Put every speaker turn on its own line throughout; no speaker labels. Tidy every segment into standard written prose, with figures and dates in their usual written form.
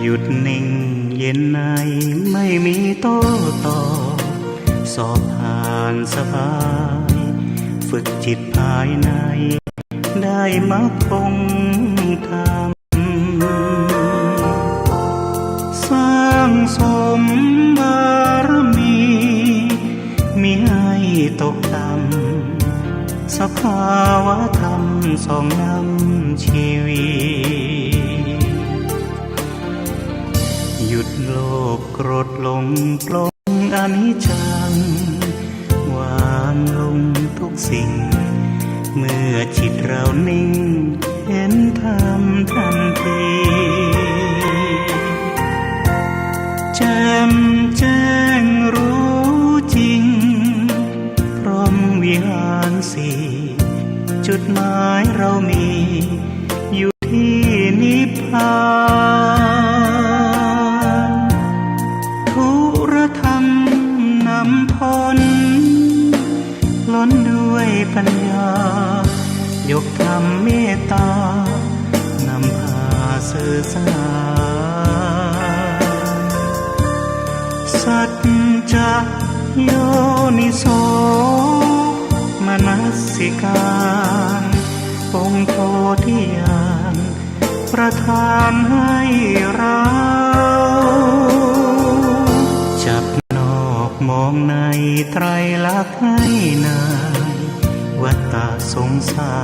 หยุดนิ่งเย็นในไม่มีโต้ตอบสอบผ่านสบายฝึกจิตภายในได้มรรคคงธรรมสร้างสมบารมีมิให้ตกต่ำสภาวะธรรมส่องนำชีวิตหยุดโลภโกรธหลงปลงอนิจจังวางลงทุกสิ่งเมื่อจิตเรานิ่งเห็นธรรมทันทีแจ่มแจ้งรู้จริงพร้อมวิหารสี่จุดหมายเรามีอยู่ที่นิพพานทุรธรรมนำพ้นล้นด้วยปัญญายกธรรมเมตตานำพาสื่อสารสัจจะโยนิโสมนสิการองค์โพธิญาณประทานให้เราจับนอกมองในไตรลักษณ์ให้นานวัฏฏะสงสา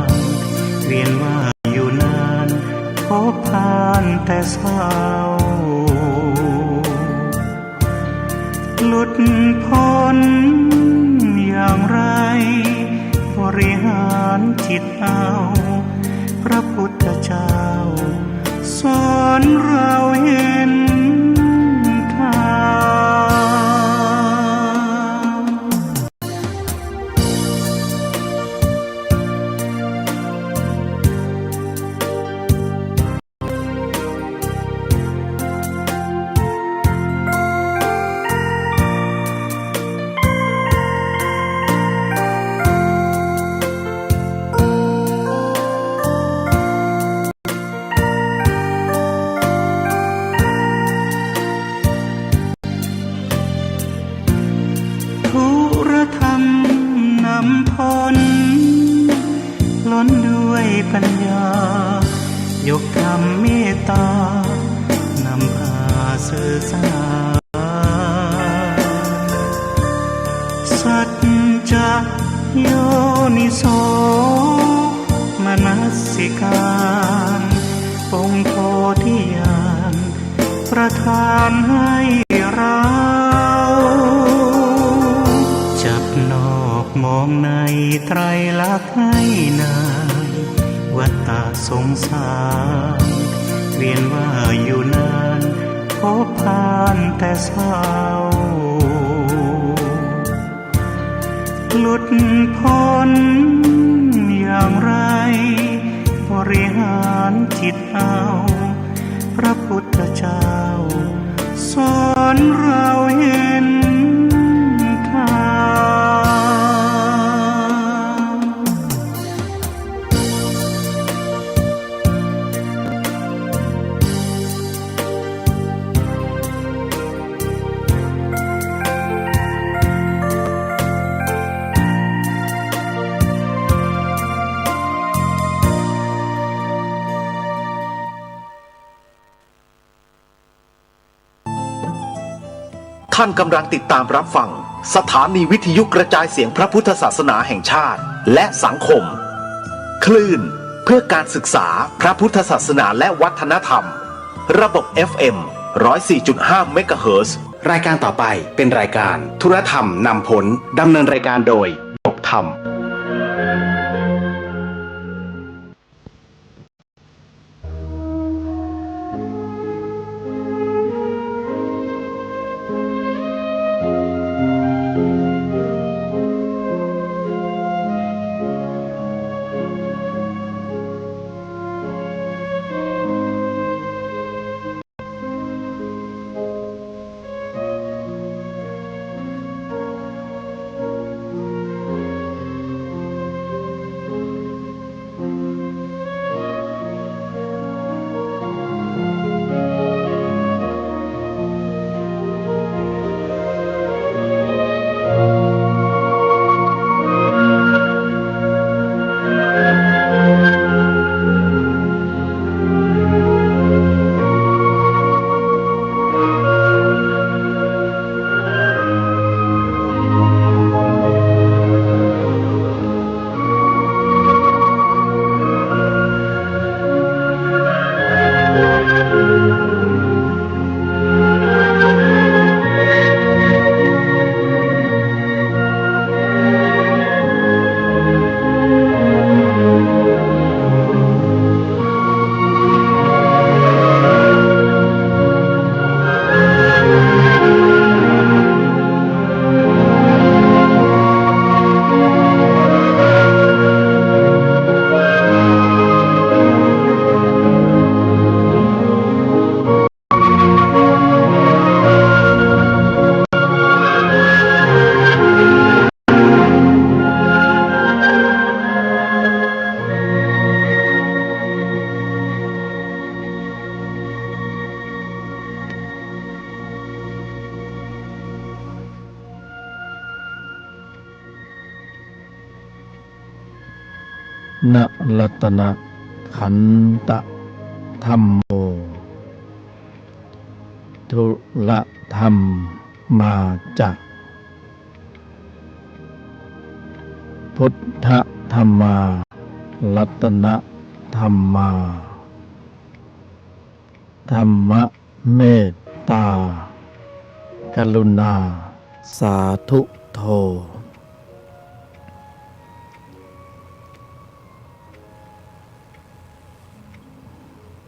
รเวียนว่าอยู่นานพบผ่านแต่เศร้าหลุดพ้นอย่างไรบริหารจิตเอาพระพุทธเจ้าสอนเราเห็นทางทุรธรรมนำพ้นล้นด้วยปัญญายกธรรมเมตตานำพาสื่อสารสัจจะโยนิโสมนสิการองค์โพธิญาณประทานให้เราจับนอกมองในไตรลักษณ์ให้นานวัฏฏะสงสารเวียนว่าอยู่นานพบผ่านแต่เศร้าหลุดพ้นอย่างไรบริหารจิตเอาพระพุทธเจ้าสอนเราเห็นทาง
ท่านกำลังติดตามรับฟังสถานีวิทยุกระจายเสียงพระพุทธศาสนาแห่งชาติและสังคมคลื่นเพื่อการศึกษาพระพุทธศาสนาและวัฒนธรรมระบบ FM 104.5 เมกะเฮิรตซ์รายการต่อไปเป็นรายการธุรธรรมนำผลดำเนินรายการโดยยกธรรม
เ นะรัตนะขันตะธัมโมทุละธรรมมาจากพุทธธรรมารัตนะธรรมาธรรมเมตตากรุณาสาธุโธ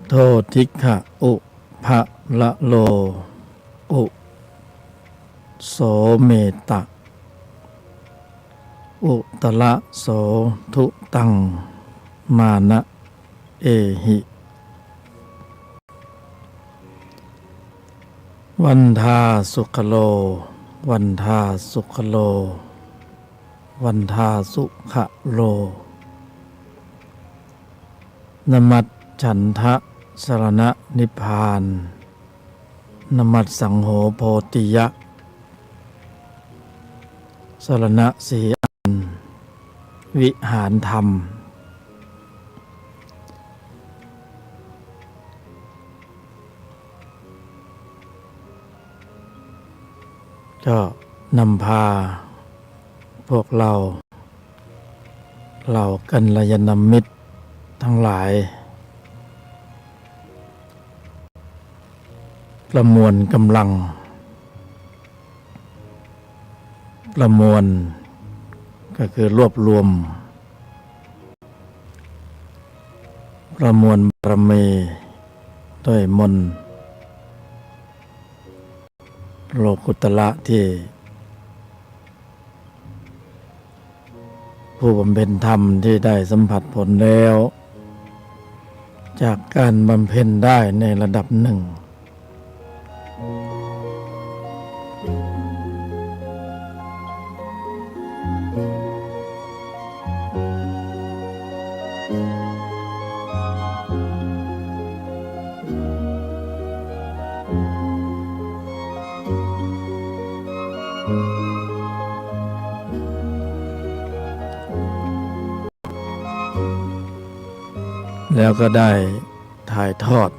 โททิขะอุภะละโลอุโสเมตะอุตละโสทุตังมานะเอหิวันทาสุขโลวันทาสุขโลวันทาสุขโลนมัตฉันทะสรณะนิพพานนมัตสังโฆโพธิยะสรณะสีอันวิหารธรรมก็นำพาพวกเราเหล่ากัลยาณมิตรทั้งหลายประมวลกำลังประมวลก็คือรวบรวมประมวลบารมีด้วยมนต์โลกุตละที่ผู้บำเพ็ญธรรมที่ได้สัมผัสผลแล้วจากการบำเพ็ญได้ในระดับหนึ่งแล้วก็ได้ถ่ายทอด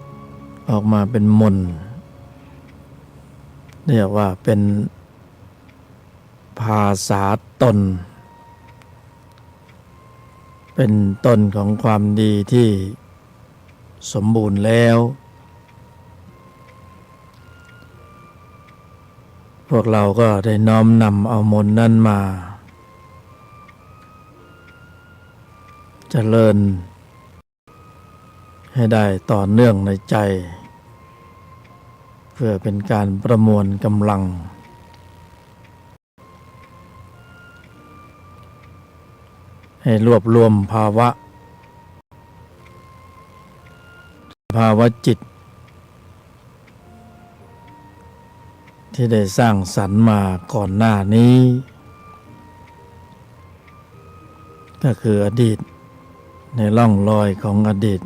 ออกมาเป็นมนต์เรียกว่าเป็นภาษาตนเป็นต้นของความดีที่สมบูรณ์แล้วพวกเราก็ได้น้อมนำเอามนต์นั้นมาเจริญให้ได้ต่อเนื่องในใจเพื่อเป็นการประมวลกำลังให้รวบรวมภาวะจิตที่ได้สร้างสรรค์มาก่อนหน้านี้ก็คืออดีตในร่องรอยของอดีต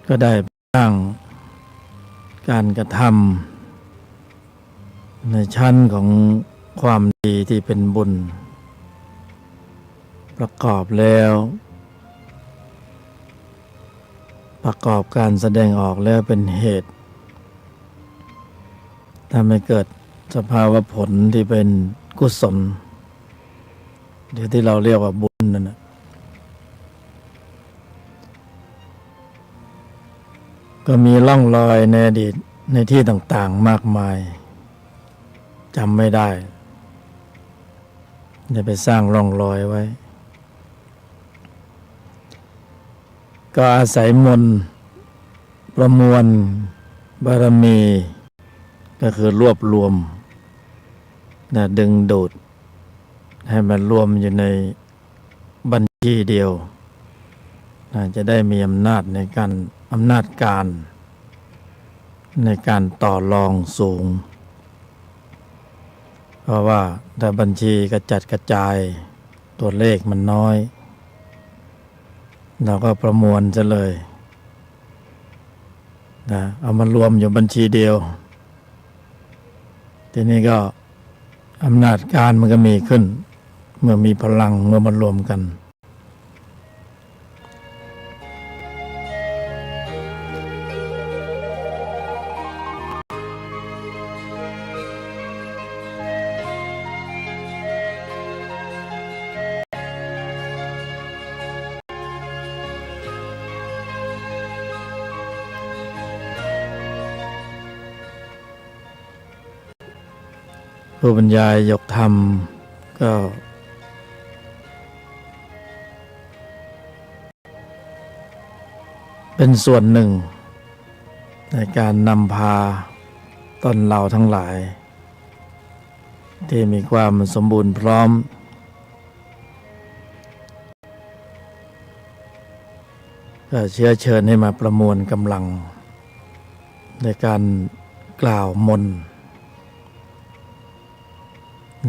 ก็ได้สร้างการกระทำในชั้นของความดีที่เป็นบุญประกอบแล้วประกอบการแสดงออกแล้วเป็นเหตุทำให้เกิดสภาวะผลที่เป็นกุศลเดี๋ยวที่เราเรียกว่าบุญนั่นนะก็มีร่องรอยในอดีตในที่ต่างๆมากมายจำไม่ได้จะไปสร้างร่องรอยไว้ก็อาศัยมนต์ประมวลบารมีก็คือรวบรวมดึงดูดให้มันรวมอยู่ในบัญชีเดียวจะได้มีอำนาจการในการต่อรองสูงเพราะว่าถ้าบัญชีกระจัดกระจายตัวเลขมันน้อยเราก็ประมวลซะเลยเอามารวมอยู่บัญชีเดียวทีนี้ก็อำนาจการมันก็มีขึ้น เมื่อมีพลังเมื่อมารวมกันผู้บรรยายยกธรรมก็เป็นส่วนหนึ่งในการนำพาตนเราทั้งหลาย ที่มีความสมบูรณ์พร้อมก็เชื้อเชิญให้มาประมวลกำลังในการกล่าวมนต์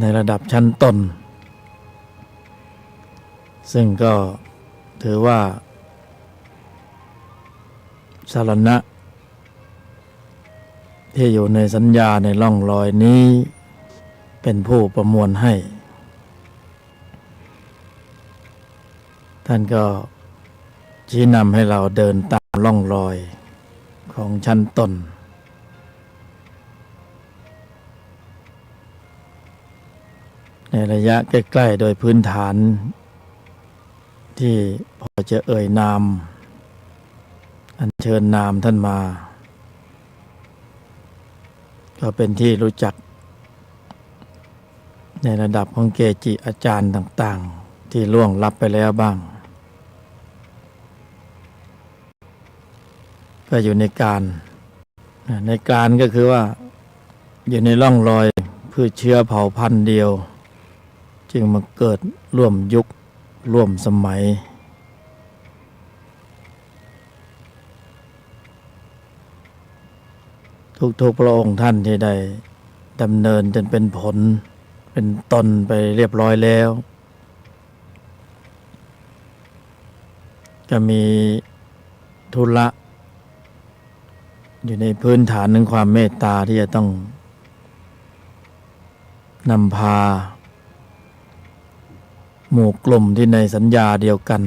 ในระดับชั้นต้นซึ่งก็ถือว่าสารณะที่อยู่ในสัญญาในร่องรอยนี้เป็นผู้ประมวลให้ท่านก็ชี้นำให้เราเดินตามร่องรอยของชั้นต้นในระยะใกล้ๆโดยพื้นฐานที่พอจะเอ่ยนามอัญเชิญนามท่านมาก็เป็นที่รู้จักในระดับของเกจิอาจารย์ต่างๆที่ล่วงลับไปแล้วบ้างก็อยู่ในการก็คือว่าอยู่ในร่องรอยพืชเชื้อเผ่าพันธุ์เดียวจึงมาเกิดร่วมยุคร่วมสมัยทุกพระองค์ท่านที่ได้ดำเนินจนเป็นผลเป็นตนไปเรียบร้อยแล้วก็มีธุระอยู่ในพื้นฐานของความเมตตาที่จะต้องนำพาหมู่กลุ่มที่ในสัญญาเดียวกัน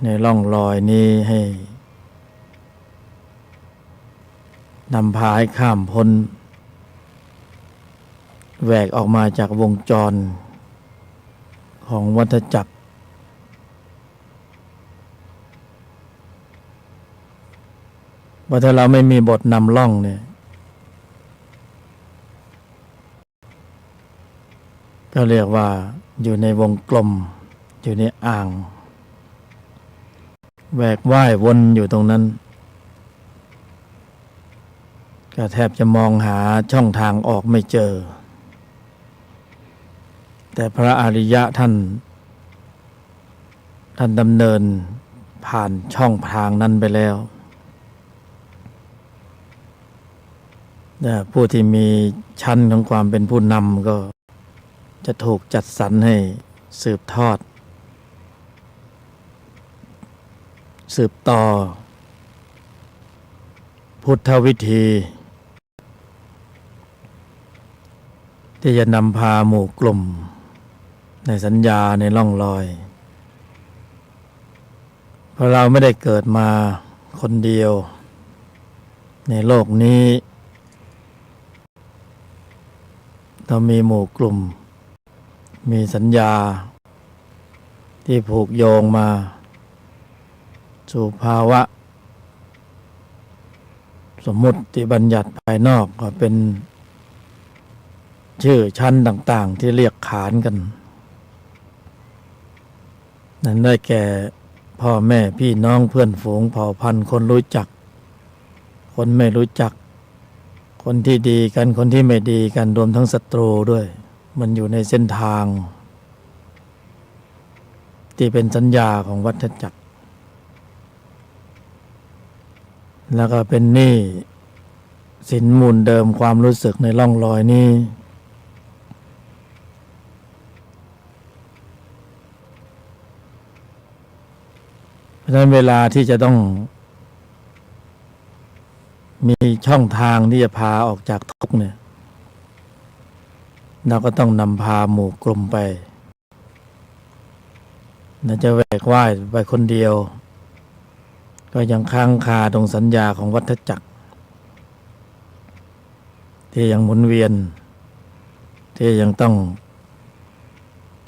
ในร่องรอยนี้ให้นำพาให้ข้ามพ้นแหวกออกมาจากวงจรของวัฏจักรว่าถ้าเราไม่มีบทนำร่องเนี่ยก็เรียกว่าอยู่ในวงกลมอยู่ในอ่างแหวกว่ายวนอยู่ตรงนั้นก็แทบจะมองหาช่องทางออกไม่เจอแต่พระอริยะท่านดำเนินผ่านช่องทางนั้นไปแล้วผู้ที่มีชั้นของความเป็นผู้นำก็จะถูกจัดสรรให้สืบทอดสืบต่อพุทธวิธีที่จะนำพาหมู่กลุ่มในสัญญาในร่องรอยเพราะเราไม่ได้เกิดมาคนเดียวในโลกนี้เรามีหมู่กลุ่มมีสัญญาที่ผูกโยงมาสู่ภาวะสมมุติบัญญัติภายนอกก็เป็นชื่อชั้นต่างๆที่เรียกขานกันนั้นได้แก่พ่อแม่พี่น้องเพื่อนฝูงเผ่าพันธุ์คนรู้จักคนไม่รู้จักคนที่ดีกันคนที่ไม่ดีกันรวมทั้งศัตรูด้วยมันอยู่ในเส้นทางที่เป็นสัญญาของวัฏจักรแล้วก็เป็นหนี้สินมูลเดิมความรู้สึกในร่องรอยนี้เพราะฉะนั้นเวลาที่จะต้องมีช่องทางที่จะพาออกจากทุกข์เนี่ยเราก็ต้องนำพาหมู่กลุ่มไป น่าจะแหวกว่ายไปคนเดียวก็ยังค้างคาตรงสัญญาของวัฏจักรที่ยังหมุนเวียนที่ยังต้อง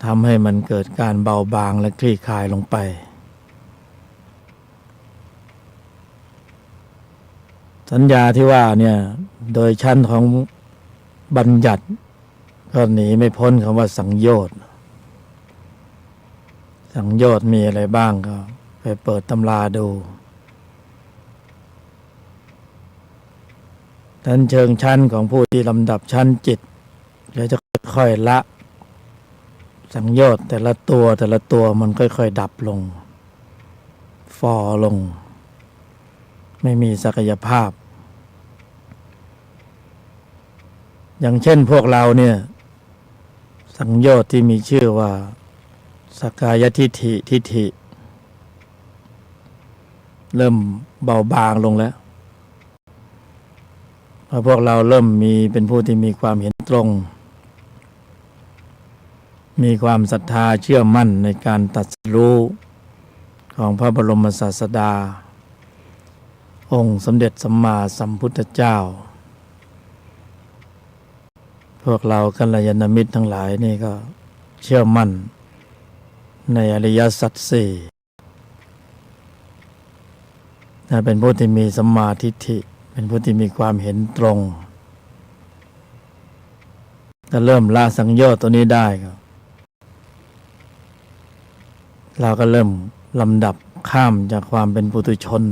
ทำให้มันเกิดการเบาบางและคลี่คลายลงไปสัญญาที่ว่าเนี่ยโดยชั้นของบัญญัติก็หนีไม่พ้นคำว่าสังโยชน์สังโยชน์มีอะไรบ้างก็ไปเปิดตำราดูนั้นเชิงชั้นของผู้ที่ลำดับชั้นจิตจะค่อยๆละสังโยชน์แต่ละตัวมันค่อยๆดับลงฝ่อลงไม่มีศักยภาพอย่างเช่นพวกเราเนี่ยสังโยชน์ที่มีชื่อว่าสักกายทิฏฐิเริ่มเบาบางลงแล้วเพราะพวกเราเริ่มมีเป็นผู้ที่มีความเห็นตรงมีความศรัทธาเชื่อมั่นในการตรัสรู้ของพระบรมศาสดาองค์สมเด็จสัมมาสัมพุทธเจ้าพวกเรากัลยาณมิตรทั้งหลายนี่ก็เชื่อมั่นในอริยสัจสี่เป็นผู้ที่มีสัมมาทิฏฐิเป็นผู้ที่มีความเห็นตรงถ้าเริ่มละสังโยชน์ตัวนี้ได้ก็เราก็เริ่มลำดับข้ามจากความเป็นปุถุชน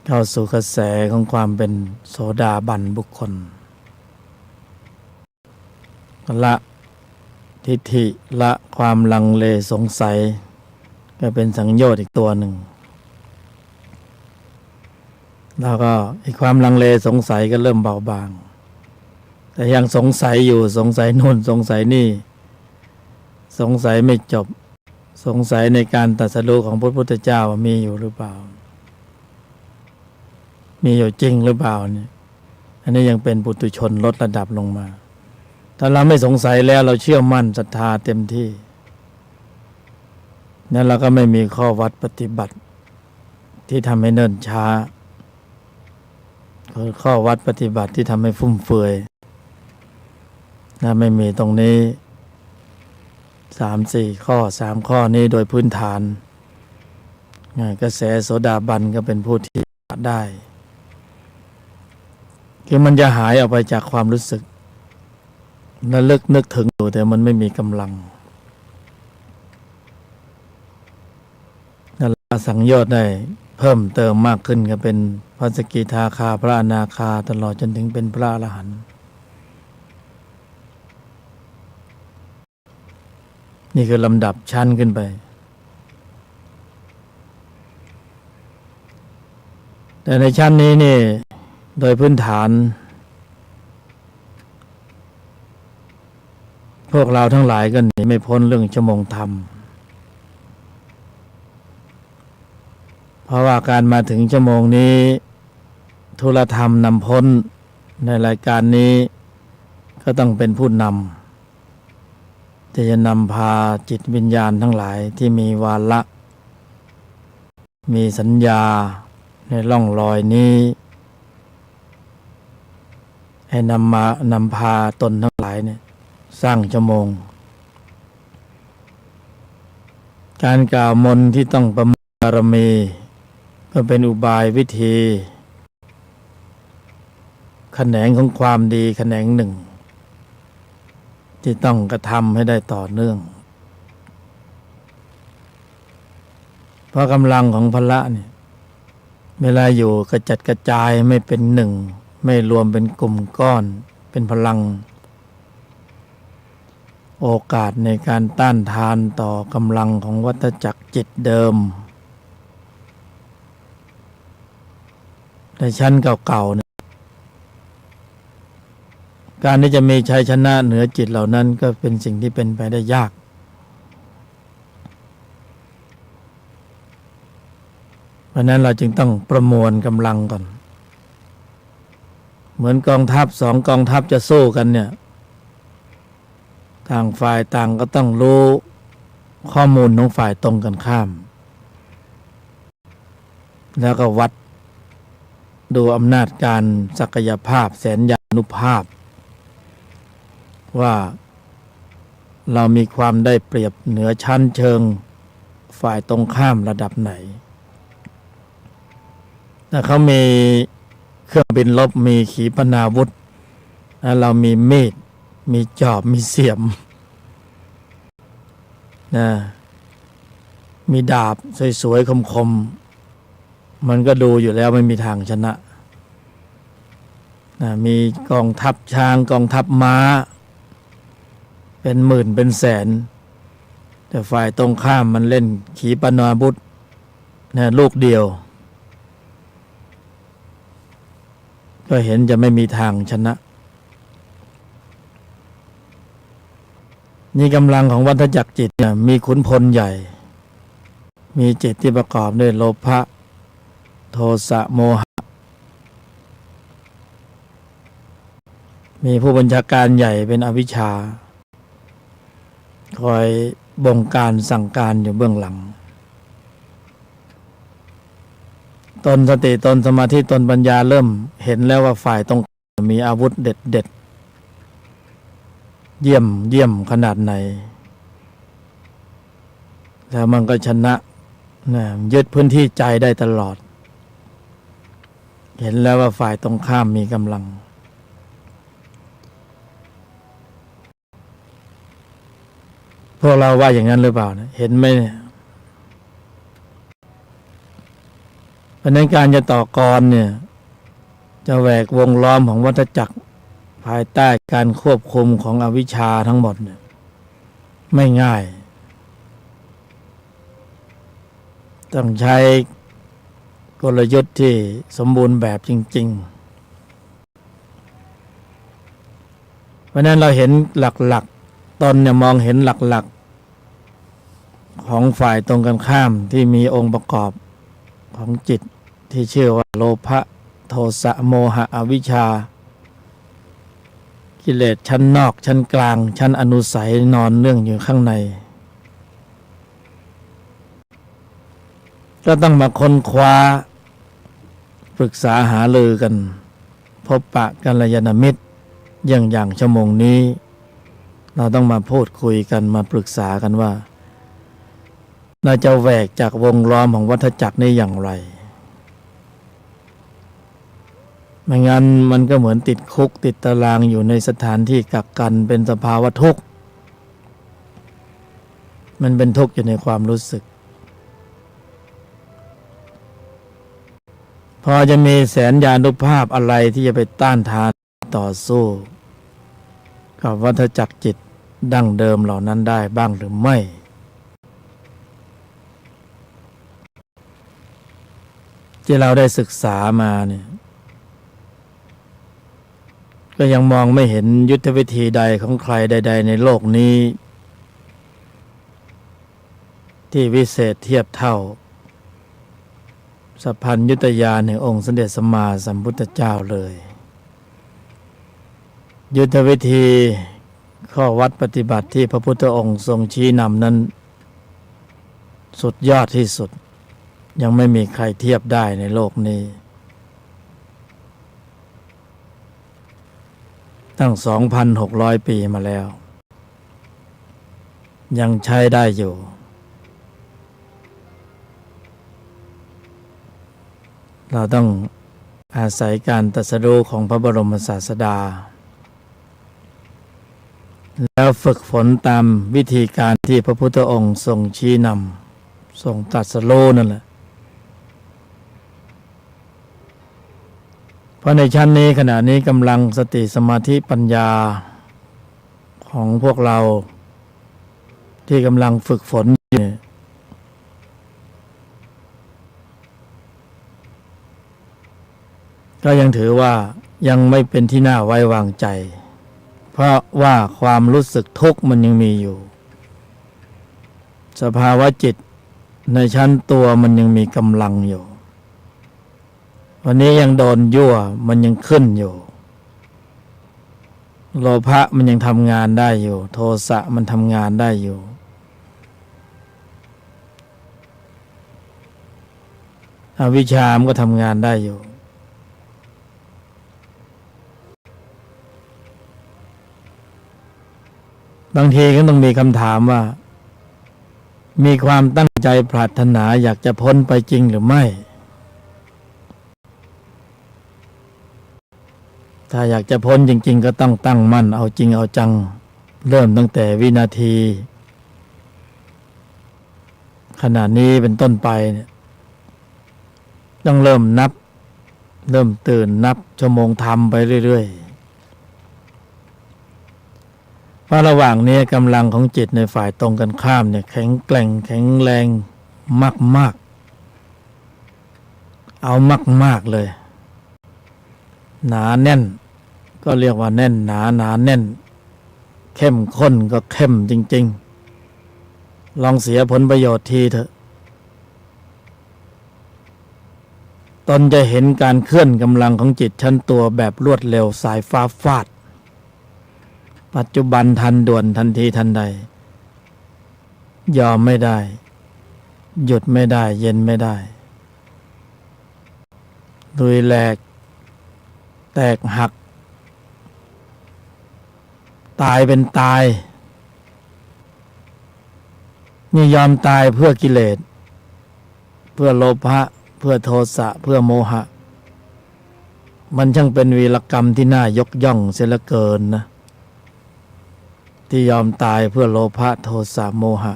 เข้าสู่กระแสของความเป็นโสดาบันบุคคลละทิฏฐิละความลังเลสงสัยก็เป็นสังโยชน์อีกตัวหนึ่งแล้วก็อีกความลังเลสงสัยก็เริ่มเบาบางแต่ยังสงสัยอยู่สงสัยนู่นสงสัยนี่สงสัยไม่จบสงสัยในการตรัสรู้ของพระพุทธเจ้ามีอยู่หรือเปล่ามีอยู่จริงหรือเปล่าเนี่ยอันนี้ยังเป็นปุถุชนลดระดับลงมาถ้าเราไม่สงสัยแล้วเราเชื่อมั่นศรัทธาเต็มที่นั้นเราก็ไม่มีข้อวัดปฏิบัติที่ทำให้เนิ่นช้าคือข้อวัดปฏิบัติที่ทำให้ฟุ่มเฟือยไม่มีตรงนี้3-4 ข้อ3 ข้อนี้โดยพื้นฐานกระแสโสดาบันก็เป็นผู้ที่ได้คือมันจะหายออกไปจากความรู้สึกระลึกนึกถึงอยู่แต่มันไม่มีกำลังละสังโยชน์ได้เพิ่มเติมมากขึ้นก็เป็นพระสกิทาคาพระอนาคาตลอดจนถึงเป็นพระอรหันต์นี่คือลำดับชั้นขึ้นไปแต่ในชั้นนี้นี่โดยพื้นฐานพวกเราทั้งหลายก็หนีไม่พ้นเรื่องชั่วโมงธรรมเพราะว่าการมาถึงชั่วโมงนี้ธุรธรรมนำพ้นในรายการนี้ก็ต้องเป็นผู้นำที่จะนำพาจิตวิญญาณทั้งหลายที่มีวาระมีสัญญาในร่องรอยนี้ให้นำพาตนทั้งหลายเนี่ยสร้างชั่วโมงการกล่าวมนต์ที่ต้องประมวลบารมีก็เป็นอุบายวิธีแขนงของความดีแขนงหนึ่งที่ต้องกระทำให้ได้ต่อเนื่องเพราะกำลังของพละเนี่ยเวลาอยู่กระจัดกระจายไม่เป็นหนึ่งไม่รวมเป็นกลุ่มก้อนเป็นพลังโอกาสในการต้านทานต่อกำลังของวัฏจักรจิตเดิมในชั้นเก่าๆเนี่ยการที่จะมีชัยชนะเหนือจิตเหล่านั้นก็เป็นสิ่งที่เป็นไปได้ยากเพราะนั้นเราจึงต้องประมวลกำลังก่อนเหมือนกองทัพ2 กองทัพจะสู้กันเนี่ยต่างฝ่ายต่างก็ต้องรู้ ข้อมูลของฝ่ายตรงกันข้าม แล้วก็วัดดูอำนาจการศักยภาพแสนยานุภาพว่าเรามีความได้เปรียบเหนือชั้นเชิงฝ่ายตรงข้ามระดับไหนถ้าเขามีเครื่องบินรบมีขีปนาวุธแล้วเรามีมีดมีจอบมีเสียมนะมีดาบสวยๆคมๆมันก็ดูอยู่แล้วไม่มีทางชนะนะมีกองทัพช้างกองทัพม้าเป็นหมื่นเป็นแสนแต่ฝ่ายตรงข้ามมันเล่นขีปนาวุธนะลูกเดียวก็เห็นจะไม่มีทางชนะนี่กำลังของวัฏจักรจิตเนี่ยมีขุนพลใหญ่มีจิตที่ประกอบด้วยโลภะโทสะโมหะมีผู้บัญชาการใหญ่เป็นอวิชชาคอยบงการสั่งการอยู่เบื้องหลังตนสติตนสมาธิตนปัญญาเริ่มเห็นแล้วว่าฝ่ายตรงมีอาวุธเด็ดเยี่ยมขนาดไหนแล้วมันก็ชนะยึดพื้นที่ใจได้ตลอดเห็นแล้วว่าฝ่ายตรงข้ามมีกำลังพวกเราว่าอย่างนั้นหรือเปล่านะเห็นไหมเนี่ยเพราะนั้นการจะต่อกรเนี่ยจะแหวกวงล้อมของวัฏจักรภายใต้การควบคุมของอวิชชาทั้งหมดเนี่ยไม่ง่ายต้องใช้กลยุทธ์ที่สมบูรณ์แบบจริงๆเพราะนั้นเราเห็นหลักๆตนเนี่ยมองเห็นหลักๆของฝ่ายตรงกันข้ามที่มีองค์ประกอบของจิตที่ชื่อว่าโลภะโทสะโมหะอวิชชากิเลสชั้นนอกชั้นกลางชั้นอนุสัยนอนเนื่องอยู่ข้างในก็ต้องมาค้นคว้าปรึกษาหารือกันพบปะกัลยาณมิตรอย่างชั่วโมงนี้เราต้องมาพูดคุยกันมาปรึกษากันว่าเราจะแหวกจากวงล้อมของวัฏจักรนี้อย่างไรไม่งั้นมันก็เหมือนติดคุกติดตารางอยู่ในสถานที่กักกันเป็นสภาวะทุกข์มันเป็นทุกข์อยู่ในความรู้สึกพอจะมีแสนยานุภาพอะไรที่จะไปต้านทานต่อสู้กับวัฏจักรจิตดั้งเดิมเหล่านั้นได้บ้างหรือไม่ที่เราได้ศึกษามาเนี่ยก็ยังมองไม่เห็นยุทธวิธีใดของใครใดๆในโลกนี้ที่วิเศษเทียบเท่าสัพพัญญุตญาณแห่งองค์สมเด็จสัมมาสัมพุทธเจ้าเลยยุทธวิธีข้อวัดปฏิบัติที่พระพุทธองค์ทรงชี้นำนั้นสุดยอดที่สุดยังไม่มีใครเทียบได้ในโลกนี้ตั้ง 2,600 ปีมาแล้วยังใช้ได้อยู่เราต้องอาศัยการตรัสรู้ของพระบรมศาสดาแล้วฝึกฝนตามวิธีการที่พระพุทธองค์ทรงชี้นำทรงตรัสรู้นั่นแหละเพราะในชั้นนี้ขณะนี้กำลังสติสมาธิปัญญาของพวกเราที่กำลังฝึกฝนอยู่ก็ยังถือว่ายังไม่เป็นที่น่าไว้วางใจเพราะว่าความรู้สึกทุกข์มันยังมีอยู่สภาวะจิตในชั้นตัวมันยังมีกำลังอยู่วันนี้ยังโดนยั่วมันยังขึ้นอยู่โลภะมันยังทำงานได้อยู่โทสะมันทำงานได้อยู่ อวิชชามันก็ทำงานได้อยู่บางทีก็ต้องมีคำถามว่ามีความตั้งใจปรารถนาอยากจะพ้นไปจริงหรือไม่ถ้าอยากจะพ้นจริงๆก็ต้องตั้งมั่นเอาจริงเอาจังเริ่มตั้งแต่วินาทีขณะนี้เป็นต้นไปเนี่ยต้องเริ่มนับเริ่มตื่นนับชั่วโมงทำไปเรื่อยๆเพราะระหว่างนี้กำลังของจิตในฝ่ายตรงกันข้ามเนี่ยแข็งแกร่งแข็งแรงมากๆเอามากๆเลยหนาแน่นก็เรียกว่าแน่นหนาแน่นเข้มข้นก็เข้มจริงๆลองเสียผลประโยชน์ทีเถอะตนจะเห็นการเคลื่อนกำลังของจิตชั้นตัวแบบรวดเร็วสายฟ้าฟาดปัจจุบันทันด่วนทันทีทันใดยอมไม่ได้หยุดไม่ได้เย็นไม่ได้ลุยแหลกแตกหักตายเป็นตายนี่ยอมตายเพื่อกิเลสเพื่อโลภะเพื่อโทสะเพื่อโมหะมันช่างเป็นวีรกรรมที่น่ายกย่องเสียเหลือเกินนะที่ยอมตายเพื่อโลภะโทสะโมหะ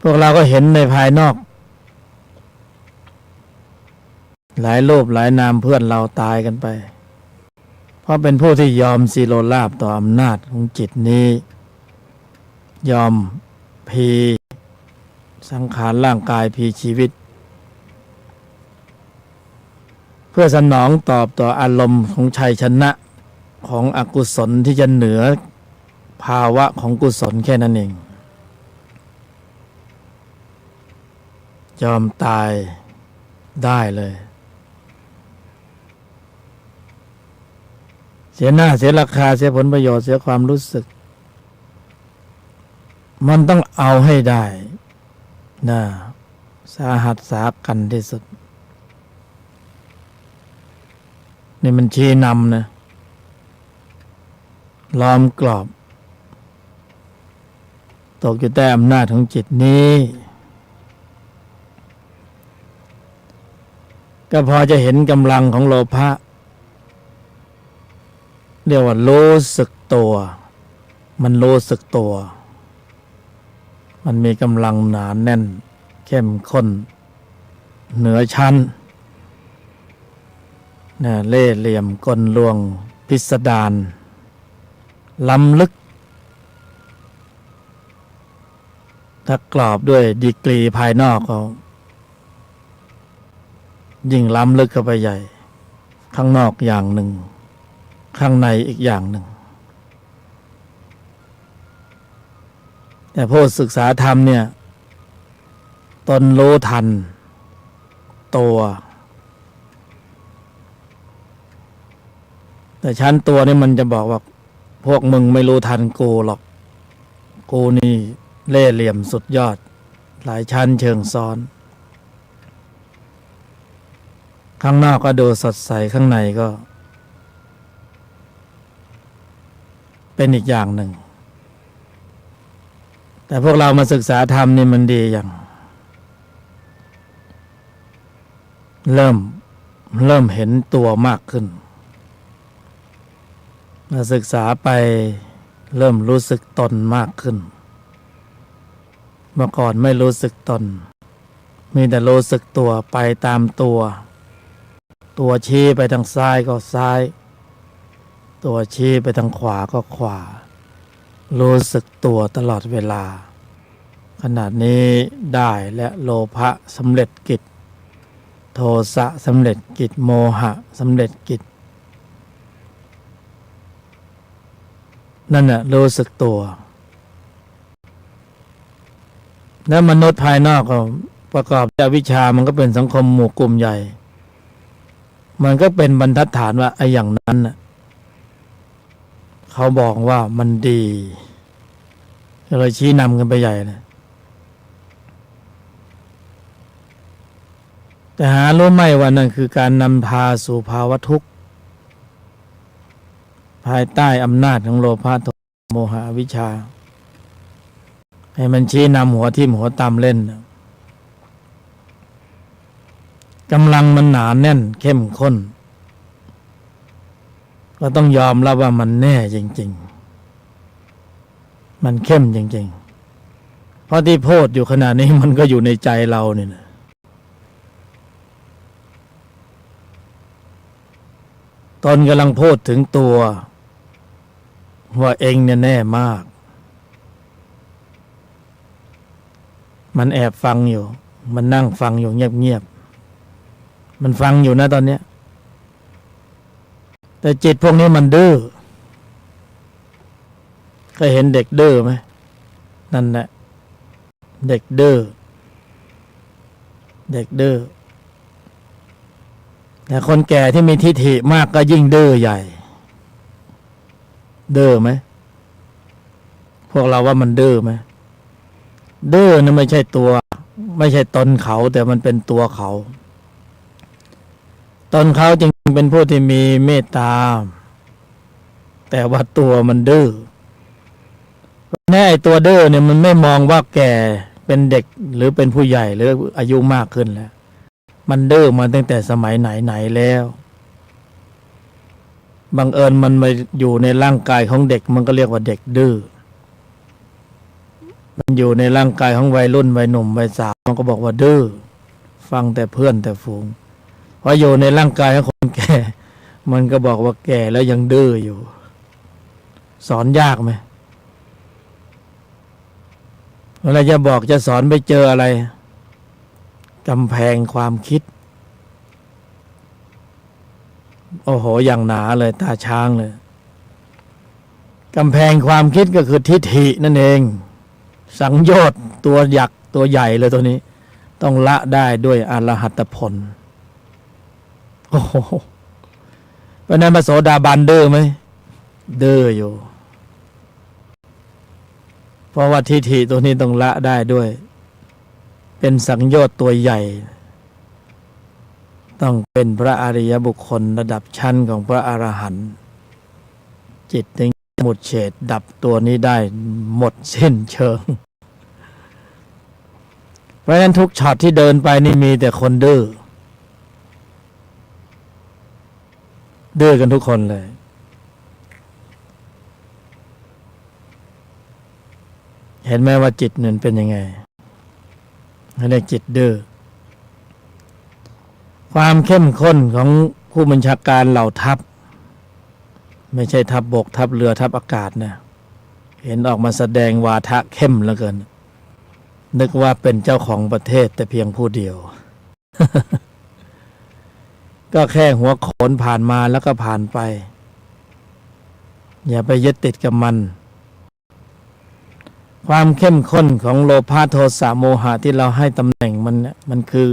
พวกเราก็เห็นในภายนอกหลายรูปหลายนามเพื่อนเราตายกันไปเพราะเป็นผู้ที่ยอมสิโรราบต่ออำนาจของจิตนี้ยอมพีสังขารร่างกายพีชีวิตเพื่อสนองตอบต่ออารมณ์ของชัยชนะของอกุศลที่จะเหนือภาวะของกุศลแค่นั้นเองยอมตายได้เลยเสียหน้าเสียราคาเสียผลประโยชน์เสียความรู้สึกมันต้องเอาให้ได้นะสาหัสสากันที่สุดนี่มันชี้นำนะล้อมกรอบตกอยู่ใต้อำนาจของจิตนี้ก็พอจะเห็นกำลังของโลภะเรียกว่ารู้สึกตัวมันรู้สึกตัวมันมีกำลังหนาแน่นเข้มข้นเหนือชั้นนะเล่ห์เหลี่ยมกลลวงพิสดารล้ำลึกถ้ากรอบด้วยดีกรีภายนอกเขายิ่งล้ำลึกเข้าไปใหญ่ข้างนอกอย่างหนึ่งข้างในอีกอย่างหนึ่งแต่ผู้ศึกษาธรรมเนี่ยตนรู้ทันตัวแต่ชั้นตัวนี่มันจะบอกว่าพวกมึงไม่รู้ทันกูหรอกกูนี่เล่ห์เหลี่ยมสุดยอดหลายชั้นเชิงซ้อนข้างนอกก็ดูสดใสข้างในก็เป็นอีกอย่างหนึ่งแต่พวกเรามาศึกษาธรรมนี่มันดีอย่างเริ่มเห็นตัวมากขึ้นมาศึกษาไปเริ่มรู้สึกตนมากขึ้นเมื่อก่อนไม่รู้สึกตนมีแต่รู้สึกตัวไปตามตัวชี้ไปทางซ้ายก็ซ้ายตัวชี้ไปทางขวาก็ขวารู้สึกตัวตลอดเวลาขณะนี้ได้และโลภะสำเร็จกิจโทสะสำเร็จกิจโมหะสำเร็จกิจนั่นน่ะรู้สึกตัวและมนุษย์ภายนอกก็ประกอบด้วยวิชามันก็เป็นสังคมหมู่กลุ่มใหญ่มันก็เป็นบรรทัดฐานว่าไอ้อย่างนั้นน่ะเขาบอกว่ามันดีก็เลยชี้นำกันไปใหญ่นะ แต่หารู้ไหมว่านั่นคือการนำพาสู่ภาวะทุกข์ภายใต้อำนาจของโลภะโทสะโมหะอวิชชาให้มันชี้นำหัวทิ่มหัวตำเล่นกำลังมันหนาแน่นเข้มข้นก็ต้องยอมรับว่ามันแน่จริงๆมันเข้มจริงๆเพราะที่พูดอยู่ขณะนี้มันก็อยู่ในใจเราเนี่ยนะตนกำลังพูดถึงตัวว่าเองเนี่ยแน่มากมันแอบฟังอยู่มันนั่งฟังอยู่เงียบๆมันฟังอยู่นะตอนเนี้ยแต่จิตพวกนี้มันดื้อเคยเห็นเด็กดื้อไหมนั่นแหละเด็กดื้อแต่คนแก่ที่มีทิฐิมากก็ยิ่งดื้อใหญ่ดื้อไหมพวกเราว่ามันดื้อไหมดื้อนะไม่ใช่ตัวไม่ใช่ตนเขาแต่มันเป็นตัวเขาตนเขาจึงเป็นผู้ที่มีเมตตาแต่ว่าตัวมันดื้อแน่ไอ้ตัวดื้อเนี่ยมันไม่มองว่าแก่เป็นเด็กหรือเป็นผู้ใหญ่หรืออายุมากขึ้นแล้วมันดื้อมาตั้งแต่สมัยไหนแล้วบังเอิญมันมาอยู่ในร่างกายของเด็กมันก็เรียกว่าเด็กดื้อมันอยู่ในร่างกายของวัยรุ่นวัยหนุ่มวัยสาวมันก็บอกว่าดื้อฟังแต่เพื่อนแต่ฝูงพออยู่ในร่างกายของคนแก่มันก็บอกว่าแก่แล้วยังดื้ออยู่สอนยากไหมเวลาจะบอกจะสอนไปเจออะไรกำแพงความคิดโอ้โหอย่างหนาเลยตาช้างเลยกำแพงความคิดก็คือทิฏฐินั่นเองสังโยชน์ตัวหยักตัวใหญ่เลยตัวนี้ต้องละได้ด้วยอรหัตผลโอ้โหเพราะนั้นพระโสดาบันดื้อไหมดื้ออยู่เพราะว่าทิฏฐิตัวนี้ต้องละได้ด้วยเป็นสังโยชน์ตัวใหญ่ต้องเป็นพระอริยบุคคลระดับชั้นของพระอรหันต์จิตถึงหมดเฉดดับตัวนี้ได้หมดสิ้นเชิงเพราะฉะนั้นทุกช็อตที่เดินไปนี่มีแต่คนดื้อกันทุกคนเลยเห็นไหมว่าจิตนั้นเป็นยังไงเรียกจิตดื้อความเข้มข้นของผู้บัญชาการเหล่าทัพไม่ใช่ทัพบกทัพเรือทัพอากาศนะเห็นออกมาแสดงวาทะเข้มเหลือเกินนึกว่าเป็นเจ้าของประเทศแต่เพียงผู้เดียว ก็แค่หัวโขนผ่านมาแล้วก็ผ่านไปอย่าไปยึดติดกับมันความเข้มข้นของโลภะโทสะโมหะที่เราให้ตำแหน่งมันคือ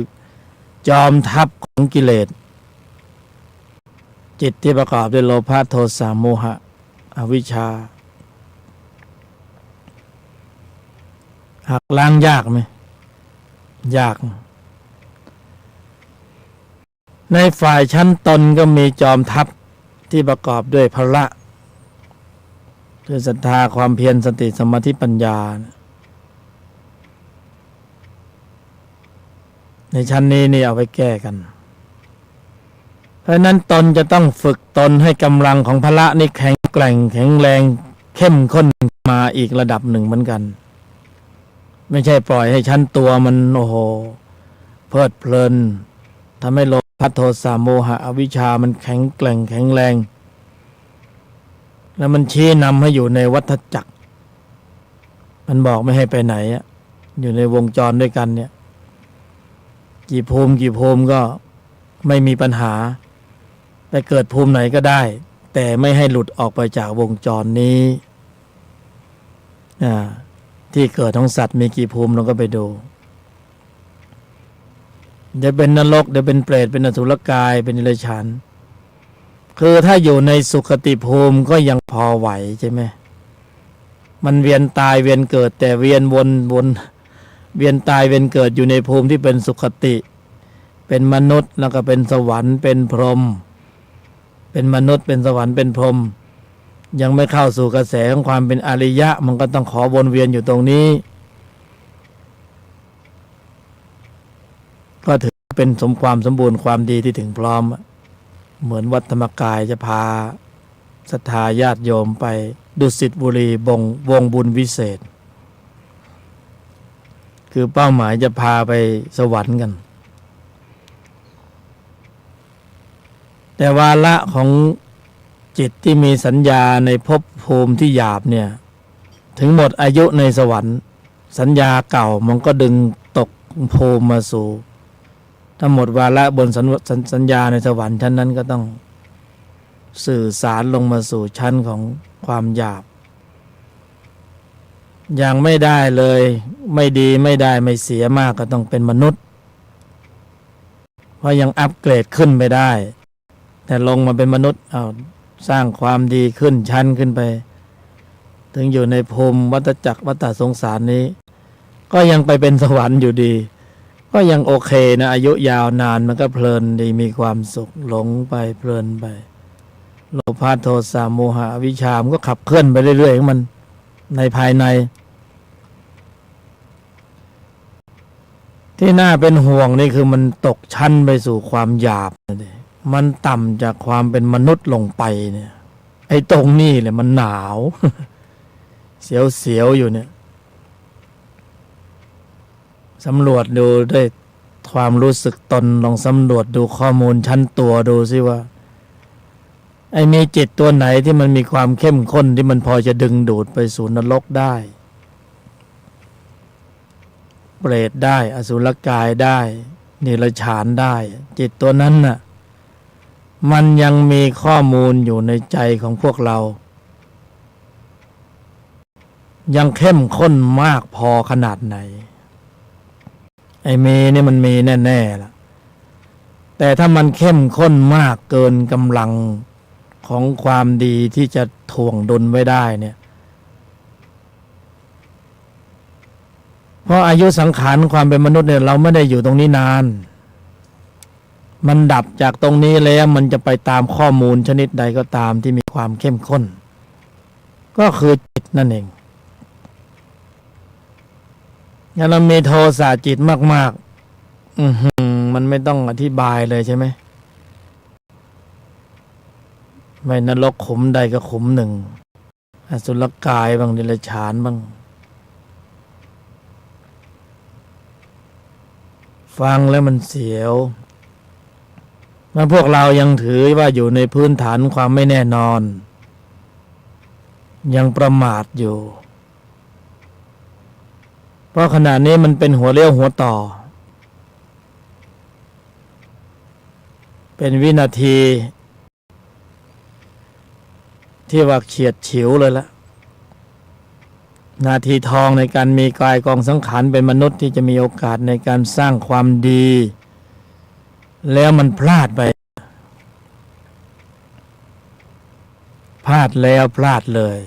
จอมทัพของกิเลสจิตที่ประกอบด้วยโลภะโทสะโมหะอวิชชาหักล้างยากไหมยากในฝ่ายชั้นตนก็มีจอมทัพที่ประกอบด้วยพละด้วยศรัทธาความเพียรสติสมาธิปัญญาในชั้นนี้นี่เอาไว้แก้กันเพราะนั้นตนจะต้องฝึกตนให้กำลังของพละนี่แข็งแกร่งแข็งแรงเข้มข้นมาอีกระดับหนึ่งเหมือนกันไม่ใช่ปล่อยให้ชั้นตัวมันโอ้โหเพลิดเพลินทำให้โลภะโทสะโมหะอวิชชามันแข็งแกร่งแข็งแรงแล้วมันชี้นำให้อยู่ในวัฏจักรมันบอกไม่ให้ไปไหนอยู่ในวงจรด้วยกันเนี่ยกี่ภูมิก็ไม่มีปัญหาไปเกิดภูมิไหนก็ได้แต่ไม่ให้หลุดออกไปจากวงจรนี้ที่เกิดของสัตว์มีกี่ภูมิเราก็ไปดูเดี๋ยวเป็นนรกเดี๋ยวเป็นเปรตเป็นอสุรกายเป็นเดรัจฉานคือถ้าอยู่ในสุคติภูมิก็ยังพอไหวใช่ไหมมันเวียนตายเวียนเกิดแต่เวียนวนเวียนตายเวียนเกิดอยู่ในภูมิที่เป็นสุคติ เป็นมนุษย์แล้วก็เป็นสวรรค์เป็นพรหมเป็นมนุษย์เป็นสวรรค์เป็นพรหมยังไม่เข้าสู่กระแสของความเป็นอริยะมันก็ต้องขอวนเวียนอยู่ตรงนี้ก็ถือเป็นความสมบูรณ์ความดีที่ถึงพร้อมเหมือนวัดธรรมกายจะพาศรัทธาญาติโยมไปดุสิตบุรีวงบุญวิเศษคือเป้าหมายจะพาไปสวรรค์กันแต่วาระของจิตที่มีสัญญาในภพภูมิที่หยาบเนี่ยถึงหมดอายุในสวรรค์สัญญาเก่ามันก็ดึงตกภูมิมาสู่ถ้าหมดวาระบนสัญญาในสวรรค์ชั้นนั้นก็ต้องสื่อสารลงมาสู่ชั้นของความหยาบอย่างไม่ได้เลยไม่ดีไม่ได้ไม่เสียมากก็ต้องเป็นมนุษย์เพราะยังอัปเกรดขึ้นไม่ได้แต่ลงมาเป็นมนุษย์สร้างความดีขึ้นชั้นขึ้นไปถึงอยู่ในภูมิวัฏจักรวัฏสงสารนี้ก็ยังไปเป็นสวรรค์อยู่ดีก็ยังโอเคนะอายุยาวนานมันก็เพลินดีมีความสุขหลงไปเพลินไปโลภะโทสะโมหะอวิชชามันก็ขับเคลื่อนไปเรื่อยๆของมันในภายในที่น่าเป็นห่วงนี่คือมันตกชั้นไปสู่ความหยาบมันต่ำจากความเป็นมนุษย์ลงไปเนี่ยไอ้ตรงนี้แหละมันหนาว เสียวๆอยู่เนี่ยสำรวจดูด้วยความรู้สึกตนลองสำรวจดูข้อมูลชั้นตัวดูสิว่าไอ้มีจิตตัวไหนที่มันมีความเข้มข้นที่มันพอจะดึงดูดไปสู่นรกได้เปรตได้อสุรกายได้เดรัจฉานได้จิตตัวนั้นน่ะมันยังมีข้อมูลอยู่ในใจของพวกเรายังเข้มข้นมากพอขนาดไหนไอ้มีนี่มันมีแน่ๆล่ะแต่ถ้ามันเข้มข้นมากเกินกำลังของความดีที่จะถ่วงดุลไว้ได้เนี่ยเพราะอายุสังขารความเป็นมนุษย์เนี่ยเราไม่ได้อยู่ตรงนี้นานมันดับจากตรงนี้แล้วมันจะไปตามข้อมูลชนิดใดก็ตามที่มีความเข้มข้นก็คือจิตนั่นเองงั้นเรามีโทสะจิตมากๆมันไม่ต้องอธิบายเลยใช่ไหมไม่นรกขุมใดก็ขุมหนึ่งอสุรกายบ้างเดรัจฉานบ้างฟังแล้วมันเสียวมันพวกเรายังถือว่าอยู่ในพื้นฐานความไม่แน่นอนยังประมาทอยู่เพราะขณะนี้มันเป็นหัวเลี้ยวหัวต่อเป็นวินาทีที่ว่าเฉียดฉิวเลยละนาทีทองในการมีกายกองสังขารเป็นมนุษย์ที่จะมีโอกาสในการสร้างความดีแล้วมันพลาดไปพลาดแล้วพลาดเลย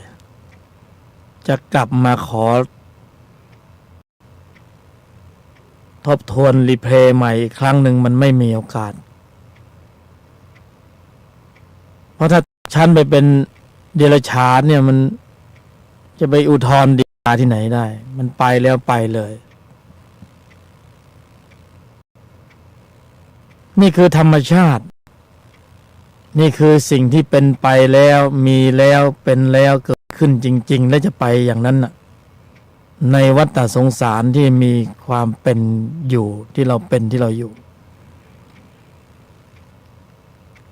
จะกลับมาขอทบทวนรีเพลย์ใหม่อีกครั้งหนึ่งมันไม่มีโอกาสเพราะถ้าชั้นไปเป็นเดรัจฉานเนี่ยมันจะไปอุทธรณ์ฎีกาที่ไหนได้มันไปแล้วไปเลยนี่คือธรรมชาตินี่คือสิ่งที่เป็นไปแล้วมีแล้วเป็นแล้วเกิดขึ้นจริงๆและจะไปอย่างนั้นน่ะในวัฏสงสารที่มีความเป็นอยู่ที่เราเป็นที่เราอยู่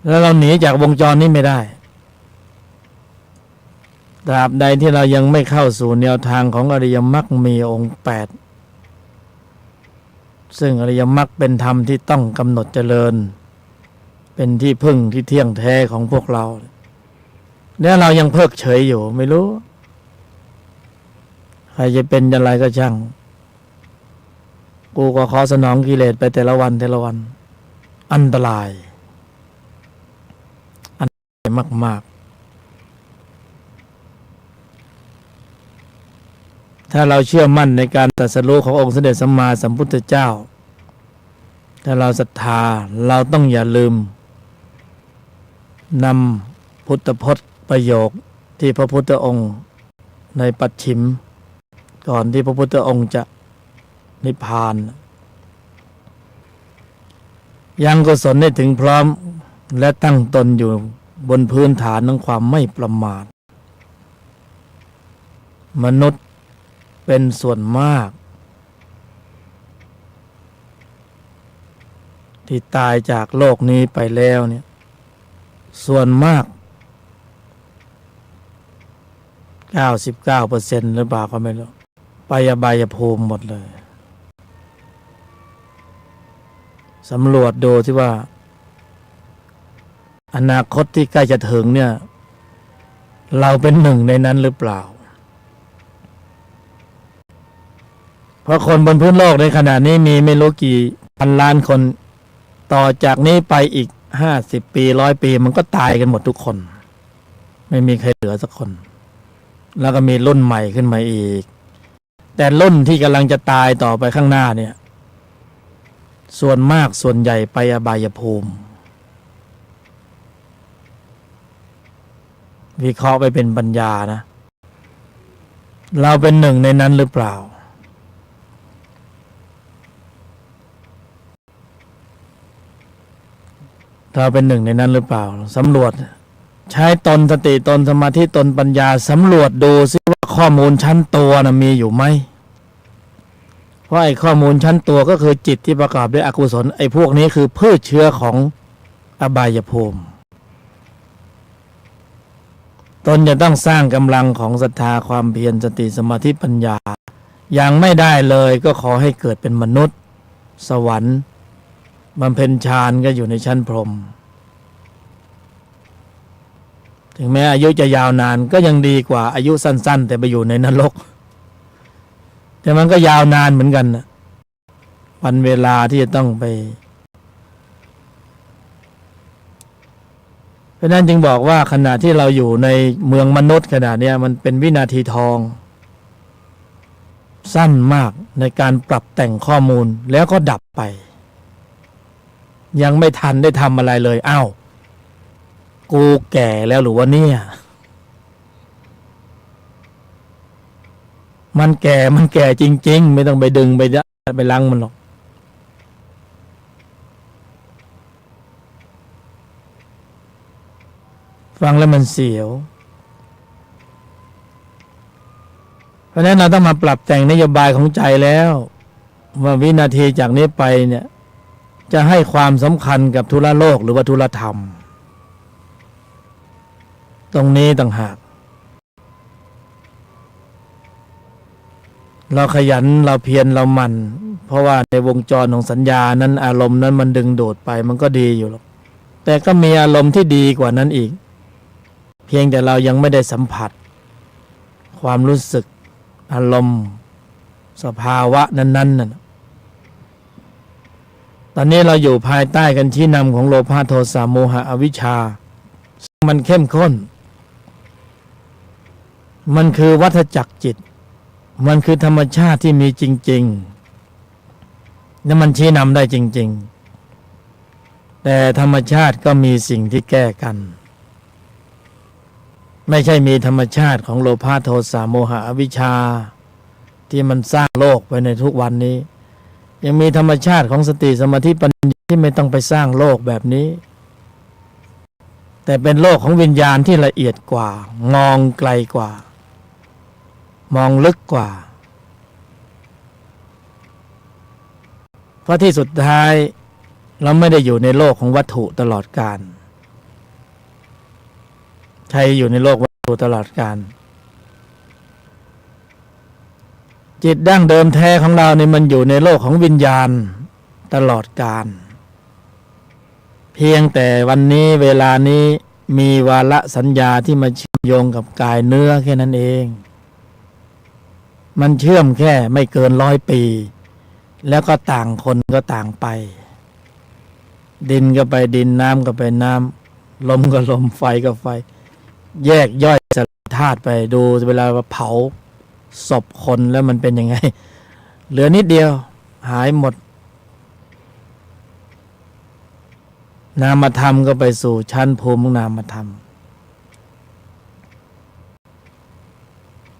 แล้วเราหนีจากวงจรนี้ไม่ได้ตราบใดที่เรายังไม่เข้าสู่แนวทางของอริยมรรคมีองค์8ซึ่งอริยมรรคเป็นธรรมที่ต้องกำหนดเจริญเป็นที่พึ่งที่เที่ยงแท้ของพวกเราแล้วเรายังเพิกเฉยอยู่ไม่รู้ใครจะเป็นอะไรก็ช่างกูก็ขอสนองกิเลสไปแต่ละวันอันตรายมากๆถ้าเราเชื่อมั่นในการตรัสรู้ขององค์สมเด็จสัมมาสัมพุทธเจ้า ถ้าเราศรัทธาเราต้องอย่าลืมนำพุทธพจน์ประโยคที่พระพุทธองค์ในปัจฉิมก่อนที่พระพุทธองค์จะนิพพานยังกุศลได้ถึงพร้อมและตั้งตนอยู่บนพื้นฐานของความไม่ประมาทมนุษย์เป็นส่วนมากที่ตายจากโลกนี้ไปแล้วเนี่ยส่วนมาก 99% หรือเปล่าก็ไม่รู้ไปอบายภูมิหมดเลยสำรวจดูที่ว่าอนาคตที่ใกล้จะถึงเนี่ยเราเป็นหนึ่งในนั้นหรือเปล่าเพราะคนบนพื้นโลกในขณะนี้มีไม่รู้กี่พันล้านคนต่อจากนี้ไปอีก50 ปี100 ปีมันก็ตายกันหมดทุกคนไม่มีใครเหลือสักคนแล้วก็มีรุ่นใหม่ขึ้นมาอีกแต่รุ่นที่กำลังจะตายต่อไปข้างหน้าเนี่ยส่วนมากส่วนใหญ่ไปอบายภูมิวิเคราะห์ไปเป็นปัญญานะเราเป็นหนึ่งในนั้นหรือเปล่าเราเป็นหนึ่งในนั้นหรือเปล่าสำรวจใช้ตนสติตนสมาธิตนปัญญาสำรวจดูซิว่าข้อมูลชั้นตัวนะมีอยู่ไหมเพราะไอ้ข้อมูลชั้นตัวก็คือจิตที่ประกอบด้วยอกุศลไอ้พวกนี้คือพืชเชื้อของอบายภูมิตนจะต้องสร้างกำลังของศรัทธาความเพียรสติสมาธิปัญญายังไม่ได้เลยก็ขอให้เกิดเป็นมนุษย์สวรรค์บำเพ็ญฌานก็อยู่ในชั้นพรหมถึงแม้อายุจะยาวนานก็ยังดีกว่าอายุสั้นๆแต่ไปอยู่ในนรกแต่มันก็ยาวนานเหมือนกันนะวันเวลาที่จะต้องไปเพราะนั้นจึงบอกว่าขณะที่เราอยู่ในเมืองมนุษย์ขณะนี้มันเป็นวินาทีทองสั้นมากในการปรับแต่งข้อมูลแล้วก็ดับไปยังไม่ทันได้ทำอะไรเลยอ้าวกูแก่แล้วหรือว่าเนี่ยมันแก่จริงๆไม่ต้องไปดึงไปลังมันหรอกฟังแล้วมันเสียวเพราะฉะนั้นเราต้องมาปรับแต่งนโยบายของใจแล้วว่าวินาทีจากนี้ไปเนี่ยจะให้ความสำคัญกับธุระโลกหรือว่าธุระธรรมตรงนี้ต่างหากเราขยันเราเพียรเราหมั่นเพราะว่าในวงจรของสัญญานั้นอารมณ์นั้นมันดึงดูดไปมันก็ดีอยู่หรอกแต่ก็มีอารมณ์ที่ดีกว่านั้นอีกเพียงแต่เรายังไม่ได้สัมผัสความรู้สึกอารมณ์สภาวะนั้นๆตอนนี้เราอยู่ภายใต้กันชี้นำของโลภะโทสะโมหะอวิชชามันเข้มข้นมันคือวัฏจักรจิตมันคือธรรมชาติที่มีจริงๆและมันชี้นำได้จริงๆแต่ธรรมชาติก็มีสิ่งที่แก้กันไม่ใช่มีธรรมชาติของโลภะโทสะโมหะอวิชชาที่มันสร้างโลกไปในทุกวันนี้ยังมีธรรมชาติของสติสมาธิปัญญาที่ไม่ต้องไปสร้างโลกแบบนี้แต่เป็นโลกของวิญญาณที่ละเอียดกว่ามองไกลกว่ามองลึกกว่าเพราะที่สุดท้ายเราไม่ได้อยู่ในโลกของวัตถุตลอดกาลใครอยู่ในโลกวัตถุตลอดกาลจิตดั้งเดิมแท้ของเราเนี่ยมันอยู่ในโลกของวิญญาณตลอดกาลเพียงแต่วันนี้เวลานี้มีวาระสัญญาที่มาเชื่อมโยงกับกายเนื้อแค่นั้นเองมันเชื่อมแค่ไม่เกิน100 ปีแล้วก็ต่างคนก็ต่างไปดินก็ไปดินน้ำก็ไปน้ำลมก็ลมไฟก็ไฟแยกย่อยสลายธาตุไปดูเวลาเผาศพคนแล้วมันเป็นยังไงเหลือนิดเดียวหายหมด นามธรรมก็ไปสู่ชั้นภูมิของนามธรรม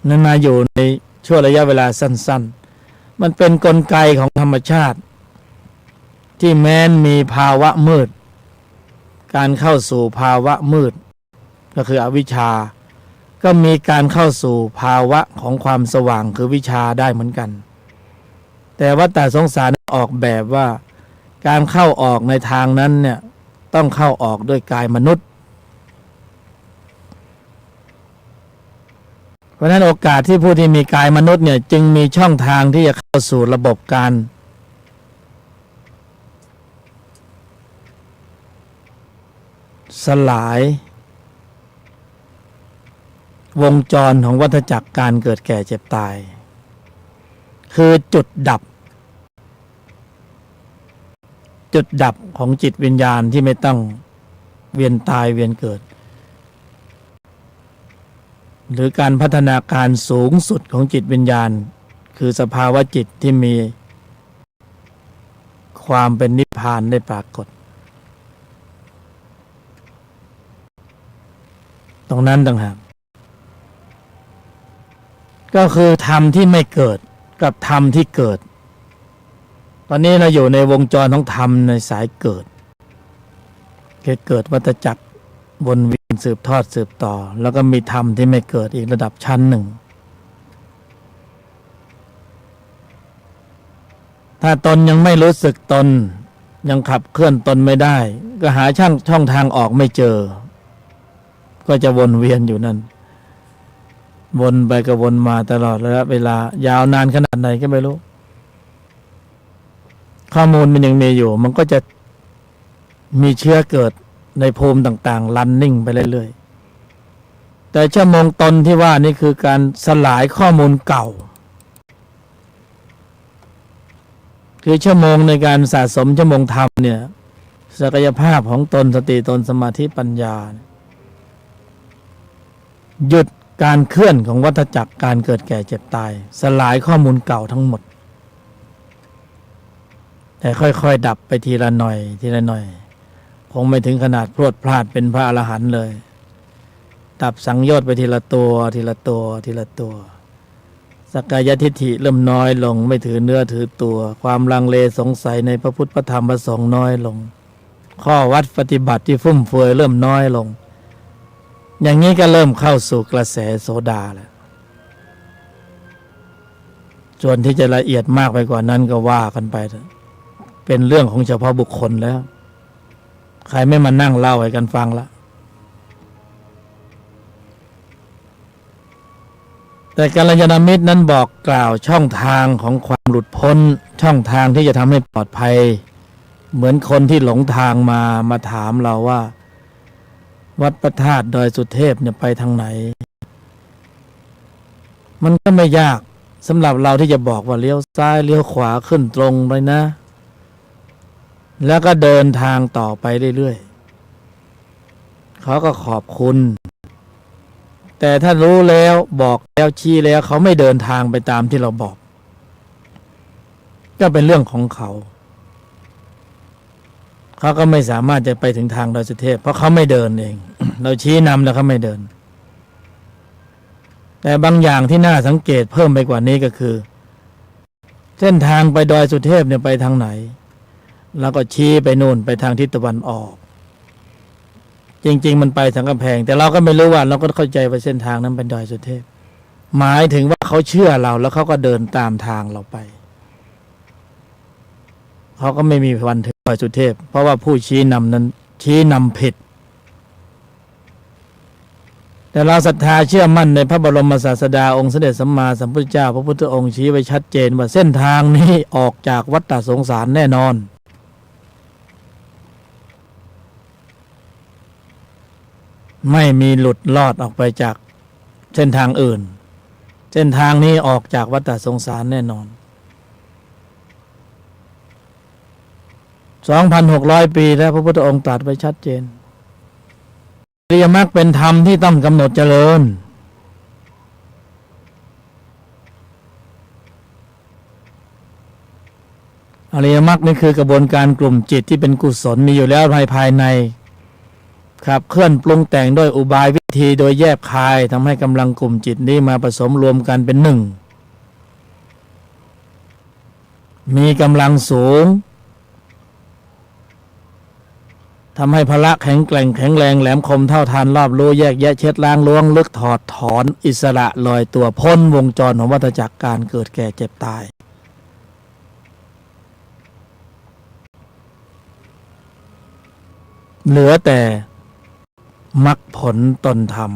นั่นมาอยู่ในช่วงระยะเวลาสั้นๆมันเป็นกลไกของธรรมชาติที่แม้นมีภาวะมืดการเข้าสู่ภาวะมืดก็คืออวิชชาก็มีการเข้าสู่ภาวะของความสว่างคือวิชาได้เหมือนกันแต่วัฏฏะสงสารออกแบบว่าการเข้าออกในทางนั้นเนี่ยต้องเข้าออกด้วยกายมนุษย์เพราะฉะนั้นโอกาสที่ผู้ที่มีกายมนุษย์เนี่ยจึงมีช่องทางที่จะเข้าสู่ระบบการสลายวงจรของวัฏจักรการเกิดแก่เจ็บตายคือจุดดับของจิตวิญญาณที่ไม่ต้องเวียนตายเวียนเกิดหรือการพัฒนาการสูงสุดของจิตวิญญาณคือสภาวะจิตที่มีความเป็นนิพพานได้ปรากฏตรงนั้นต่างหากก็คือธรรมที่ไม่เกิดกับธรรมที่เกิดตอนนี้เราอยู่ในวงจรของธรรมในสายเกิดเกิดวัฏจักรวนเวียนสืบทอดสืบต่อแล้วก็มีธรรมที่ไม่เกิดอีกระดับชั้นหนึ่งถ้าตนยังไม่รู้สึกตนยังขับเคลื่อนตนไม่ได้ก็หาช่องทางออกไม่เจอก็จะวนเวียนอยู่นั่นวนไปก็วนมาตลอดระยะเวลายาวนานขนาดไหนก็ไม่รู้ข้อมูลมันยังมีอยู่มันก็จะมีเชื้อเกิดในภูมิต่างๆรันนิ่งไปเรื่อยๆแต่ชั่วโมงตนที่ว่านี่คือการสลายข้อมูลเก่าคือชั่วโมงในการสะสมชั่วโมงธรรมเนี่ยศักยภาพของตนสติตนสมาธิปัญญาหยุดการเคลื่อนของวัฏจักรการเกิดแก่เจ็บตายสลายข้อมูลเก่าทั้งหมดแต่ค่อยๆดับไปทีละหน่อยทีละหน่อยคงไม่ถึงขนาดพรวดพลาดเป็นพระอรหันต์เลยดับสังโยชน์ไปทีละตัวทีละตัวทีละตัวสักกายทิฏฐิเริ่มน้อยลงไม่ถือเนื้อถือตัวความลังเลสงสัยในพระพุทธพระธรรมพระสงฆ์น้อยลงข้อวัดปฏิบัติที่ฟุ่มเฟือยเริ่มน้อยลงอย่างนี้ก็เริ่มเข้าสู่กระแสโสดาแล้วส่วนที่จะละเอียดมากไปกว่านั้นก็ว่ากันไปเป็นเรื่องของเฉพาะบุคคลแล้วใครไม่มานั่งเล่าให้กันฟังละแต่กัลยาณมิตรนั้นบอกกล่าวช่องทางของความหลุดพ้นช่องทางที่จะทำให้ปลอดภัยเหมือนคนที่หลงทางมาถามเราว่าวัดพระธาตุดอยสุเทพเนี่ยไปทางไหนมันก็ไม่ยากสำหรับเราที่จะบอกว่าเลี้ยวซ้ายเลี้ยวขวาขึ้นตรงไปนะแล้วก็เดินทางต่อไปเรื่อยๆเขาก็ขอบคุณแต่ถ้ารู้แล้วบอกแล้วชี้แล้วเขาไม่เดินทางไปตามที่เราบอกก็เป็นเรื่องของเขาก็ไม่สามารถจะไปถึงทางดอยสุเทพเพราะเขาไม่เดินเอง เราชี้นำแล้วเขาไม่เดินแต่บางอย่างที่น่าสังเกตเพิ่มไปกว่านี้ก็คือเส้นทางไปดอยสุเทพเนี่ยไปทางไหนแล้วก็ชี้ไปนู่นไปทางทิศตะวันออกจริงๆมันไปทางกำแพงแต่เราก็ไม่รู้ว่าเราก็เข้าใจว่าเส้นทางนั้นเป็นดอยสุเทพหมายถึงว่าเขาเชื่อเราแล้วเขาก็เดินตามทางเราไปเขาก็ไม่มีวันถึงดอยสุเทพเพราะว่าผู้ชี้นำนั้นชี้นำผิดแต่เราศรัทธาเชื่อมั่นในพระบรมศาสดาองค์สมเด็จสัมมาสัมพุทธเจ้าพระพุทธองค์ชี้ไว้ชัดเจนว่าเส้นทางนี้ออกจากวัฏฏะสงสารแน่นอนไม่มีหลุดลอดออกไปจากเส้นทางอื่นเส้นทางนี้ออกจากวัฏฏะสงสารแน่นอน 2,600 ปีแล้วพระพุทธองค์ตรัสไว้ชัดเจนอริยมรรคเป็นธรรมที่ต้องกำหนดเจริญ อริยมรรคนี่คือกระบวนการกลุ่มจิตที่เป็นกุศลมีอยู่แล้วภายในครับเคลื่อนปรุงแต่งด้วยอุบายวิธีโดยแยบคายทำให้กำลังกลุ่มจิตนี้มาผสมรวมกันเป็นหนึ่งมีกำลังสูงทำให้พละแข็งแกร่งแข็งแรงแหลมคมเท่าทานรอบรู้แยกแยะเช็ดล้างล้วงลึกถอดถอนอิสระลอยตัวพ้นวงจรของวัฏจักรการเกิดแก่เจ็บตายเหลือแต่มรรคผลตนธรรม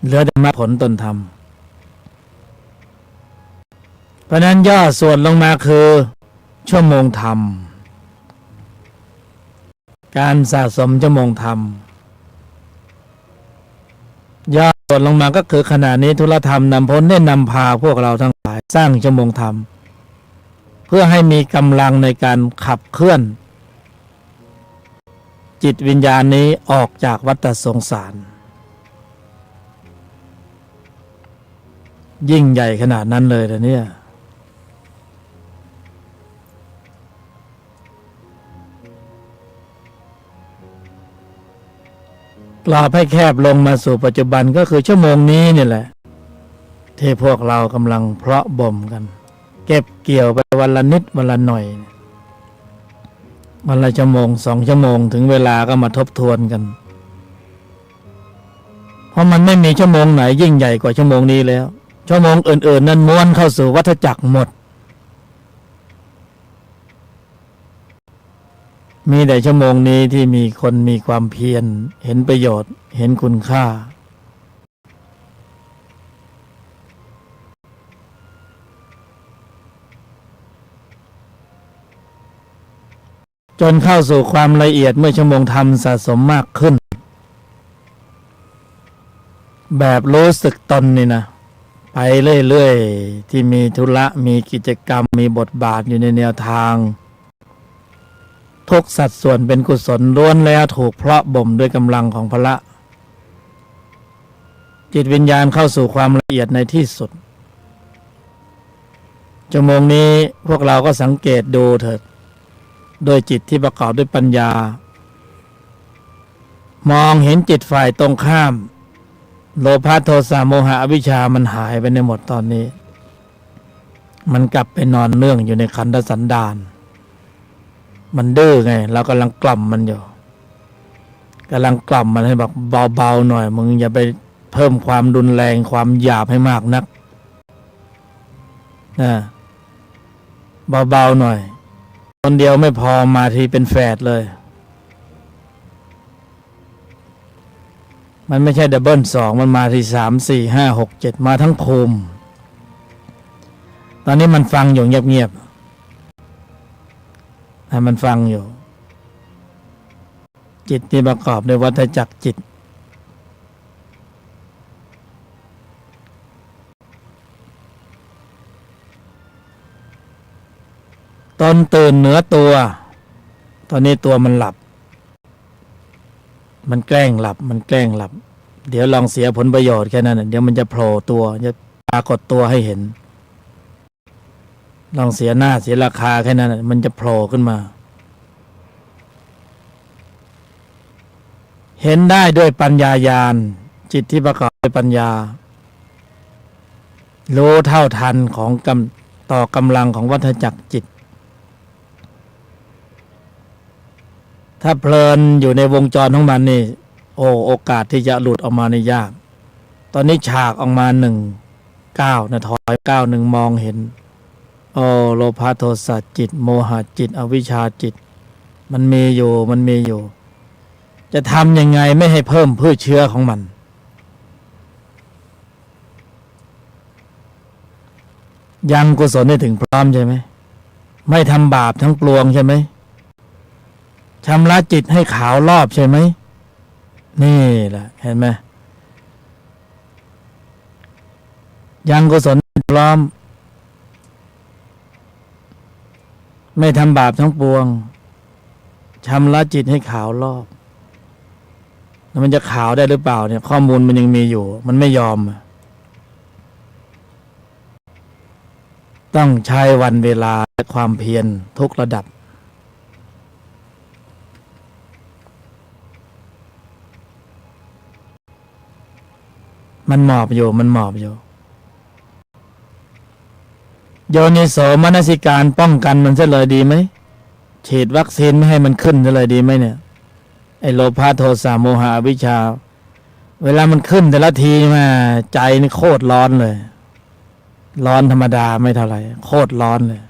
เหลือแต่มรรคผลตนธรรมเพราะนั้นย่อส่วนลงมาคือชั่วโมงธรรมการสะสมชั่วโมงธรรมย่อส่วนลงมาก็คือขณะนี้ธุรธรรมนำพ้นได้นำพาพวกเราทั้งหลายสร้างชั่วโมงธรรมเพื่อให้มีกำลังในการขับเคลื่อนจิตวิญญาณนี้ออกจากวัฏสงสารยิ่งใหญ่ขนาดนั้นเลยนะเนี่ยกรอบให้แคบลงมาสู่ปัจจุบันก็คือชั่วโมงนี้นี่แหละที่พวกเรากำลังเพาะบ่มกันเก็บเกี่ยวไปวันละนิดวันละหน่อยวันละชั่วโมง2 ชั่วโมงถึงเวลาก็มาทบทวนกันเพราะมันไม่มีชั่วโมงไหนยิ่งใหญ่กว่าชั่วโมงนี้แล้วชั่วโมงอื่นๆนั้นม้วนเข้าสู่วัฏจักรหมดมีแต่ชั่วโมงนี้ที่มีคนมีความเพียรเห็นประโยชน์เห็นคุณค่าจนเข้าสู่ความละเอียดเมื่อชั่วโมงธรรมสะสมมากขึ้นแบบรู้สึกตนนี่นะไปเรื่อยๆที่มีธุระมีกิจกรรมมีบทบาทอยู่ในแนวทางทุกสัดส่วนเป็นกุศลล้วนแล้วถูกเพาะบ่มด้วยกำลังของพละจิตวิญญาณเข้าสู่ความละเอียดในที่สุดชั่วโมงนี้พวกเราก็สังเกตดูเถิดโดยจิตที่ประกอบด้วยปัญญามองเห็นจิตฝ่ายตรงข้ามโลภะโทสะโมหะอวิชชามันหายไปในหมดตอนนี้มันกลับไปนอนเนื่องอยู่ในขันธสันดานมันดื้อไงเรากำลังกล่อมมันอยู่กำลังกล่อมมันให้แบบเบาๆหน่อยมึงอย่าไปเพิ่มความรุนแรงความหยาบให้มากนักนะเบาๆหน่อยคนเดียวไม่พอมาทีเป็นแฝดเลยมันไม่ใช่ดับเบิล2มันมาที3 4 5 6 7มาทั้งภูมิตอนนี้มันฟังอยู่เงียบๆให้มันฟังอยู่จิตที่ประกอบด้วยวัฏจักรจิตตนตื่นเหนือตัวตอนนี้ตัวมันหลับมันแกล้งหลับเดี๋ยวลองเสียผลประโยชน์แค่นั้นเดี๋ยวมันจะโผล่ตัวจะปรากฏตัวให้เห็นลองเสียหน้าเสียราคาแค่นั้นมันจะโผล่ขึ้นมาเห็นได้ด้วยปัญญาญาณจิตที่ประกอบด้วยปัญญารู้เท่าทันของต่อกำลังของวัฏจักรจิตถ้าเพลินอยู่ในวงจรของมันนี่โอกาสที่จะหลุดออกมานี่ยากตอนนี้ฉากออกมา1 ก้าวนะถอย1 มองเห็นโลภะโทสะจิตโมหะจิตอวิชชาจิตมันมีอยู่จะทำยังไงไม่ให้เพิ่มพืชเชื้อของมันยังกุศลได้ถึงพร้อมใช่ไหมไม่ทำบาปทั้งปวงใช่ไหมชำระจิตให้ขาวรอบใช่ไหมนี่แหละเห็นไหมยังกุศลพร้อมไม่ทำบาปทั้งปวงชำระจิตให้ขาวรอบแล้วมันจะขาวได้หรือเปล่าเนี่ยข้อมูลมันยังมีอยู่มันไม่ยอม ต้องใช้วันเวลาและความเพียรทุกระดับมันหมอบอยู่โยนิโสมนสิการป้องกันมันซะเลยดีไหมฉีดวัคซีนไม่ให้มันขึ้นซะเลยดีไหมเนี่ยไอ้โลภะโทสะโมหะอวิชชาเวลามันขึ้นแต่ละทีมาใจนี่โคตรร้อนเลยร้อนธรรมดาไม่เท่าไหร่โคตรร้อนเลย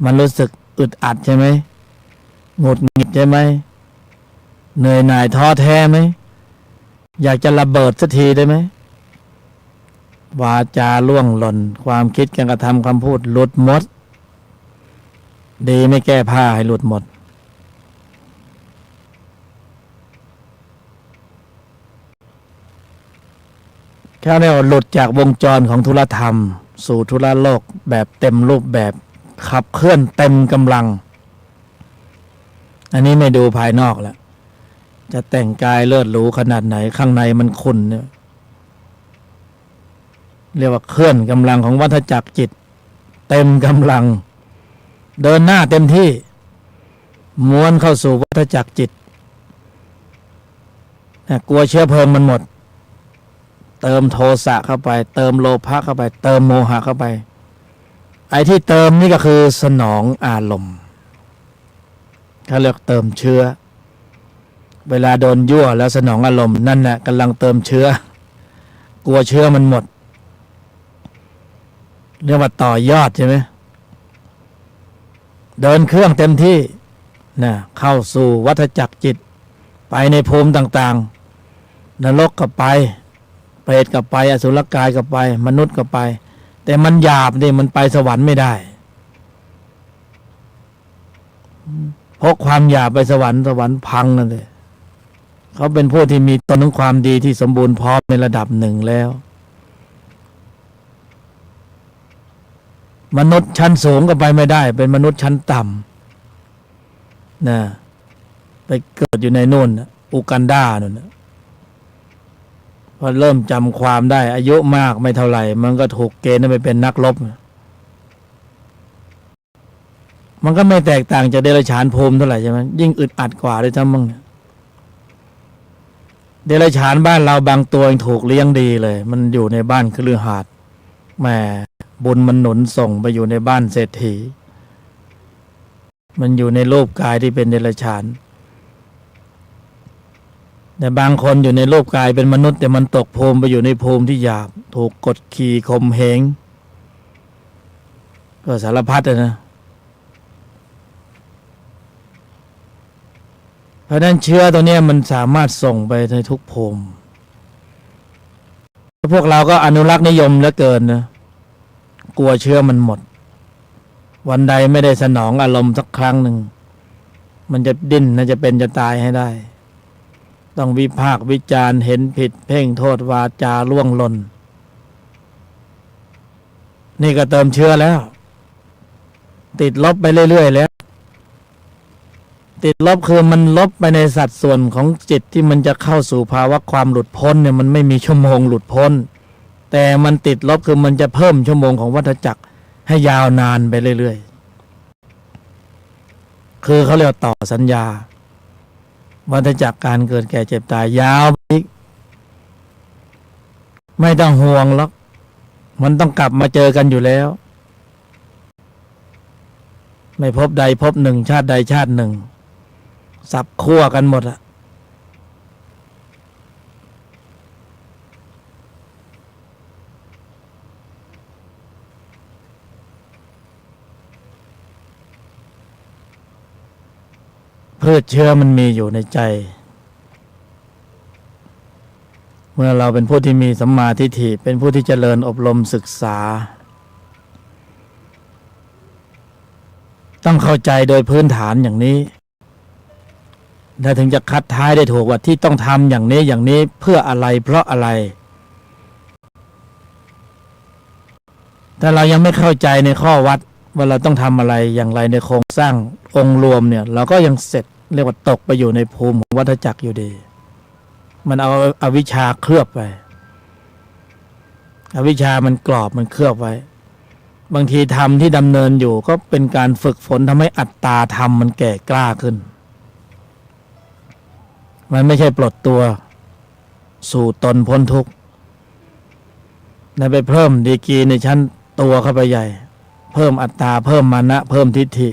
มันรู้สึกอึดอัดใช่ไหมหงุดหงิดใช่ไหมเหนื่อยหน่ายท้อแท้ไหมอยากจะระเบิดสักทีได้ไหมวาจาล่วงหล่นความคิดการกระทำคำพูดหลุดหมดดีไม่แก้ผ้าให้หลุดหมดแค่นี้หลุดจากวงจรของธุรธรรมสู่ธุรโลกแบบเต็มรูปแบบขับเคลื่อนเต็มกำลังอันนี้ไม่ดูภายนอกแล้วจะแต่งกายเลิศหรูขนาดไหนข้างในมันขุ่นเนี่ยเรียกว่าเคลื่อนกำลังของวัฏจักรจิตเต็มกำลังเดินหน้าเต็มที่ม้วนเข้าสู่วัฏจักรจิตกลัวเชื้อเพลิงมันหมดเติมโทสะเข้าไปเติมโลภะเข้าไปเติมโมหะเข้าไปไอ้ที่เติมนี่ก็คือสนองอารมณ์เขาเรียกเติมเชื้อเวลาโดนยั่วแล้วสนองอารมณ์นั่นแหละกำลังเติมเชื้อกลัวเชื้อมันหมดเรียกว่าต่อยอดใช่ไหมเดินเครื่องเต็มที่นะเข้าสู่วัฏจักรจิตไปในภูมิต่างๆนรกก็ไปเปรตก็ไปอสุรกายก็ไปมนุษย์ก็ไปแต่มันหยาบนี่มันไปสวรรค์ไม่ได้เพราะความหยาบไปสวรรค์พังนั่นเลยเขาเป็นผู้ที่มีตนของความดีที่สมบูรณ์พร้อมในระดับหนึ่งแล้วมนุษย์ชั้นสูงก็ไปไม่ได้เป็นมนุษย์ชั้นต่ำนะไปเกิดอยู่ในนู่นอูกันดานู่นพอเริ่มจำความได้อายุมากไม่เท่าไหร่มันก็ถูกเกณฑ์ไปเป็นนักรบมันก็ไม่แตกต่างจากเดรัจฉานภูมิเท่าไหร่ใช่ไหมยิ่งอึดอัดกว่าด้วยซ้ำมั้งเดรัจฉานบ้านเราบางตัวยังถูกเลี้ยงดีเลยมันอยู่ในบ้านคฤหาสน์แหมบุญมันหนุนส่งไปอยู่ในบ้านเศรษฐีมันอยู่ในรูปกายที่เป็นเดรัจฉานแต่บางคนอยู่ในรูปกายเป็นมนุษย์แต่มันตกภูมิไปอยู่ในภูมิที่หยาบถูกกดขี่ข่มเหงก็สารพัดนะเพราะนั้นเชื้อตัวนี้มันสามารถส่งไปในทุกภูมิพวกเราก็อนุรักษ์นิยมเหลือเกินนะกลัวเชื้อมันหมดวันใดไม่ได้สนองอารมณ์สักครั้งหนึ่งมันจะดิ้นน่าจะเป็นจะตายให้ได้ต้องวิพากษ์วิจารณ์เห็นผิดเพ่งโทษวาจาล่วงหล่นนี่ก็เติมเชื้อแล้วติดลบไปเรื่อยๆแล้วติดลบคือมันลบไปในสัดส่วนของจิตที่มันจะเข้าสู่ภาวะความหลุดพ้นเนี่ยมันไม่มีชั่วโมงหลุดพ้นแต่มันติดลบคือมันจะเพิ่มชั่วโมงของวัฏจักรให้ยาวนานไปเรื่อยๆคือเขาเรียกต่อสัญญาวัฏจักรการเกิดแก่เจ็บตายยาวไปอีกไม่ต้องห่วงหรอกมันต้องกลับมาเจอกันอยู่แล้วไม่พบใดพบหนึ่งชาติใดชาติหนึ่งสับคั่วกันหมดอะพืชเชื้อมันมีอยู่ในใจเมื่อเราเป็นผู้ที่มีสัมมาทิฏฐิเป็นผู้ที่เจริญอบรมศึกษาต้องเข้าใจโดยพื้นฐานอย่างนี้ถ้าถึงจะคัดท้ายได้ถูกว่าที่ต้องทำอย่างนี้เพื่ออะไรเพราะอะไรแต่เรายังไม่เข้าใจในข้อวัดว่าเราต้องทำอะไรอย่างไรในโครงสร้างองค์รวมเนี่ยเราก็ยังเสร็จเรียกว่าตกไปอยู่ในภูมิของวัฏจักรอยู่ดีมันเอาอวิชชาเคลือบไปอวิชชามันกรอบมันเคลือบไว้ บางทีธรรมที่ดำเนินอยู่ก็เป็นการฝึกฝนทำให้อัตตาธรรมมันแก่กล้าขึ้นมันไม่ใช่ปลดตัวสู่ตนพ้นทุกข์ไปเพิ่มดีกรีในชั้นตัวเข้าไปใหญ่เพิ่มอัตตาเพิ่มมานะเพิ่มทิฏฐิ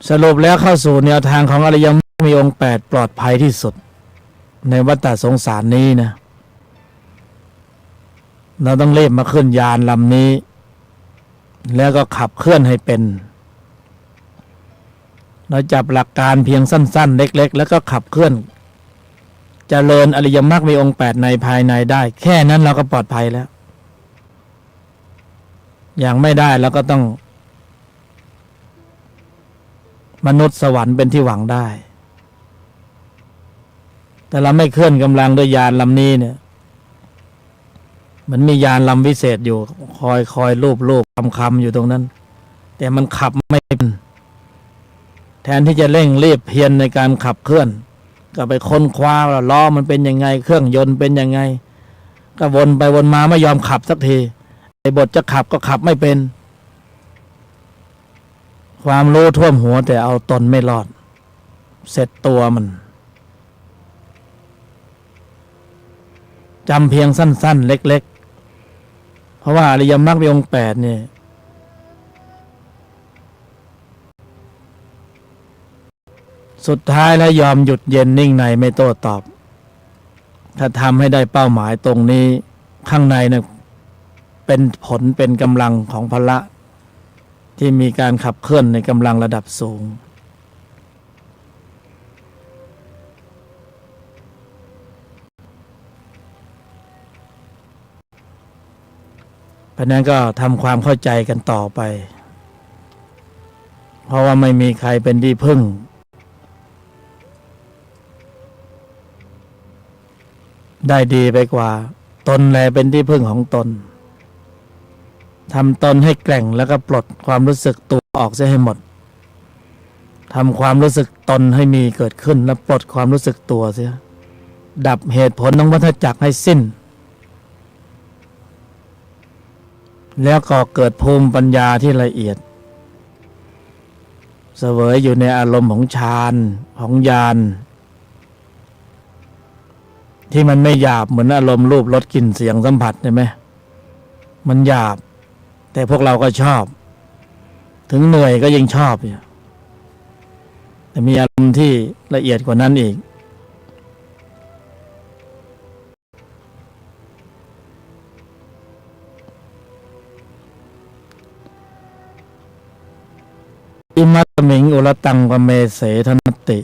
สรุปแล้วเข้าสู่แนวทางของอริยมรรคมีองค์8ปลอดภัยที่สุดในวัฏสงสารนี้นะเราต้องรีบมาขึ้นยานลำนี้แล้วก็ขับเคลื่อนให้เป็นเราจับหลักการเพียงสั้นๆเล็กๆแล้วก็ขับเคลื่อนเจริญอริยมรรคมีองค์8ในภายในได้แค่นั้นเราก็ปลอดภัยแล้วอย่างไม่ได้เราก็ต้องมนุษย์สวรรค์เป็นที่หวังได้แต่เราไม่เคลื่อนกำลังด้วยยานลำนี้เนี่ยมันมียานลำวิเศษอยู่คอยรูปคำอยู่ตรงนั้นแต่มันขับไม่เป็นแทนที่จะเร่งรีบเพียรในการขับเคลื่อนก็ไปค้นคว้าว่าล้อมันเป็นยังไงเครื่องยนต์เป็นยังไงก็วนไปวนมาไม่ยอมขับสักทีไอ้บทจะขับก็ขับไม่เป็นความรู้ท่วมหัวแต่เอาตนไม่รอดเสร็จตัวมันจำเพียงสั้นๆเล็กๆเพราะว่าอริยมรรคมีองค์8เนี่ยสุดท้ายแล้วยอมหยุดเย็นนิ่งในไม่โต้ตอบถ้าทำให้ได้เป้าหมายตรงนี้ข้างในเนี่ยเป็นผลเป็นกำลังของพละที่มีการขับเคลื่อนในกำลังระดับสูงเพราะนั้นก็ทำความเข้าใจกันต่อไปเพราะว่าไม่มีใครเป็นที่พึ่งได้ดีไปกว่าตนแลเป็นที่พึ่งของตนทำตนให้แกร่งแล้วก็ปลดความรู้สึกตัวออกเสียให้หมดทำความรู้สึกตนให้มีเกิดขึ้นแล้วปลดความรู้สึกตัวเสียดับเหตุผลของวัฏจักรให้สิ้นแล้วก็เกิดภูมิปัญญาที่ละเอียดเสวยอยู่ในอารมณ์ของฌานของญาณที่มันไม่หยาบเหมือนอารมณ์รูปรสกลิ่นเสียงสัมผัสใช่ไหมมันหยาบแต่พวกเราก็ชอบถึงเหนื่อยก็ยังชอบอยู่แต่มีอารมณ์ที่ละเอียดกว่านั้นอีกอิมัตมิงอุรตังกเมเสธนติ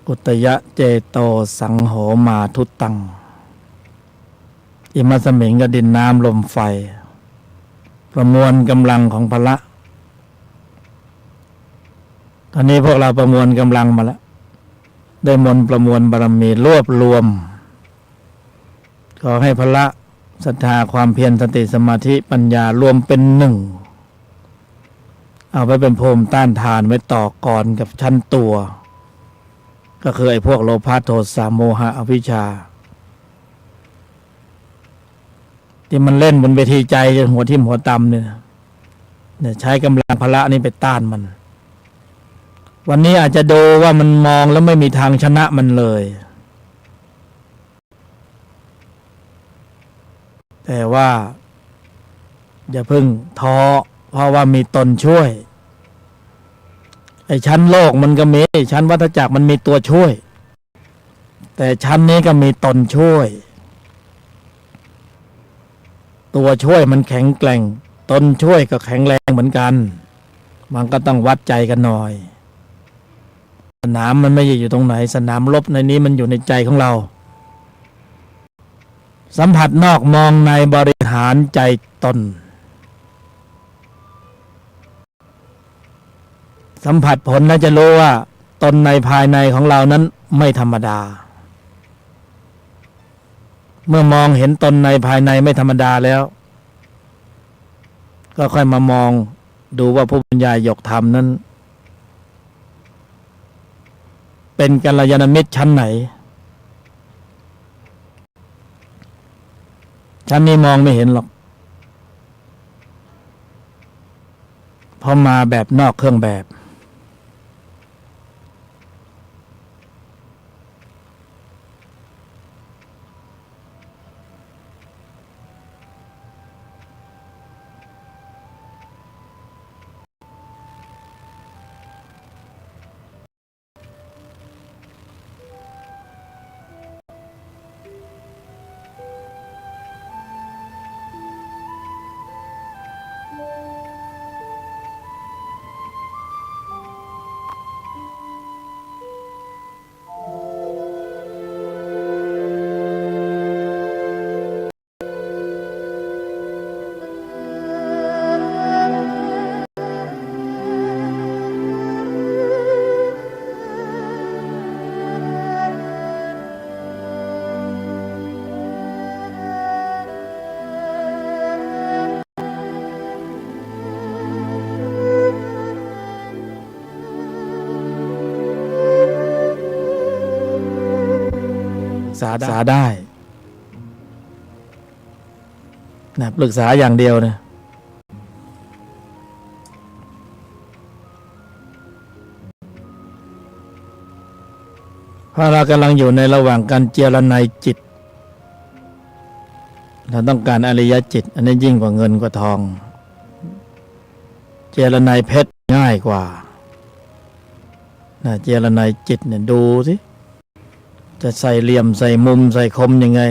อุตยะเจโตสังโหมาทุตังอิมัสมิงกับดินน้ำลมไฟประมวลกำลังของพละตอนนี้พวกเราประมวลกำลังมาแล้วได้มนต์ประมวลบารมีรวบรวมขอให้พละศรัทธาความเพียรสติสมาธิปัญญารวมเป็นหนึ่งเอาไว้เป็นภูมิต้านทานไว้ต่อกรกับชั้นตัวก็คือไอ้พวกโลภะโทสะโมหะอวิชชาที่มันเล่นบนเวทีใจจนหัวทิ่มหัวตำเนี่ยใช้กำลังพละนี่ไปต้านมันวันนี้อาจจะดูว่ามันมองแล้วไม่มีทางชนะมันเลยแต่ว่าอย่าเพิ่งท้อเพราะว่ามีตนช่วยไอ้ชั้นโลกมันก็มีชั้นวัฏจักรมันมีตัวช่วยแต่ชั้นนี้ก็มีตนช่วยตัวช่วยมันแข็งแกร่งตนช่วยก็แข็งแรงเหมือนกันมันก็ต้องวัดใจกันหน่อยสนามมันไม่อยู่ตรงไหนสนามรบในนี้มันอยู่ในใจของเราสัมผัสนอกมองในบริหารใจตนสัมผัสผลแล้วจะรู้ว่าตนในภายในของเรานั้นไม่ธรรมดาเมื่อมองเห็นตนในภายในไม่ธรรมดาแล้วก็ค่อยมามองดูว่าผู้บรรยายยกธรรมนั้นเป็นกัลยาณมิตรชั้นไหน ชั้นนี้มองไม่เห็นหรอกเพราะมาแบบนอกเครื่องแบบ ษาได้นะปรึกษาอย่างเดียวนะเพราะเรากำลังอยู่ในระหว่างการเจรไนจิตเราต้องการอริยจิตอันนี้ยิ่งกว่าเงินกว่าทองเจรไนเพชรง่ายกว่านะเจรไนจิตเนี่ยดูสิจะใส่เหลี่ยมใส่มุมใส่คมยังไง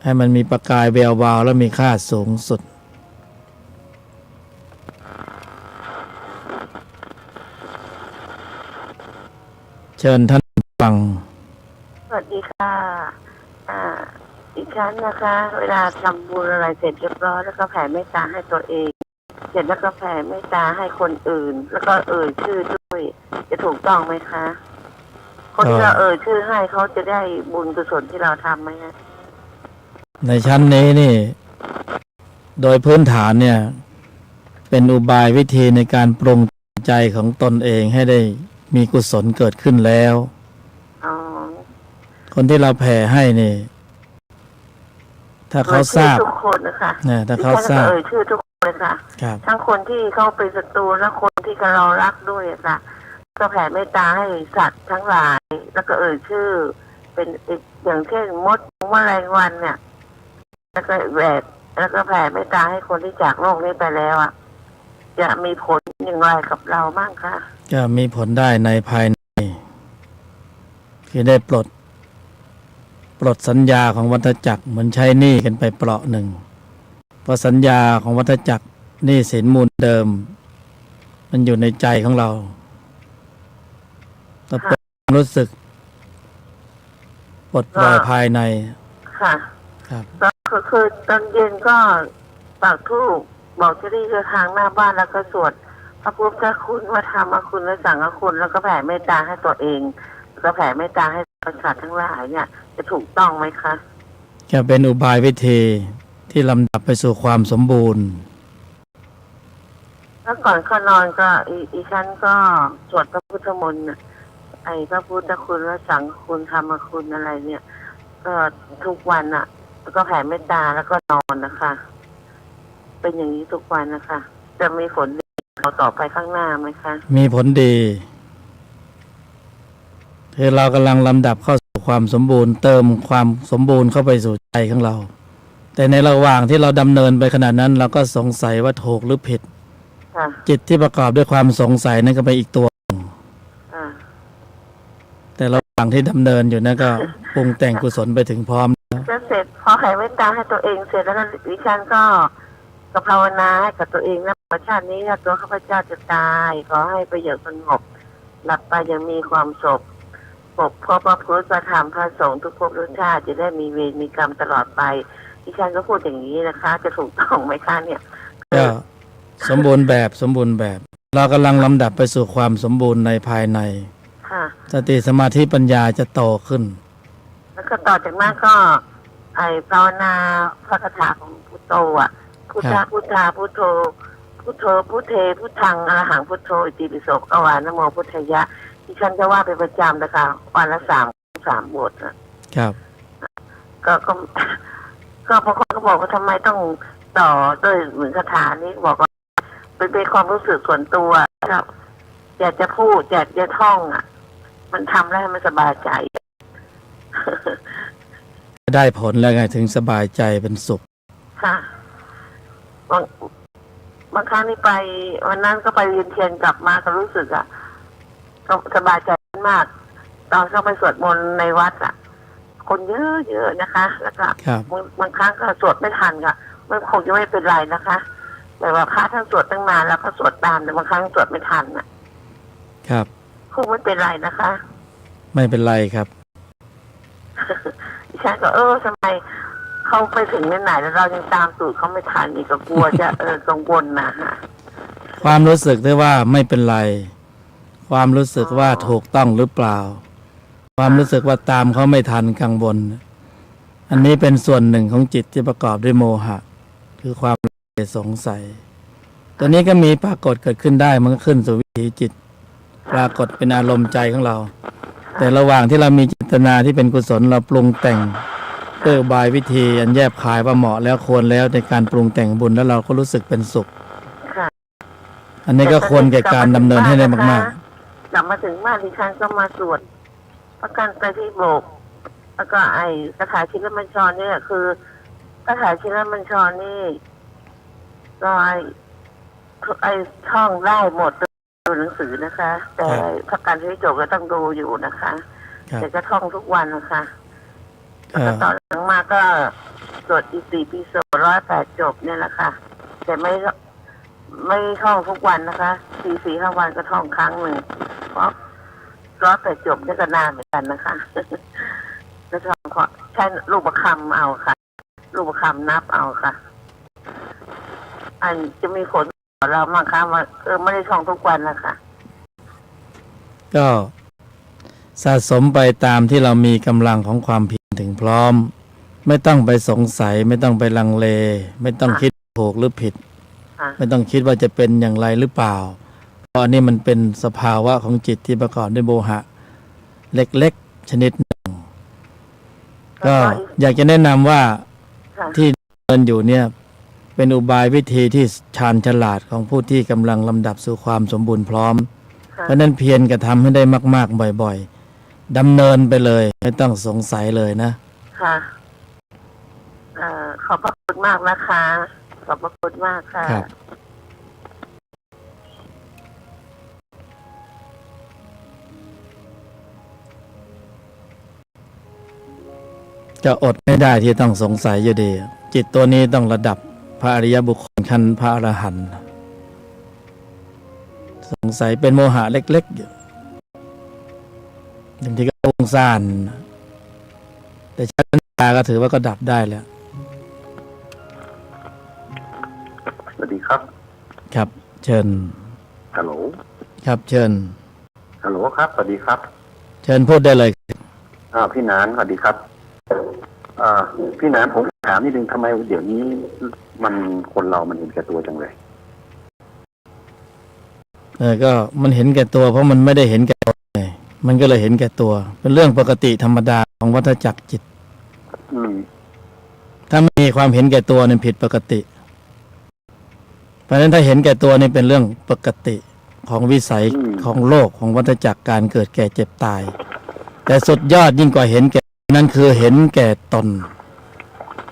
ให้มันมีประกายแวววาวแล้วมีค่าสูงสุดเชิญท่านฟัง
สวัสดีค่ะดิฉันนะคะ เวลาทำบุญอะไรเสร็จเรียบร้อยแล้วก็แผ่เมตตาให้ตัวเองเสร็จแล้วก็แผ่เมตตาให้คนอื่นแล้วก็ชื่อด้วยจะถูกต้องไหมคะคนที่เราชื่อให้เขาจะได้บุญกุศลที่เราทำไหมฮะ
ในชั้นนี้นี่โดยพื้นฐานเนี่ยเป็นอุบายวิธีในการปรุงใจของตนเองให้ได้มีกุศลเกิดขึ้นแล้วคนที่เราแผ่ให้นี่ถ้าเขาทราบ
ทุกคนนะคะ
ถ้าเขาทราบ
ชื่อทุกคนเลยค่ะทั้งคนที่เขาเป็นศัตรูและคนที่เรารักด้วยค่ะก็แผ่เมตตาให้สัตว์ทั้งหลายแล้วก็ชื่อเป็นอย่างเช่นมดแมลงวันเนี่ยแล้วก็แล้วก็แผ่เมตตาให้คนที่จากโลกนี้ไปแล้วอ่ะจะมีผลอย่างไรกับเราบ้างคะ
จะมีผลได้ในภายในคือได้ปลดสัญญาของวัฏจักรเหมือนใช้หนี้กันไปเปราะหนึ่งเพราะสัญญาของวัฏจักรหนี้สินมูลเดิมมันอยู่ในใจของเราแต่เป็นความรู้สึกปลดปล่อยภายใน
ค่ะครับก็คือตอนเย็นก็ปากธูปบอกเจ้าที่เจ้าทางหน้าบ้านแล้วก็สวดพระพุทธคุณพระธรรมคุณและสังฆคุณแล้วก็แผ่เมตตาให้ตัวเองแล้วก็แผ่เมตตาให้ประชาชนทั้งหลายเนี่ยจะถูกต้องไหมคะ
จะเป็นอุบายวิธีที่ลำดับไปสู่ความสมบูรณ์
แล้วก่อนเข้านอนก็อีฉันก็สวดพระพุทธมนต์พระพุทธคุณและสังฆคุณธรรมคุณอะไรเนี่ยก็ทุกวันอ่ะแล้วก็แผ่เมตตาแล้วก็นอนนะคะเป็นอย่างนี้ทุกวันนะคะจะมีผลดีต่อไปข้างหน้าไหมคะ
มีผลดีคือเรากำลังลำดับเข้าสู่ความสมบูรณ์เติมความสมบูรณ์เข้าไปสู่ใจของเราแต่ในระหว่างที่เราดำเนินไปขนาดนั้นเราก็สงสัยว่าถูกหรือผิดจิตที่ประกอบด้วยความสงสัยนั่นก็เป็นอีกตัวแต่ระหว่างที่ดำเนินอยู่นั่นก็ปรุงแต่งกุศลไปถึงพร้อม
จะเสร็จพอแผ่เมตตาให้ตัวเองเสร็จแล้วก็ดิฉันก็ภาวนาให้กับตัวเองนะประชาตินี้ถ้าตัวข้าพเจ้าจะตายขอให้ประโยชน์สงบหลับไปยังมีความสุขพบพระพุทธธรรมพระสงฆ์ทุกภพทุกชาติจะได้มีเวรมีกรรมตลอดไปดิฉันก็พูดอย่างนี้นะคะจะถูกต้องไหมคะเนี่ย
ก็สมบูรณ์แบบเรากำลังลำดับไปสู่ความสมบูรณ์ในภายในสติสมาธิปัญญาจะโตขึ้น
แล้วก็ต่อจากนั้นก็ภาวนาพระคาถาของพุทโธอ่ะพุทธะพุทธาพุทโธพุทโธพุทเทพุทธังอรหังพุทโธอิติปิโสภควานโมพุทธยะที่ฉันจะว่าเป็นประจำนะคะวันละ3 บทนะครับก็ ก็บางคนก็บอกว่าทำไมต้องต่อด้วยเหมือนคาถานี้บอกว่าเป็นความรู้สึกส่วนตัวครับอยากจะพูดอยากจะท่องอ่ะ มันทำแล้วให้มันสบายใจ
ได้ผลแล้วไงถึงสบายใจเป็นสุข
ค่ะบางครั้งนี่ไปวันนั้นก็ไปเรียนเทียนกลับมาก็รู้สึกอ่ะก็สบายใจมาก ตอนเข้าไปสวดมนต์ในวัดอ่ะ คนเยอะๆนะคะ แล้วก็บางครั้งก็สวดไม่ทันก็มันคงจะไม่เป็นไรนะคะแต่ว่าพระท่านสวดตั้งนานแล้วก็สวดตามแต่บางครั้งสวดไม่ทันอ่ะ
ครับ
คงไม่เป็นไรนะคะ
ไม่เป็นไรครับ
ดิฉันก็ทำไมเขาไปถึงไหนแล้วเรายังตามสูตรเขาไม่ทันอีกก็กลัวจะกังวลนะฮะ
ความรู้สึกได้ว่าไม่เป็นไรความรู้สึกว่าถูกต้องหรือเปล่าความรู้สึกว่าตามเขาไม่ทันกังวลอันนี้เป็นส่วนหนึ่งของจิตที่ประกอบด้วยโมหะคือความสงสัยตัวนี้ก็มีปรากฏเกิดขึ้นได้มันก็ขึ้นสู่วิถีจิตปรากฏเป็นอารมณ์ใจของเราแต่ระหว่างที่เรามีเจตนาที่เป็นกุศลเราปรุงแต่งด้วยอุบายวิธีอันแยบคายว่าเหมาะแล้วควรแล้วในการปรุงแต่งบุญแล้วเราก็รู้สึกเป็นสุขอันนี้ก็ควรแก่การดำเนินให้ได้มาก
ๆกลับมาถึงบ้านดิฉันก็มาสวดประกันไปที่โบสถ์แล้วก็คาถาชินบัญชรเนี่ยคือคาถาชินบัญชรนี่ก็ท่องได้หมดดูหนังสือนะคะ แต่ประกันที่จบก็ต้องดูอยู่นะคะแต่ก็ท่องทุกวันนะคะแล้วตอนหลังมาก็สวดอี4 ปีโซ108 จบเนี่ยแหละค่ะแต่ไม่ท่องทุกวันนะคะ4-5 วันก็ท่องครั้งหนึ่งเพราะ108 จบนี่ก็นานเหมือนกันนะคะแล้วท่องใช้ลูกประคำเอาค่ะลูกประคำนับเอาค่ะอันจะมีผลต่อเรามากค่ะว่าไม่ได้ท่องทุกวันนะคะ
ก็สะสมไปตามที่เรามีกำลังของความเพียรถึงพร้อมไม่ต้องไปสงสัยไม่ต้องไปลังเลไม่ต้องคิดถูกหรือผิดไม่ต้องคิดว่าจะเป็นอย่างไรหรือเปล่าเพราะอันนี้มันเป็นสภาวะของจิตที่ประกอบด้วยโมหะเล็กๆชนิดหนึ่งก็อยากจะแนะนำว่าที่เดินอยู่เนี่ยเป็นอุบายวิธีที่ชาญฉลาดของผู้ที่กำลังลำดับสู่ความสมบูรณ์พร้อมเพราะนั้นเพียรกระทำให้ได้มากๆบ่อยๆดำเนินไปเลยไม่ต้องสงสัยเลยนะ
ค่ะขอบพระคุณมากนะคะขอบพระคุณมากค่ะ
จะอดไม่ได้ที่ต้องสงสัยอยู่ดีจิตตัวนี้ต้องระดับพระอริยบุคคลขั้นพระอรหันต์สงสัยเป็นโมหะเล็กๆอยู่บางทีก็ฟุ้งซ่านแต่ชั้นตาก็ถือว่าก็ดับได้แล้ว
สวัสดีครับ
ครับเชิญ
ฮัลโหล
ครับเชิญ
ฮัลโหลครับสวัสดีครับ
เชิญพูดได้เลย
พี่นานสวัสดีครับพี่นานผมถามนิดนึงทำไมเดี๋ยวนี้มันคนเรามันเห็นแก่ตัวจังเลย
ก็มันเห็นแก่ตัวเพราะมันไม่ได้เห็นแก่ตัวไงมันก็เลยเห็นแก่ตัวเป็นเรื่องปกติธรรมดาของวัฏจักรจิตถ้าไม่มีความเห็นแก่ตัวนี่ผิดปกติเพราะฉะนั้นถ้าเห็นแก่ตัวนี่เป็นเรื่องปกติของวิสัยของโลกของวัฏจักรการเกิดแก่เจ็บตายแต่สุดยอดยิ่งกว่าเห็นแก่นั่นคือเห็นแก่ตน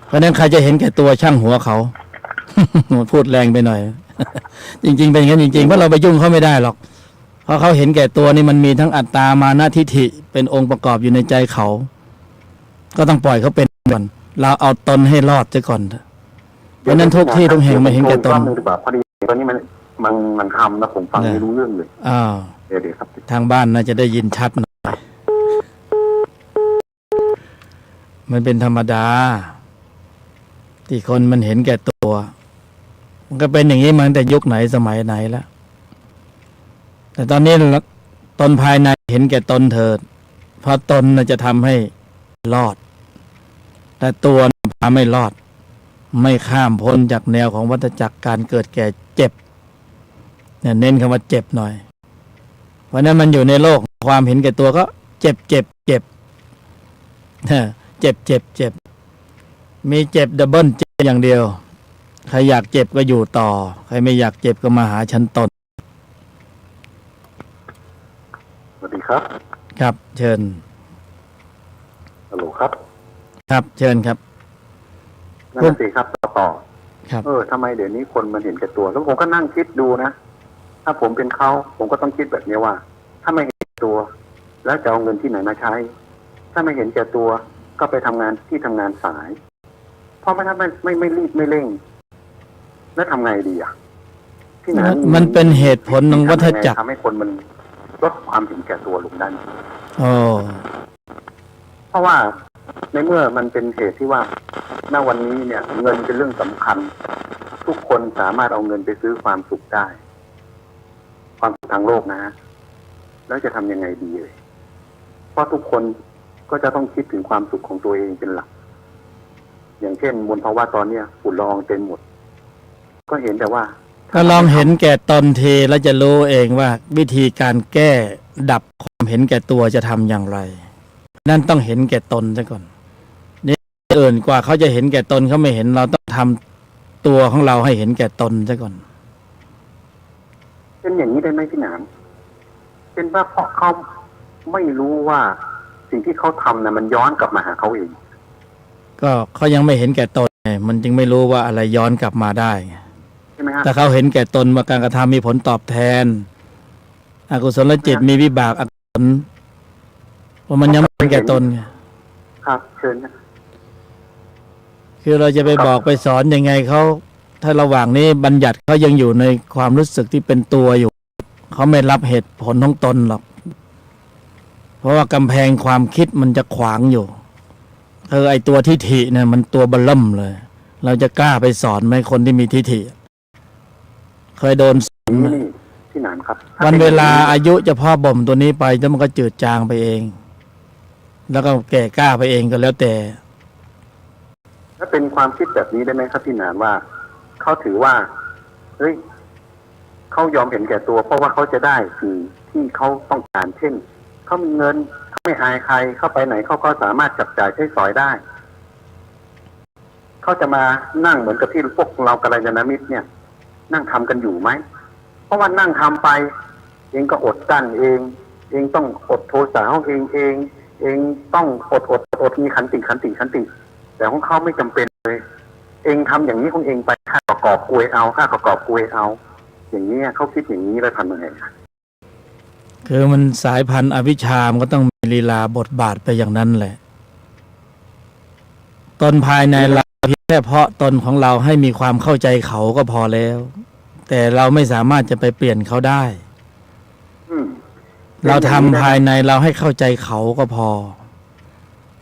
เพราะฉะนั้นใครจะเห็นแก่ตัวช่างหัวเขา พูดแรงไปหน่อย จริงๆเป็นอย่างนั้นจริงๆเพราะเราไปยุ่งเขาไม่ได้หรอกเพราะเขาเห็นแก่ตัวนี่มันมีทั้งอัตตามานะทิฏฐิเป็นองค์ประกอบอยู่ในใจเขาก็ต้องปล่อยเขาเป็นก่อนเราเอาตนให้รอดซะก่อนเพราะนั้นทุกที่ทุกแห่งมาเห็นแก่ตน
พอดีตอนนี้มันทำนะผมฟังไม่รู้เรื่องเลยเดี๋ยวครับ
ทางบ้านน่าจะได้ยินชัดหน่อยมันเป็นธรรมดาที่คนมันเห็นแก่ตัวมันก็เป็นอย่างนี้มาตั้งแต่ยุคไหนสมัยไหนแล้วแต่ตอนนี้ตนภายในเห็นแก่ตนเถิดเพราะตนจะทำให้รอดแต่ตัวพาไม่รอดไม่ข้ามพ้นจากแนวของวัฏจักรการเกิดแก่เจ็บเนี่ยเน้นคำว่าเจ็บหน่อยเพราะนั้นมันอยู่ในโลกความเห็นแก่ตัวก็เจ็บเจ็บเจ็บเจ็บเจ็บเจ็บ มีเจ็บดับเบิลเจ็บอย่างเดียว ใครอยากเจ็บก็อยู่ต่อ ใครไม่อยากเจ็บก็มาหาชั้นตน
สวัสดีครับ
ครับเชิญ
ฮัลโหลครับ
ครับเชิญครับ
นั่นสิครับต่อ
ครับ
ทำไมเดี๋ยวนี้คนมันเห็นแก่ตัว แล้วผมก็นั่งคิดดูนะ ถ้าผมเป็นเขาผมก็ต้องคิดแบบนี้ว่า ถ้าไม่เห็นแก่ตัว แล้วจะเอาเงินที่ไหนมาใช้ ถ้าไม่เห็นแก่ตัวก็ไปทำงานที่ทำงานสาย เพราะถ้าไม่รีบไม่เร่ง แล้วทำไงดีอ่ะที่ไหน
มันเป็นเหตุผลของวัฏจักร
ทำให้คนมันลดความเห็นแก่ตัวลงได้
โอ้
เพราะว่าในเมื่อมันเป็นเหตุที่ว่าณวันนี้เนี่ย เงินเป็นเรื่องสำคัญ ทุกคนสามารถเอาเงินไปซื้อความสุขได้ ความสุขทางโลกนะฮะแล้วจะทำยังไงดีเลยเพราะทุกคนก็จะต้องคิดถึงความสุขของตัวเองเป็นหลัก อย่างเช่นมลภาวะตอนเนี้ยฝุ่นละอองเต็มหมด ก็เห็นแต่ว่า
ก็ลองเห็นแก่ตนทีแล้วจะรู้เองว่าวิธีการแก้ดับความเห็นแก่ตัวจะทำอย่างไร นั่นต้องเห็นแก่ตนซะก่อนนี่อื่นกว่าเขาจะเห็นแก่ตนเขาไม่เห็นเราต้องทำตัวของเราให้เห็นแก่ตนซะก่อน
เป็นอย่างนี้ได้ไหมพี่หนามเป็นว่าเพราะเขาไม่รู้ว่าสิ่งที่เขาทำนะมันย้อนกลับมาหาเขาเอง
ก็เขายังไม่เห็นแก่ตนไงมันจึงไม่รู้ว่าอะไรย้อนกลับมาได้ไง
ใช่ไหมฮะ
แต่เขาเห็นแก่ตนว่าการกระทำมีผลตอบแทนอกุศลจิตมีวิบากอกุศลเพราะมันยังไม่เห็นแก่ตนไง
ครับ เชิญนะ
คือเราจะไปบอกไปสอนยังไงเขาถ้าระหว่างนี้บัญญัติเขายังอยู่ในความรู้สึกที่เป็นตัวอยู่เขาไม่รับเหตุผลของตนหรอกเพราะว่ากำแพงความคิดมันจะขวางอยู่ไอตัวทิฐิเนี่ยมันตัวเบล่มเลย เราจะกล้าไปสอนไหมคนที่มีทิฐิเคยโดนสอน
นี่พี่หนามครับ
วันเวลาอายุจะพ่อบ่มตัวนี้ไปแล้วมันก็จืดจางไปเอง แล้วก็แก่กล้าไปเองก็แล้วแต่
ถ้าเป็นความคิดแบบนี้ได้ไหมครับพี่หนามว่าเขาถือว่าเฮ้ยเขายอมเห็นแก่ตัว เพราะว่าเขาจะได้สิ่งที่เขาต้องการเช่นเขามีเงินเขาไม่อายใครเข้าไปไหนเขาก็สามารถจับจ่ายใช้สอยได้เขาจะมานั่งเหมือนกับที่พวกเรากัลยาณมิตรเนี่ย นั่งทำกันอยู่ไหมเพราะว่านั่งทำไป เองก็อดกั้นเองต้องอดโทสะของเองต้องอดมีขันติแต่ของเขาไม่จำเป็นเลยเองทำอย่างนี้ของเองไปข้าประกอบกวยเอาอย่างนี้เขาคิดอย่างนี้แล้วทำยังไง
คือมันสายพันธุ์อวิชชามันก็ต้องมีลีลาบทบาทไปอย่างนั้นแหละตนภายในเราเพียงแค่เพาะตนของเราให้มีความเข้าใจเขาก็พอแล้ว แต่เราไม่สามารถจะไปเปลี่ยนเขาได้ เราทำภายในเราให้เข้าใจเขาก็พอ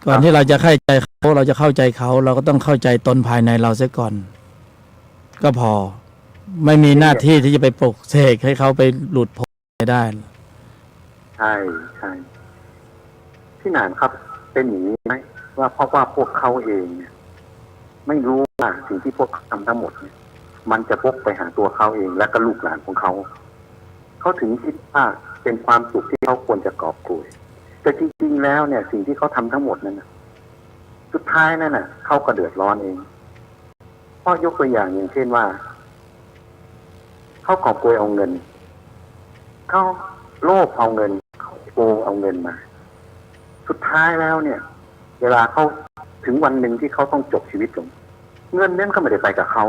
ก่อนที่เราจะเข้าใจเขาเราจะเข้าใจเขาเราก็ต้องเข้าใจตนภายในเราเสียก่อน ก็พอ ไม่มีหน้าที่ที่จะไปปลุกเสกให้เขาไปหลุดพ้นไม่ได้
ใช่พี่หนานครับเป็นอย่างนี้ไหมว่าเพราะว่าพวกเขาเองเนี่ยไม่รู้ว่าสิ่งที่พวกเขาทำทั้งหมดเนี่ยมันจะพกไปหาตัวเขาเองและก็ลูกหลานของเขาถึงคิดว่าเป็นความสุขที่เขาควรจะกอบโกยแต่จริงๆแล้วเนี่ยสิ่งที่เขาทำทั้งหมดนั้นนะสุดท้ายนั่นน่ะเขาก็เดือดร้อนเองเพราะยกตัวอย่างเช่นว่าเขากอบโกยเอาเงินเขาโลภเอาเงินเขาโกงเอาเงินมาสุดท้ายแล้วเนี่ยเวลาเขาถึงวันหนึ่งที่เขาต้องจบชีวิตลงเงินนั้นก็ไม่ได้ไปกับเขา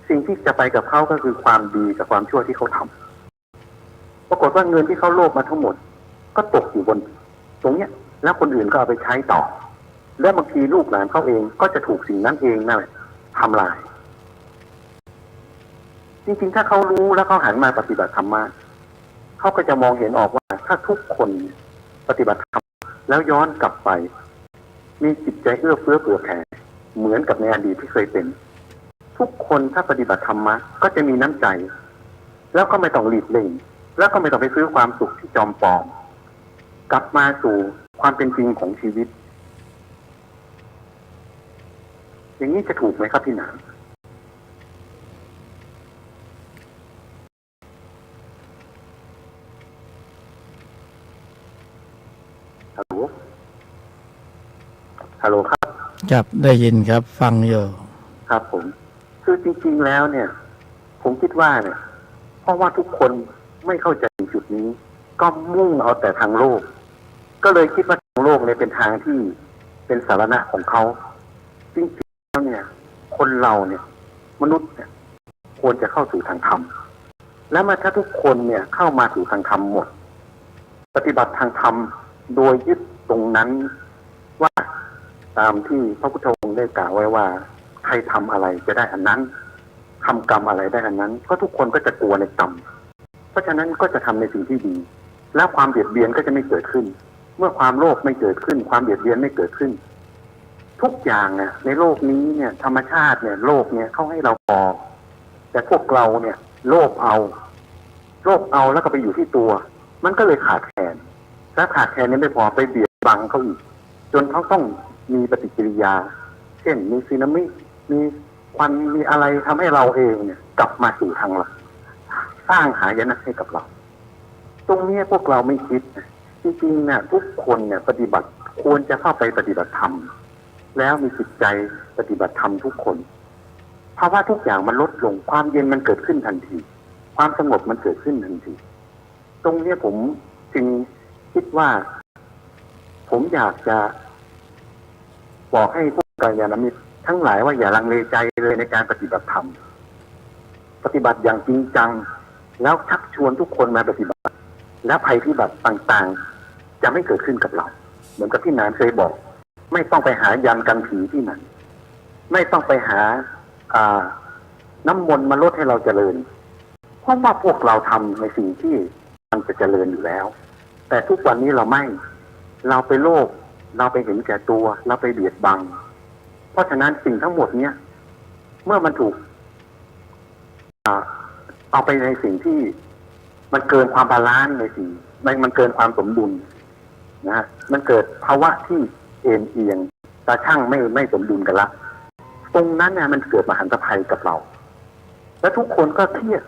สิ่งที่จะไปกับเขาก็คือความดีกับความชั่วที่เขาทำปรากฏว่าเงินที่เขาโลภมาทั้งหมดก็ตกอยู่บนตรงเนี้ยแล้วคนอื่นก็เอาไปใช้ต่อและบางทีลูกหลานเขาเองก็จะถูกสิ่งนั้นเองนั่นแหละทำลายจริงๆถ้าเขารู้แล้วเขาหันมาปฏิบัติธรรมะเขาก็จะมองเห็นออกว่าถ้าทุกคนปฏิบัติธรรมแล้วย้อนกลับไปมีจิตใจเอื้อเฟื้อเผื่อแผ่เหมือนกับในอดีตที่เคยเป็นทุกคนถ้าปฏิบัติธรรมะก็จะมีน้ำใจแล้วก็ไม่ต้องรีบเร่งแล้วก็ไม่ต้องไปซื้อความสุขที่จอมปลอมกลับมาสู่ความเป็นจริงของชีวิตอย่างนี้จะถูกไหมครับพี่หนามฮัลโหลครับ
ครับได้ยินครับฟังอยู่
ครับผมคือจริงๆแล้วเนี่ย ผมคิดว่าเนี่ย เพราะว่าทุกคนไม่เข้าใจจุดนี้ ก็มุ่งเอาแต่ทางโลก ก็เลยคิดว่าทางโลกเนี่ยเป็นทางที่เป็นสาระของเขาจริงๆแล้วเนี่ย คนเราเนี่ย มนุษย์เนี่ยควรจะเข้าสู่ทางธรรมแล้วถ้าทุกคนเนี่ยเข้ามาสู่ทางธรรมหมด ปฏิบัติทางธรรมโดยยึดตรงนั้นว่าตามที่พระพุทธองค์ได้กล่าวไว้ว่าใครทำอะไรจะได้อันนั้นทำกรรมอะไรได้อันนั้นก็ทุกคนก็จะกลัวในกรรมเพราะฉะนั้นก็จะทำในสิ่งที่ดีแล้วความเบียดเบียนก็จะไม่เกิดขึ้น เมื่อความโลภไม่เกิดขึ้นความเบียดเบียนไม่เกิดขึ้น ทุกอย่างเนี่ยในโลกนี้เนี่ยธรรมชาติเนี่ยโลกเนี่ยเขาให้เราพอแต่พวกเราเนี่ยโลภเอาแล้วก็ไปอยู่ที่ตัวมันก็เลยขาดแคลนและขาดแคลนนี้ไม่พอไปเบียดบังเขาอีกจนเขาต้องมีปฏิกิริยาเช่นมีสึนามิมีควันมีอะไรทำให้เราเองเนี่ยกลับมาสู่ทางหลักสร้างหายนะให้กับเราตรงนี้พวกเราไม่คิดจริงๆเนี่ยทุกคนเนี่ยปฏิบัติควรจะเข้าไปปฏิบัติธรรมแล้วมีจิตใจปฏิบัติธรรมทุกคนเพราะว่าทุกอย่างมันลดลงความเย็นมันเกิดขึ้นทันทีความสงบมันเกิดขึ้นทันทีตรงนี้ผมจึงคิดว่าผมอยากจะบอกให้พวกกัลยาณมิตรทั้งหลายว่าอย่าลังเลใจเลยในการปฏิบัติธรรมปฏิบัติอย่างจริงจังแล้วชักชวนทุกคนมาปฏิบัติแล้วภัยพิบัติต่างๆจะไม่เกิดขึ้นกับเราเหมือนกับที่นานเคยบอกไม่ต้องไปหายันกันผีที่ไหนไม่ต้องไปหาน้ำมนต์มาลดให้เราเจริญเพราะว่าพวกเราทำในสิ่งที่มันจะเจริญอยู่แล้วแต่ทุกวันนี้เราไปโลภเราไปเห็นแก่ตัวเราไปเบียดบังเพราะฉะนั้นสิ่งทั้งหมดเนี้ยเมื่อมันถูกเอาไปในสิ่งที่มันเกินความบาลานซ์ในสิ่งมันเกินความสมดุลนะฮะมันเกิดภาวะที่เอ็นเอียงตาช่างไม่สมดุลกันละตรงนั้นเนี่ยมันเกิดมหันตภัยกับเราและทุกคนก็เครียด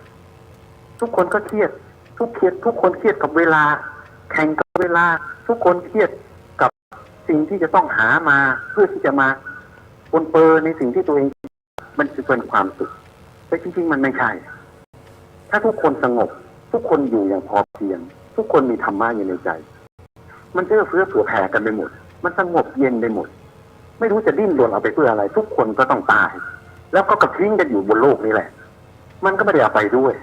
ทุกคนก็เครียดทุกคนเครียดกับเวลาแข่งกับเวลาทุกคนเครียดกับสิ่งที่จะต้องหามาเพื่อที่จะมาปนเปื้อนในสิ่งที่ตัวเองมันจะเป็นความสุขแต่จริงๆมันไม่ใช่ถ้าทุกคนสงบทุกคนอยู่อย่างพอเพียงทุกคนมีธรรมะอยู่ในใจมันเอื้อเฟื้อเผื่อแผ่กันไปหมดมันสงบเย็นไปหมดไม่รู้จะดิ้นรนเอาไปเพื่ออะไรทุกคนก็ต้องตายแล้วก็กระทิ้งกันอยู่บนโลกนี้แหละมันก็ไม่ได้เอาไปด้วย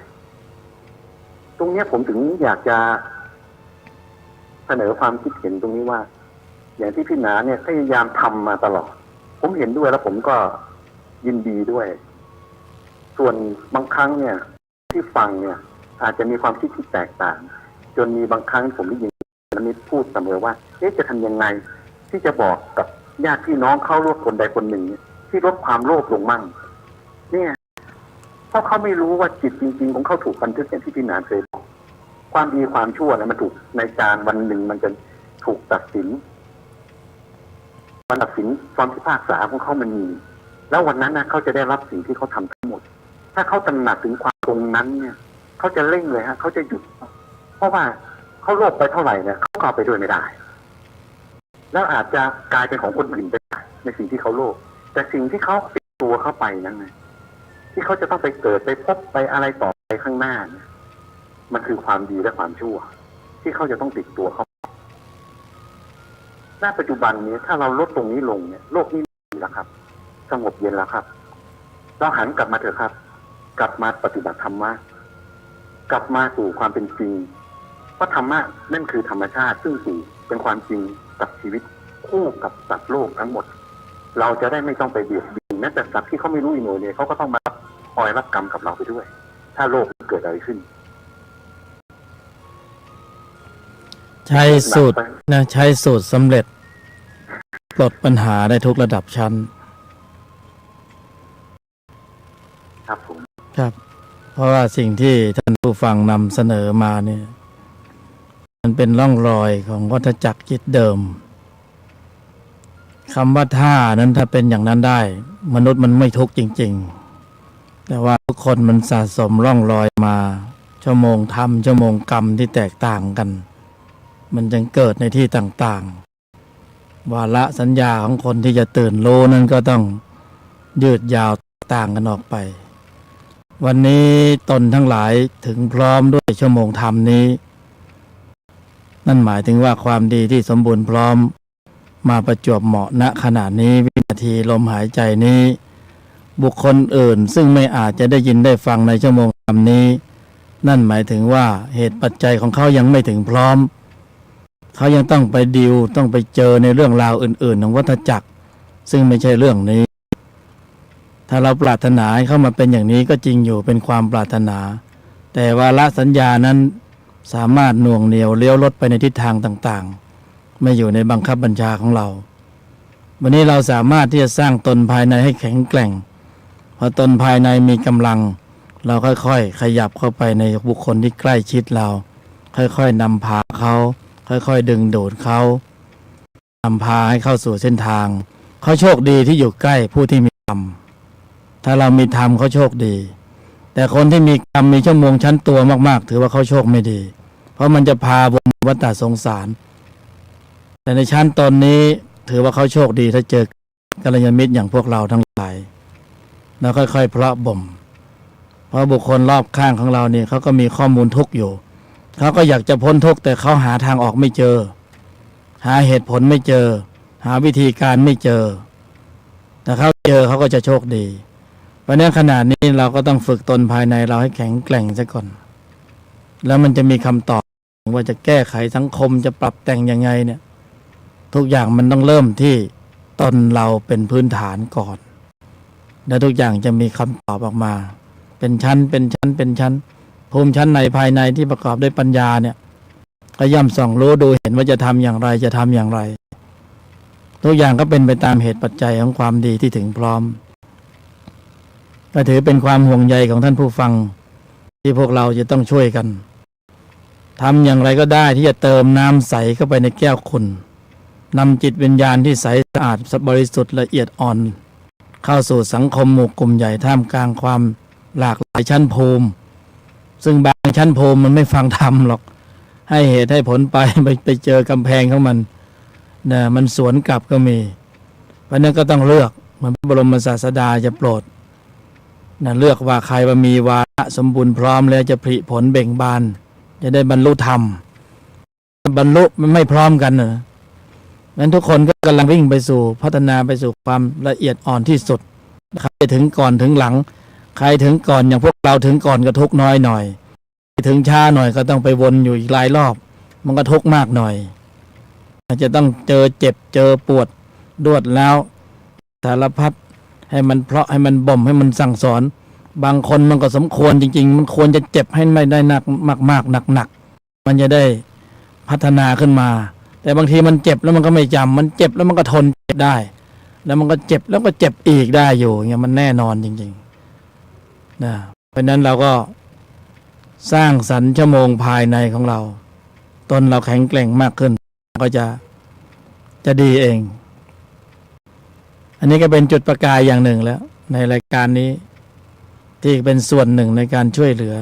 ตรงนี้ผมถึงอยากจะเสนอความคิดเห็นตรงนี้ว่าอย่างที่พี่หนาเนี่ยพยายามทำมาตลอดผมเห็นด้วยแล้วผมก็ยินดีด้วยส่วนบางครั้งเนี่ยที่ฟังเนี่ยอาจจะมีความคิดที่แตกต่างจนมีบางครั้งผมได้ยินมิตรพูดเสมอว่าจะทำยังไงที่จะบอกกับญาติพี่น้องเข้าร่วมคนใดคนหนึ่งที่ลดความโลภลงมั่งเนี่ยเพราะเขาไม่รู้ว่าจิตจริงๆของเขาถูกบันทึกอย่างที่พี่หนาเคยบอกความดีความชั่วมันถูกในการวันหนึ่งมันจะถูกตัดสินวันตัดสินความพิพากษาของเขามันมีแล้ววันนั้นนะเขาจะได้รับสิ่งที่เขาทำทั้งหมดถ้าเขาตระหนักถึงความตรงนั้นเนี่ยเขาจะเร่งเลยฮะเขาจะหยุดเพราะว่าเขาโลภไปเท่าไหร่เนี่ยเขาก็เอาไปด้วยไม่ได้แล้วอาจจะกลายเป็นของคนอื่นไปในสิ่งที่เขาโลภแต่สิ่งที่เขาติดตัวเข้าไปนั้นไงที่เขาจะต้องไปเกิดไปพบไปอะไรต่อไปข้างหน้าเนี่ยมันคือความดีและความชั่วที่เขาจะต้องติดตัวเขาณปัจจุบันนี้ถ้าเราลดตรงนี้ลงเนี่ยโลกนี้ดีแล้วครับสงบเย็นแล้วครับเราหันกลับมาเถอะครับกลับมาปฏิบัติธรรมะกลับมาสู่ความเป็นจริงเพราะธรรมะนั่นคือธรรมชาติซึ่งสู่เป็นความจริงกับชีวิตคู่กับสัตว์โลกทั้งหมดเราจะได้ไม่ต้องไปเบียดเบียนแม้แต่สัตว์ที่เขาไม่รู้อีโน่เนี่ยเขาก็ต้องมาคอยรับกรรมกับเราไปด้วยถ้าโลกเกิดอะไรขึ้น
ใช้สูตรนะใช้สูตรสำเร็จปลดปัญหาได้ทุกระดับชั้น
ครับผม
ครับเพราะว่าสิ่งที่ท่านผู้ฟังนำเสนอมาเนี่ยมันเป็นร่องรอยของวัฏจักรจิตเดิมคำว่าท่านั้นถ้าเป็นอย่างนั้นได้มนุษย์มันไม่ทุกข์จริงๆแต่ว่าทุกคนมันสะสมร่องรอยมาชั่วโมงธรรมชั่วโมงกรรมที่แตกต่างกันมันจึงเกิดในที่ต่าง วาระสัญญาของคนที่จะตื่นรู้นั้นก็ต้องยืดยาวต่างกันออกไป วันนี้ตนทั้งหลายถึงพร้อมด้วยชั่วโมงธรรมนี้นั่นหมายถึงว่าความดีที่สมบูรณ์พร้อมมาประจวบเหมาะณขณะนี้วินาทีลมหายใจนี้ บุคคลอื่นซึ่งไม่อาจจะได้ยินได้ฟังในชั่วโมงธรรมนี้นั่นหมายถึงว่าเหตุปัจจัยของเขายังไม่ถึงพร้อมเขายังต้องไปดิวต้องไปเจอในเรื่องราวอื่นๆของวัฏจักรซึ่งไม่ใช่เรื่องนี้ถ้าเราปรารถนาให้เข้ามาเป็นอย่างนี้ก็จริงอยู่เป็นความปรารถนาแต่วาระสัญญานั้นสามารถหน่วงเหนี่ยวเลี้ยวรถไปในทิศทางต่างๆไม่อยู่ในบังคับบัญชาของเราวันนี้เราสามารถที่จะสร้างตนภายในให้แข็งแกร่งพอตนภายในมีกำลังเราค่อยๆขยับเข้าไปในบุคคลที่ใกล้ชิดเราค่อยๆนำพาเขาค่อยๆดึงดูดเขานำพาให้เข้าสู่เส้นทางเขาโชคดีที่อยู่ใกล้ผู้ที่มีธรรมถ้าเรามีธรรมเขาโชคดีแต่คนที่มีกรรมมีชั่วโมงชั้นตัวมากๆถือว่าเขาโชคไม่ดีเพราะมันจะพาวนวัฏสงสารแต่ในชั้นตนนี้ถือว่าเขาโชคดีถ้าเจอกัลยาณมิตรอย่างพวกเราทั้งหลายแล้วค่อยๆเพาะบ่มเพราะบุคคลรอบข้างของเราเนี่ยเขาก็มีข้อมูลทุกข์อยู่เขาก็อยากจะพ้นทุกข์แต่เขาหาทางออกไม่เจอหาเหตุผลไม่เจอหาวิธีการไม่เจอแต่เขาเจอเขาก็จะโชคดีเพราะนั้นขณะนี้เราก็ต้องฝึกตนภายในเราให้แข็งแกร่งซะก่อนแล้วมันจะมีคำตอบว่าจะแก้ไขสังคมจะปรับแต่งยังไงเนี่ยทุกอย่างมันต้องเริ่มที่ตนเราเป็นพื้นฐานก่อนแล้วทุกอย่างจะมีคำตอบออกมาเป็นชั้นภูมิชั้นในภายในที่ประกอบด้วยปัญญาเนี่ยก็ย่ำส่องรู้ดูเห็นว่าจะทำอย่างไรจะทำอย่างไรทุกอย่างก็เป็นไปตามเหตุปัจจัยของความดีที่ถึงพร้อมก็ถือเป็นความห่วงใยของท่านผู้ฟังที่พวกเราจะต้องช่วยกันทำอย่างไรก็ได้ที่จะเติมน้ำใสเข้าไปในแก้วคุณนำจิตวิญญาณที่ใสสะอาดบริสุทธิ์ละเอียดอ่อนเข้าสู่สังคมหมู่กลุ่มใหญ่ท่ามกลางความหลากหลายชั้นภูมิซึ่งบางชั้นภูมิมันไม่ฟังธรรมหรอกให้เหตุให้ผลไปเจอกำแพงของมันนะมันสวนกลับก็มีเพราะนั้นก็ต้องเลือกเหมือนพระบรมศาสดาจะโปรดนะเลือกว่าใครว่ามีวาระสมบูรณ์พร้อมแล้วจะผลิผลเบ่งบานจะได้บรรลุธรรมบรรลุมันไม่พร้อมกันนะนั้นทุกคนก็กำลังวิ่งไปสู่พัฒนาไปสู่ความละเอียดอ่อนที่สุดใครถึงก่อนถึงหลังใครถึงก่อนอย่างพวกเราถึงก่อนก็ทุกน้อยหน่อยถึงช้าหน่อยก็ต้องไปวนอยู่อีกหลายรอบมันก็ทุกมากหน่อยอาจจะต้องเจอเจ็บเจอปวดรวดแล้วสารพัดให้มันเพราะให้มันบ่มให้มันสั่งสอนบางคนมันก็สมควรจริงๆมันควรจะเจ็บให้ไม่ได้หนักมากๆหนักๆมันจะได้พัฒนาขึ้นมาแต่บางทีมันเจ็บแล้วมันก็ไม่จำมันเจ็บแล้วมันก็ทนเจ็บได้แล้วมันก็เจ็บแล้วก็เจ็บอีกได้อยู่อย่างเงี้ยมันแน่นอนจริงๆนะเพราะนั้นเราก็สร้างสรรค์ชั่วโมงภายในของเราตนเราแข็งแกร่งมากขึ้นก็จะดีเองอันนี้ก็เป็นจุดประกายอย่างหนึ่งแล้วในรายการนี้ที่เป็นส่วนหนึ่งในการช่วยเหลือ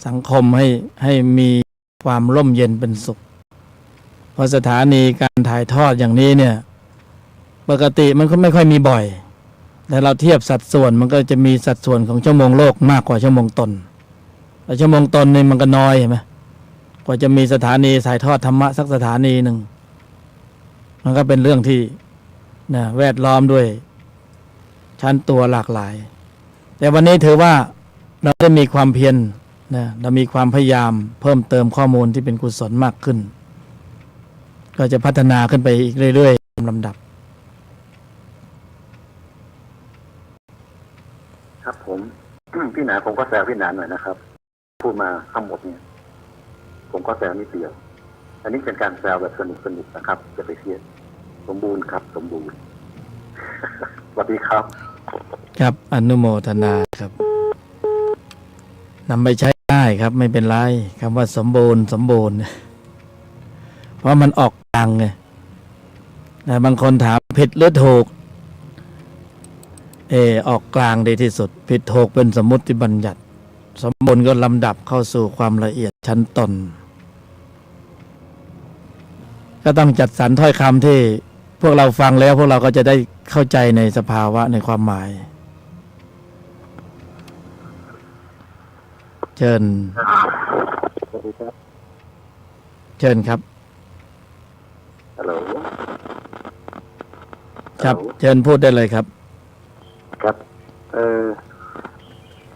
สังคมให้มีความร่มเย็นเป็นสุขเพราะสถานีการถ่ายทอดอย่างนี้เนี่ยปกติมันก็ไม่ค่อยมีบ่อยแต่เราเทียบสัดส่วนมันก็จะมีสัดส่วนของชั่วโมงโลกมากกว่าชั่วโมงตนแต่ชั่วโมงตนนี่มันก็น้อยเห็นไหมกว่าจะมีสถานีถ่ายทอดธรรมะสักสถานีหนึ่งมันก็เป็นเรื่องที่นะแวดล้อมด้วยชั้นตัวหลากหลายแต่วันนี้ถือว่าเราได้มีความเพียรนะเรามีความพยายามเพิ่มเติมข้อมูลที่เป็นกุศลมากขึ้นก็จะพัฒนาขึ้นไปอีกเรื่อยๆตามลำดับ
ครับผม พี่หนาผมก็แซวพี่หนาหน่อยนะครับพูดมาทั้งหมดเนี่ยผมก็แซวนิดเดียวอันนี้เป็นการแซวแบบสนุกนะครับจะไปเครียดสมบูรณ์ครับสมบูรณ์ สวัสดีครับ
ครับอนุโมทนาครับนำไปใช้ได้ครับไม่เป็นไรคำว่าสมบูรณ์เพราะมันออกกลางไงแต่บางคนถามผิดหรือถูกออกกลางดีที่สุดผิดถูกเป็นสมมุติบัญญัติสมบูรณ์ก็ลำดับเข้าสู่ความละเอียดชั้นตนก็ต้องจัดสรรถ้อยคำที่ พวกเราฟังแล้วพวกเราก็จะได้เข้าใจในสภาวะในความหมายเชิญ
สวัสดีครับ
เชิญครับ
ฮัลโหล
ครับเชิญพูดได้เลยครับ
ครับ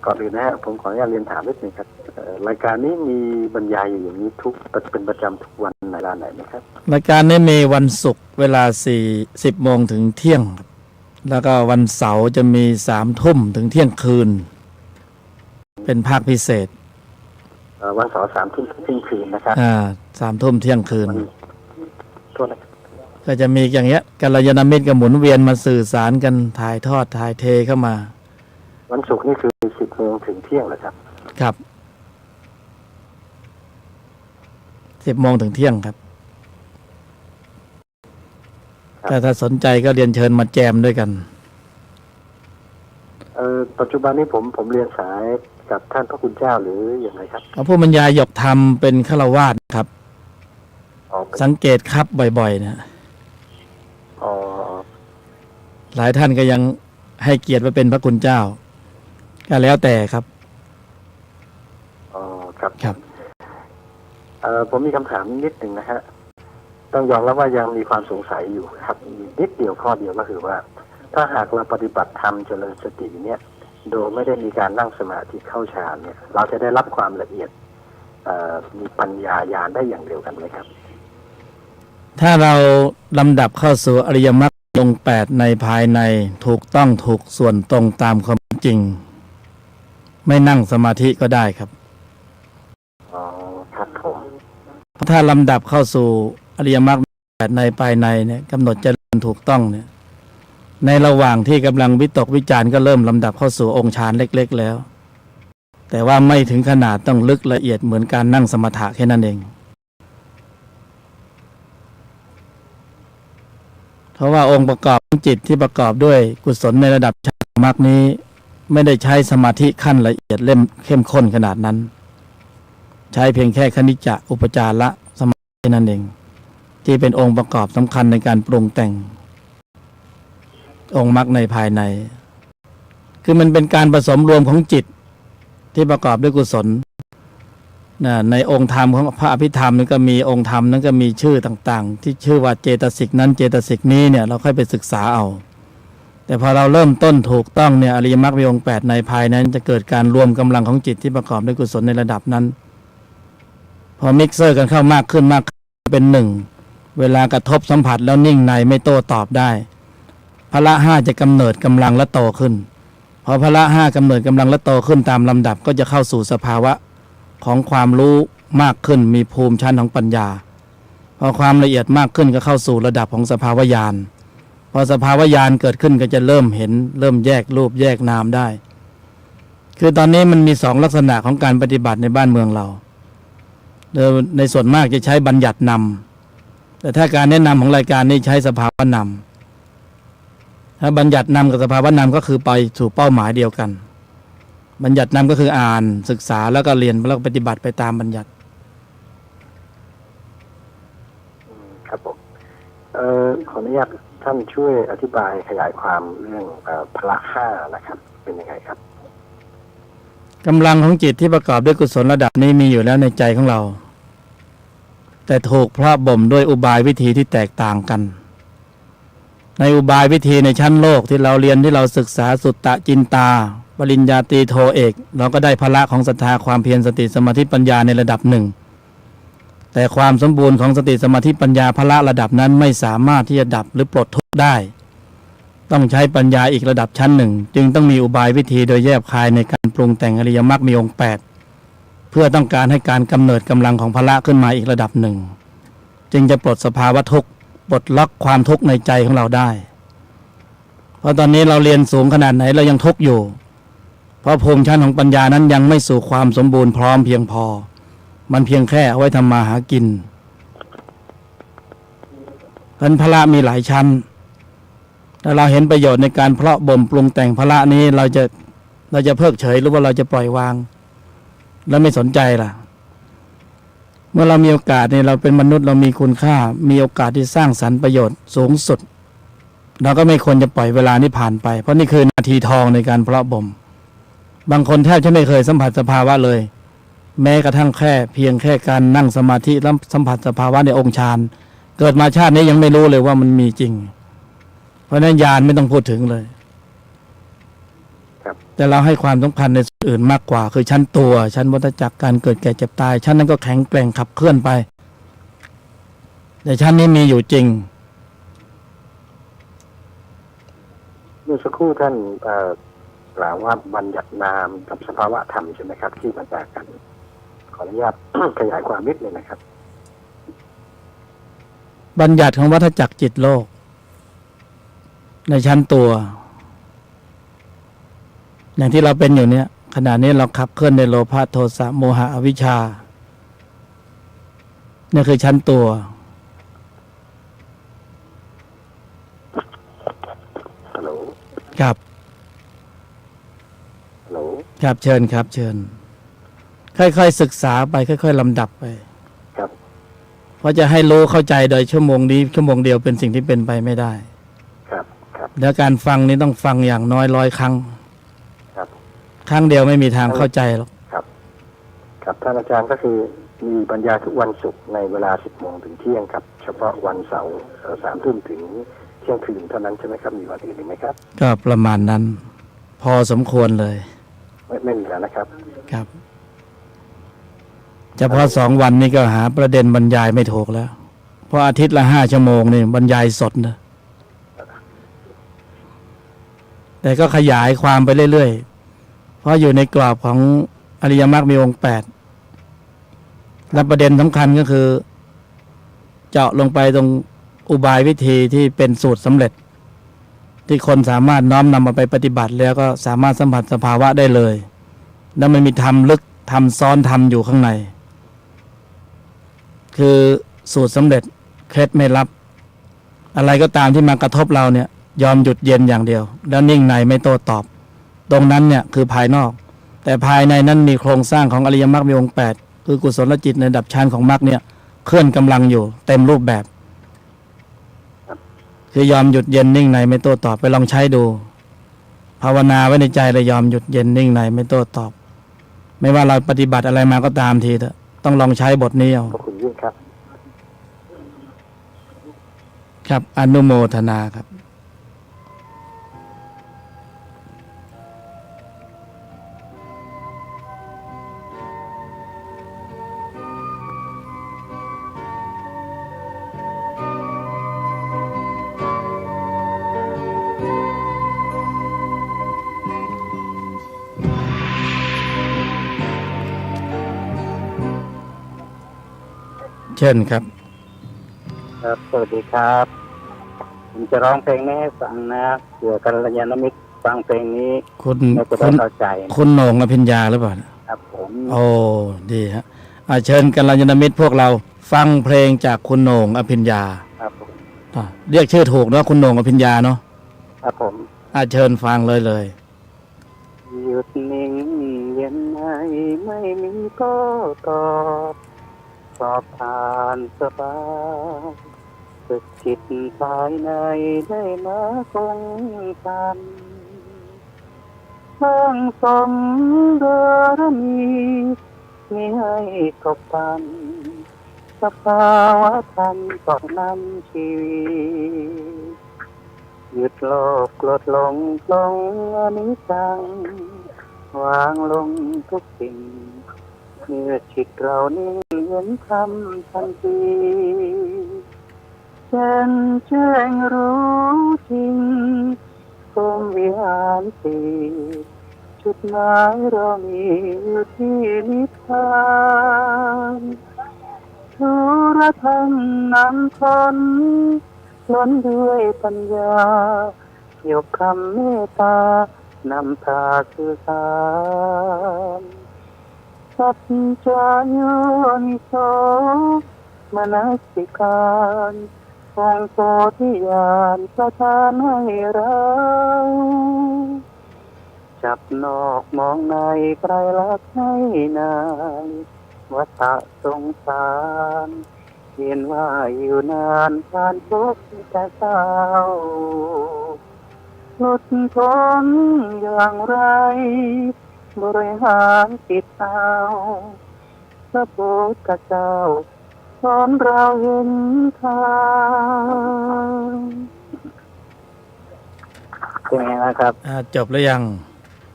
ก่อนอื่นนะฮะผมขออนุญาตเรียนถามนิดนึงครับรายการนี้มีบรรยายอยู่อย่างนี้เป็นประจำทุกวันเวลาไหนไหมครับ
รายการนี้มีวันศุกร์เวลา10 โมงถึงเที่ยงครับแล้วก็วันเสาร์จะมี3 ทุ่มถึงเที่ยงคืนเป็นภาคพิเศษ
วันเสาร์3 ทุ่มถึงเที่ยงคืนนะครับ
3 ทุ่มเที่ยงคืน
โทษนะครับ
ก็จะมีอย่างเงี้ยกัลยาณมิตรกับหมุนเวียนมาสื่อสารกันถ่ายทอดถ่ายเทเข้ามา
วันศุกร์นี่คือ10 โมงถึงเที่ยงเหรอครับ
ครับ10 โมงถึงเที่ยงครับแต่ถ้าสนใจก็เรียนเชิญมาแจมด้วยกัน
ปัจจุบันนี้ผมเรียนสายกับท่านพระคุณเจ้าหรืออย่างไรครับ
ผู้บรรยายหยกธรรมเป็นฆราวาสครับสังเกตครับบ่อยๆนะหลายท่านก็ยังให้เกียรติว่าเป็นพระคุณเจ้าก็แล้วแต่ครับ
ครับครับผมมีคำถามนิดหนึ่งนะฮะต้องยอมรับว่ายังมีความสงสัยอยู่ครับนิดเดียวข้อเดียวก็คือว่าถ้าหากเราปฏิบัติธรรมเจริญสติเนี่ยโดยไม่ได้มีการนั่งสมาธิเข้าฌานเนี่ยเราจะได้รับความละเอียดมีปัญญาญาณได้อย่างเดียวกันไหมครับ
ถ้าเราลำดับเข้าสู่อริยมรรคองค์8ในภายในถูกต้องถูกส่วนตรงตามความจริงไม่นั่งสมาธิก็ได้ครับ
ครับผม
ถ้าลำดับเข้าสู่อริยมรรค8ในภายในเนี่ยกำหนดเจริญถูกต้องเนี่ยในระหว่างที่กำลังวิตกวิจารณ์ก็เริ่มลำดับเข้าสู่องค์ฌานเล็กๆแล้วแต่ว่าไม่ถึงขนาดต้องลึกละเอียดเหมือนการนั่งสมถะแค่นั้นเองเพราะว่าองค์ประกอบของจิตที่ประกอบด้วยกุศลในระดับฌานมรรคนี้ไม่ได้ใช้สมาธิขั้นละเอียดเข้มข้นขนาดนั้นใช้เพียงแค่คณิจจะอุปจาระสมาธินั่นเองที่เป็นองค์ประกอบสำคัญในการปรุงแต่งองค์มรรคในภายในคือมันเป็นการผสมรวมของจิตที่ประกอบด้วยกุศลในองค์ธรรมของพระอภิธรรมนี่ก็มีองค์ธรรมนั้นก็มีชื่อต่างๆที่ชื่อว่าเจตสิกนั้นเจตสิกนี้เนี่ยเราค่อยไปศึกษาเอาแต่พอเราเริ่มต้นถูกต้องเนี่ยอริยมรรคมีองค์8ในภายนั้นจะเกิดการรวมกำลังของจิตที่ประกอบด้วยกุศลในระดับนั้นพอมิกเซอร์กันเข้ามากขึ้นเป็นหนึ่งเวลากระทบสัมผัสแล้วนิ่งในไม่โต้ตอบได้พละ5จะกำเนิดกำลังและโตขึ้นพอพละ5กำเนิดกำลังและโตขึ้นตามลำดับก็จะเข้าสู่สภาวะของความรู้มากขึ้นมีภูมิชั้นของปัญญาพอความละเอียดมากขึ้นก็เข้าสู่ระดับของสภาวญาณพอสภาวญาณเกิดขึ้นก็จะเริ่มเห็นเริ่มแยกรูปแยกนามได้คือตอนนี้มันมี2ลักษณะของการปฏิบัติในบ้านเมืองเราในส่วนมากจะใช้บัญญัตินำแต่ถ้าการแนะนำของรายการนี้ใช้สภาวะนำถ้าบัญญัตินำกับสภาวะนำก็คือไปสู่เป้าหมายเดียวกันบัญญัตินำก็คืออ่านศึกษาแล้วก็เรียนแล้วก็ปฏิบัติไปตามบัญญัติ
ครับผมขออนุญาตท่านช่วยอธิบายขยายความเรื่องพละ5นะครับเป็นยังไงครับ
กำลังของจิตที่ประกอบด้วยกุศลระดับนี้มีอยู่แล้วในใจของเราแต่ถูกเพราะบ่มด้วยอุบายวิธีที่แตกต่างกันในอุบายวิธีในชั้นโลกที่เราเรียนที่เราศึกษาสุตตะจินตาปริญญาตรีโทเอกเราก็ได้พละของศรัทธาความเพียรสติสมาธิปัญญาในระดับหนึ่งแต่ความสมบูรณ์ของสติสมาธิปัญญาพละระดับนั้นไม่สามารถที่จะดับหรือปลดทุกข์ได้ต้องใช้ปัญญาอีกระดับชั้นหนึ่งจึงต้องมีอุบายวิธีโดยแยบคายในการปรุงแต่งอริยมรรคมีองค์8เพื่อต้องการให้การกำเนิดกำลังของพละขึ้นมาอีกระดับหนึ่งจึงจะปลดสภาวะทุกข์ปลดล็อกความทุกข์ในใจของเราได้เพราะตอนนี้เราเรียนสูงขนาดไหนเรายังทุกข์อยู่เพราะภูมิชั้นของปัญญานั้นยังไม่สู่ความสมบูรณ์พร้อมเพียงพอมันเพียงแค่เอาไว้ทำมาหากินพละมีหลายชั้นถ้าเราเห็นประโยชน์ในการเพาะบ่มปรุงแต่งพละนี้เราจะเพิกเฉยหรือว่าเราจะปล่อยวางแล้วไม่สนใจล่ะเมื่อเรามีโอกาสเนี่ยเราเป็นมนุษย์เรามีคุณค่ามีโอกาสที่สร้างสรรค์ประโยชน์สูงสุด เราก็ไม่ควรจะปล่อยเวลานี้ผ่านไปเพราะนี่คือนาทีทองในการเพาะบ่มบางคนแทบจะไม่เคยสัมผัสสภาวะเลยแม้กระทั่งเพียงแค่การนั่งสมาธิแล้วสัมผัสสภาวะในองค์ฌานเกิดมาชาตินี้ยังไม่รู้เลยว่ามันมีจริงเพราะนั้นญาณไม่ต้องพูดถึงเลยแต่เราให้ความสำคัญในส่วนอื่นมากกว่าคือชั้นตัวชั้นวัฏจักรการเกิดแก่เจ็บตายชั้นนั้นก็แข็งแกร่งขับเคลื่อนไปแต่ชั้นนี้มีอยู่จริง
เมื่อสักครู่ท่านกล่าวว่าบัญญัตินามกับสภาวะธรรมใช่ไหมครับที่มาจากกันขออนุญาต ขยายความนิดนึงนะครับ
บัญญัติของวัฏจักรจิตโลกในชั้นตัวอย่างที่เราเป็นอยู่เนี่ยขณะนี้เราขับเคลื่อนในโลภะโทสะโมหะอวิชชานี่คือชั้นตัว
ฮัลโหล
ครับ
ฮัลโหล
ครับเชิญครับเชิญค่อยๆศึกษาไปค่อยๆลำดับไป
ครับ
เพราะจะให้รู้เข้าใจโดยชั่วโมงนี้ชั่วโมงเดียวเป็นสิ่งที่เป็นไปไม่ได้
ครับครับ
แล้วการฟังนี้ต้องฟังอย่างน้อย100 ครั้ง
ครับ
ครั้งเดียวไม่มีทางเข้าใจหรอก
ครับครับท่านอาจารย์ก็คือมีบรรยายทุกวันศุกร์ในเวลา 10 โมงถึงเที่ยงครับเฉพาะวันเสาร์ 3 ทุ่มถึงเที่ยงคืนเท่านั้นใช่ไหมครับมีวันอื่นอีกไหมครับ
ก็ประมาณนั้นพอสมควรเลย
ไม่มีแล้วนะครับ
ครับเฉพาะ2 วันนี้ก็หาประเด็นบรรยายไม่ถูกแล้วเพราะอาทิตย์ละ5 ชั่วโมงนี่บรรยายสดนะแต่ก็ขยายความไปเรื่อยๆเพราะอยู่ในกรอบของอริยมรรคมีองค์ 8และประเด็นสำคัญก็คือเจาะลงไปตรงอุบายวิธีที่เป็นสูตรสำเร็จที่คนสามารถน้อมนำมาไปปฏิบัติแล้วก็สามารถสัมผัสสภาวะได้เลยแล้วมันมีธรรมลึกธรรมซ้อนธรรมอยู่ข้างในคือสูตรสำเร็จเคล็ดไม่ลับอะไรก็ตามที่มากระทบเราเนี่ยยอมหยุดเย็นอย่างเดียวแล้วนิ่งในไม่โต้ตอบตรงนั้นเนี่ยคือภายนอกแต่ภายในนั้นมีโครงสร้างของอริยมรรคมีองค์ 8คือกุศลจิตในระดับฌานของมรรคเนี่ยเคลื่อนกำลังอยู่เต็มรูปแบบคือยอมหยุดเย็นนิ่งในไม่โต้ตอบไปลองใช้ดูภาวนาไว้ในใจเลยยอมหยุดเย็นนิ่งในไม่โต้ตอบไม่ว่าเราปฏิบัติอะไรมาก็ตามทีเถอะต้องลองใช้บทนี้เอา
ขอบคุณยิ่งครับ
ครับอนุโมทนาครับเชิญครับ
ครับสวัสดีครับผมจะร้องเพลงนี้ให้ฟังนะเผื่อกัลยาณมิตรฟังเพลงนี้
คุณ
เข้าใจ
คุณโหน่งอภิญญาหรือเปล่า
ครับผม
โอ้ดีฮะเชิญกัลยาณมิตรพวกเราฟังเพลงจากคุณโหน่งอภิญญา
ครับผม
เรียกชื่อถูกเนาะคุณโหน่งอภิญญาเนาะ
ครับผม
เชิญฟังเลย
หยุดนิ่งเย็นในไม่มีก็ตอบสอบผ่านสบายสึกจิตภายในได้มาคงกันสร้างสมบารมีมีให้กบตันสภาวะธรรมต่อนำชีวิตหยุดโลภโกรธหลงปลงอนิจจังวางลงทุกสิ่งเมื่อจิตเรานิ่งเห็นธรรมทันทีแจ้งรู้จริงพรหมวิหารสี่จุดหมายเรามีอยู่ที่นิพพานธุรธรรมนำคนล้นด้วยปัญญายกคำเมตตานำพาสื่อสารสัจจายุนิโสมนสิการองค์โพธิญาณประทานให้เราจับนอกมองในไตรลักษณ์ให้นายวัฏสงสาร เห็นว่าอยู่นานผ่านทุกแต่เศร้าหลุดพ้นอย่างไรบริหารจิตเอาพระพุทธเจ้าสอนเราเห็นทางเป็นไงนะครับ
จบหรือยัง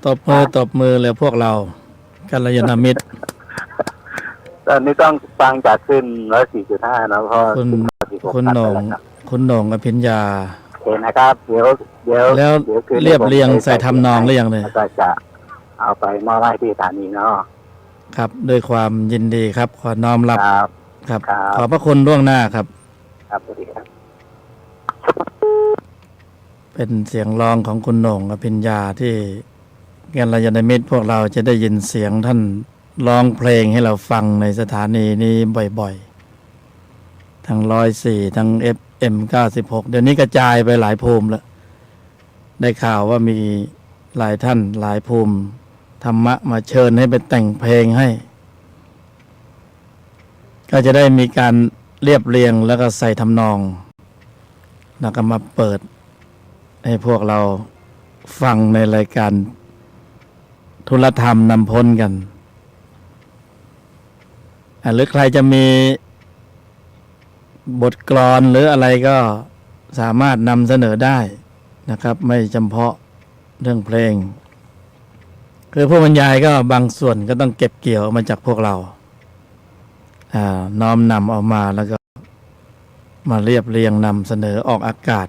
ตบมือเลยพวกเรากัลยาณมิตร
ตอนนี้ต้องฟังจากขึ้น104.5นะเพราะ
คุณโหน่งอภิญญา
เห็นนะครับเดี๋ยว
แล้ว
คืนนี้
เรียบเรียงใส่ทำนองหรือยังเลย
แล้วก็จะเอาไปมอบให้ที่สถานีเนาะ
ครับด้วยความยินดีครับขอน้อมรับ
ครับ
ครับ
ครับ
ขอบพระคุณล่วงหน้าครับ
ครับสวัสดีครับ
เป็นเสียงร้องของคุณโหน่งอภิญญาที่กัลยาณมิตรพวกเราจะได้ยินเสียงท่านร้องเพลงให้เราฟังในสถานีนี้บ่อยๆทั้ง104ทั้ง FM 96เดี๋ยวนี้กระจายไปหลายภูมิแล้วได้ข่าวว่ามีหลายท่านหลายภูมิธรรมะมาเชิญให้ไปแต่งเพลงให้ ก็จะได้มีการเรียบเรียงแล้วก็ใส่ทำนองแล้วก็มาเปิดให้พวกเราฟังในรายการธุลธรรมนำพ้นกันหรือใครจะมีบทกลอนหรืออะไรก็สามารถนำเสนอได้นะครับไม่จำเพาะเรื่องเพลงคือผู้บรรยายก็บางส่วนก็ต้องเก็บเกี่ยวมาจากพวกเราน้อมนำเอามาแล้วก็มาเรียบเรียงนำเสนอออกอากาศ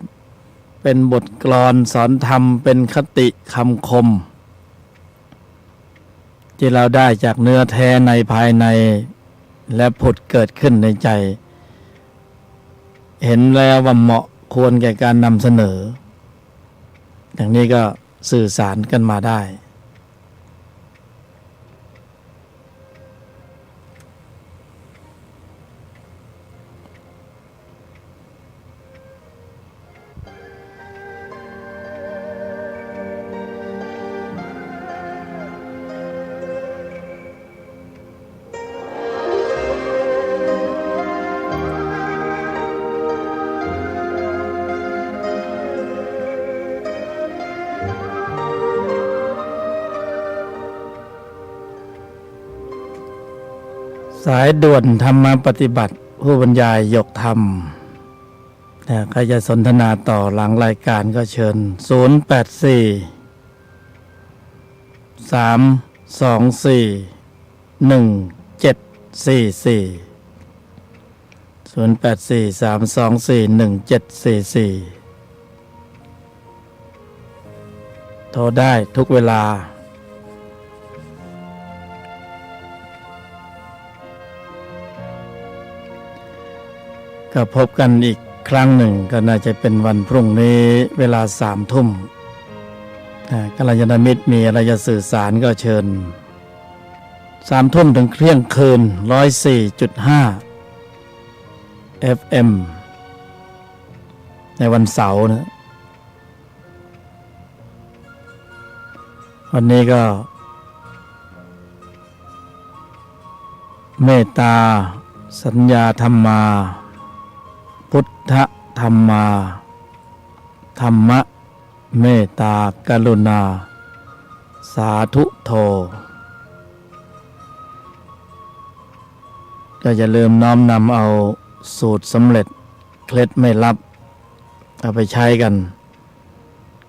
เป็นบทกลอนสอนธรรมเป็นคติคำคมที่เราได้จากเนื้อแท้ในภายในและผุดเกิดขึ้นในใจเห็นแล้วว่าเหมาะควรแก่การนำเสนออย่างนี้ก็สื่อสารกันมาได้สายด่วนธรรมปฏิบัติผู้บรรยายยกธรรมใครจะสนทนาต่อหลังรายการก็เชิญโทรได้ทุกเวลาก็พบกันอีกครั้งหนึ่งก็น่าจะเป็นวันพรุ่งนี้เวลา3 ทุ่มกัลยาณมิตรมีอะไรจะสื่อสารก็เชิญ3 ทุ่มถึงเที่ยงคืน104.5 FM ในวันเสาร์นะวันนี้ก็เมตตาสัญญาธรรมาพุทธธรรมาธรรมะเมตตากรุณาสาธุโทก็อย่าลืมน้อมนำเอาสูตรสำเร็จเคล็ดไม่ลับเอาไปใช้กัน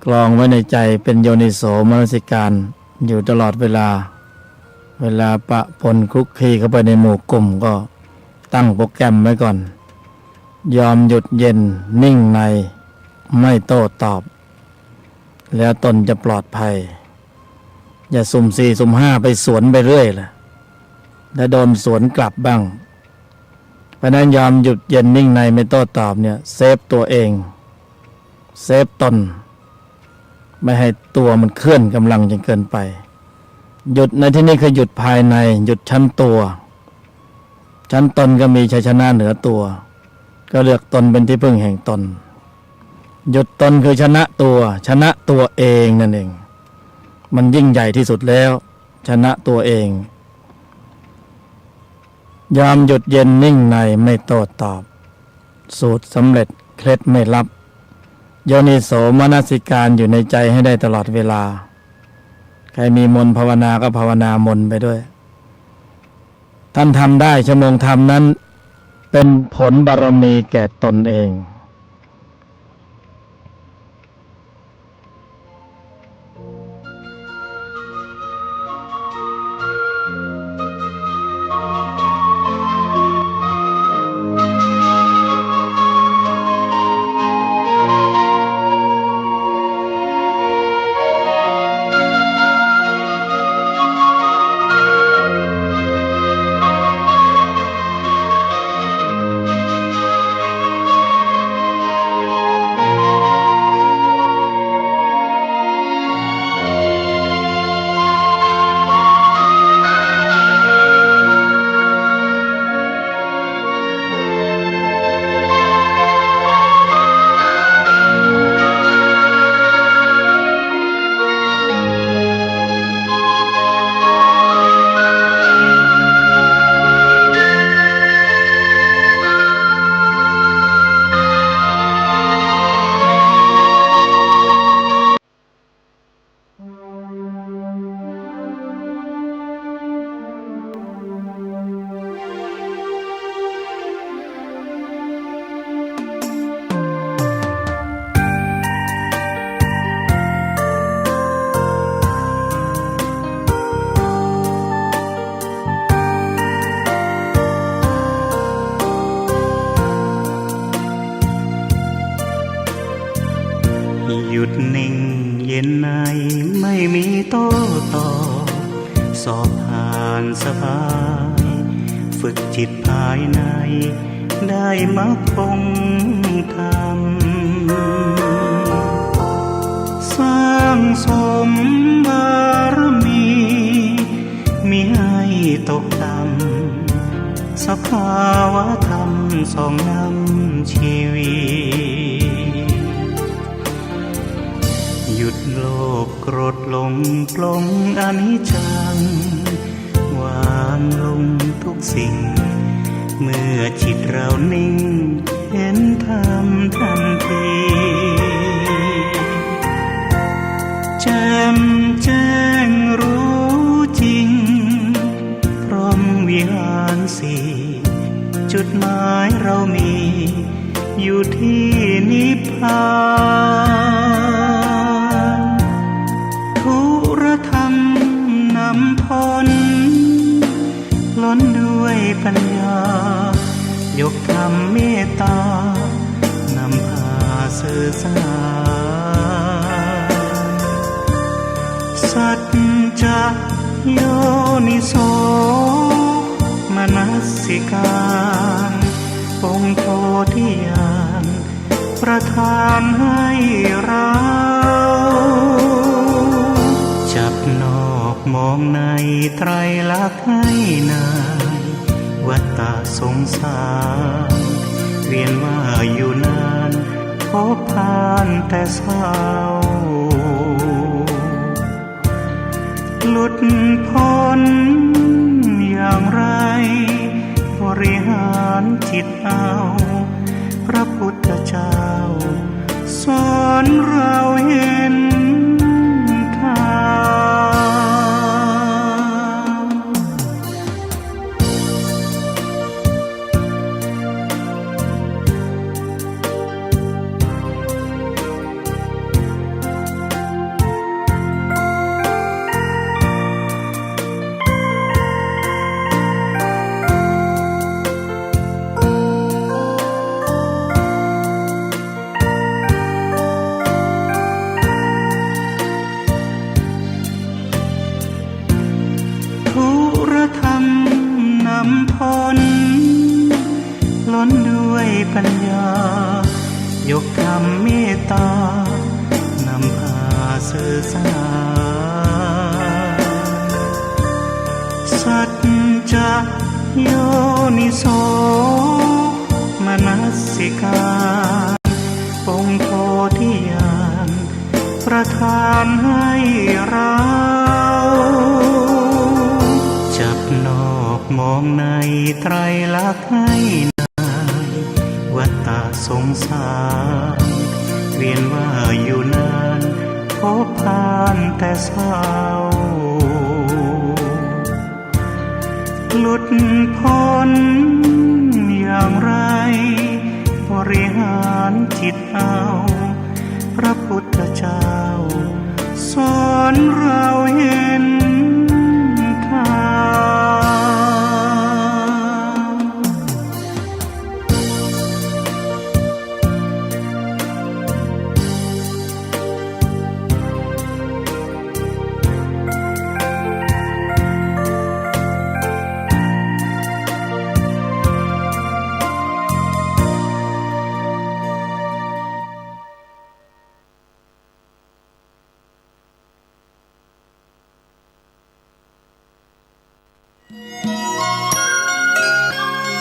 กรองไว้ในใจเป็นโยนิโสมนสิการอยู่ตลอดเวลาปะปนคลุกคลีเข้าไปในหมู่กลุ่มก็ตั้งโปรแกรมไว้ก่อนยอมหยุดเย็นนิ่งในไม่โต้ตอบแล้วตนจะปลอดภัยอย่าสุ่ม4สุ่ม5ไปสวนไปเรื่อยล่ะแล้วโดนสวนกลับบ้างเพราะนั้นยอมหยุดเย็นนิ่งในไม่โต้ตอบเนี่ยเซฟตัวเองเซฟตนไม่ให้ตัวมันเคลื่อนกำลังจนเกินไปหยุดในที่นี้คือหยุดภายในหยุดชั้นตัวชั้นตนก็มีชัยชนะเหนือตัวก็เลือกตนเป็นที่พึ่งแห่งตนหยุดตนคือชนะตัวเองนั่นเองมันยิ่งใหญ่ที่สุดแล้วชนะตัวเอง ยอมหยุดเย็นนิ่งในไม่โต้ตอบสูตรสำเร็จเคล็ดไม่ลับโยนิโสมนสิการอยู่ในใจให้ได้ตลอดเวลาใครมีมนต์ภาวนาก็ภาวนามนต์ไปด้วยท่านทำได้ชั่วโมงธรรมนั้นเป็นผลบารมีแก่ตนเอง
หยุดนิ่งเย็นในไม่มีโต้ตอบสอบผ่านสบายฝึกจิตภายในได้มรรคผลธรรมสร้างสมบารมีมิให้ตกต่ำสภาวะธรรมส่องนำชีวิตหยุดโลภโกรธหลงปลงอนิจจังวางลงทุกสิ่งเมื่อจิตเรานิ่งเห็นธรรมทันทีแจ่มแจ้งรู้จริงพร้อมวิหารสี่จุดหมายเรามีอยู่ที่นิพพานทุรธรรมนำพ้นล้นด้วยปัญญายกธรรมเมตตานำพาสื่อสารสัจจะโยนิโสมนสิการองค์โพธิญาณประทานให้เราจับนอกมองในไตรลักษณ์ให้นายวัฏฏะสงสารเวียนว่าอยู่นานพบผ่านแต่เศร้าหลุดพ้นอย่างไรบริหารจิตเอาพระพุทธเจ้าสอนเราเห็นทางทุรธรรมนำพ้นล้นด้วยปัญญายกธรรมเมตตานำพาสื่อสารสัจจะโยนิโสมนสิการองค์โพธิญาณประทานให้เราจับนอกมองในไ ไตรลักษณ์ให้นายวัฏฏะสงสารเวียนว่าอยู่นานพบผ่านแต่เศร้าหลุดพ้นอย่างไรบริหารจิตเอาพระพุทธเจ้าสอนเราเห็นทาง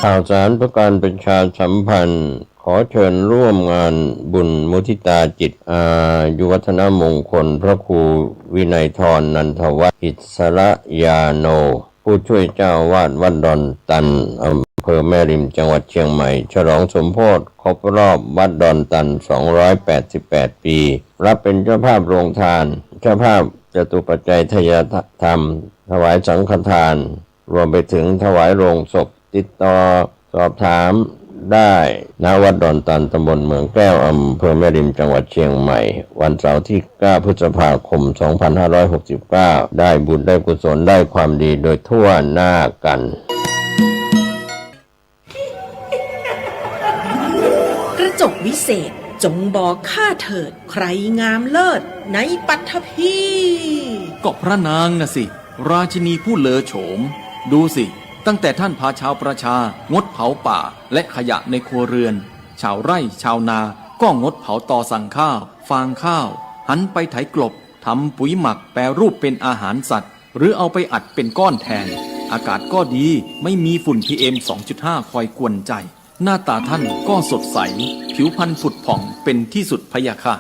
ข่าวสารประการประชาสัมพันธ์ขอเชิญร่วมงานบุญมุทิตาจิตอายุวัฒนมงคลพระครูวินัยธรนันทวัฒน์อิสระยาโนผู้ช่วยเจ้าวาดวัดดอนตันอำเภอแม่ริมจังหวัดเชียงใหม่ฉลองสมโภชครบรอบวัดดอนตัน288 ปีรับเป็นเจ้าภาพโรงทานเจ้าภาพจตุปัจจัยทายธรรมถวายสังฆทานรวมไปถึงถวายโรงศพติดต่อสอบถามได้ณวัดดอนตันตำบลเมืองแก้วอำเภอแม่ริมจังหวัดเชียงใหม่วันเสาร์ที่9 พฤษภาคม 2569ได้บุญได้กุศลได้ความดีโดยทั่วหน้ากัน
กระจกวิเศษจงบอกข้าเถิดใครงามเลิศในปัทภี
ก็พระนางน่ะสิราชินีผู้เลอโฉมดูสิตั้งแต่ท่านพาชาวประชางดเผาป่าและขยะในครัวเรือนชาวไร่ชาวนาก็งดเผาตอสั่งข้าวฟางข้าวหันไปไถกลบทำปุ๋ยหมักแปรรูปเป็นอาหารสัตว์หรือเอาไปอัดเป็นก้อนแทนอากาศก็ดีไม่มีฝุ่น PM 2.5 คอยกวนใจหน้าตาท่านก็สดใสผิวพรรณผุดผ่องเป็นที่สุดพะยะค่ะ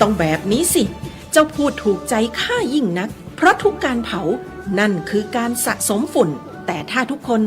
ต้องแบบนี้สิเจ้าพูดถูกใจข้ายิ่งนักเพราะทุกการเผานั่นคือการสะสมฝุ่นแต่ถ้าทุกคน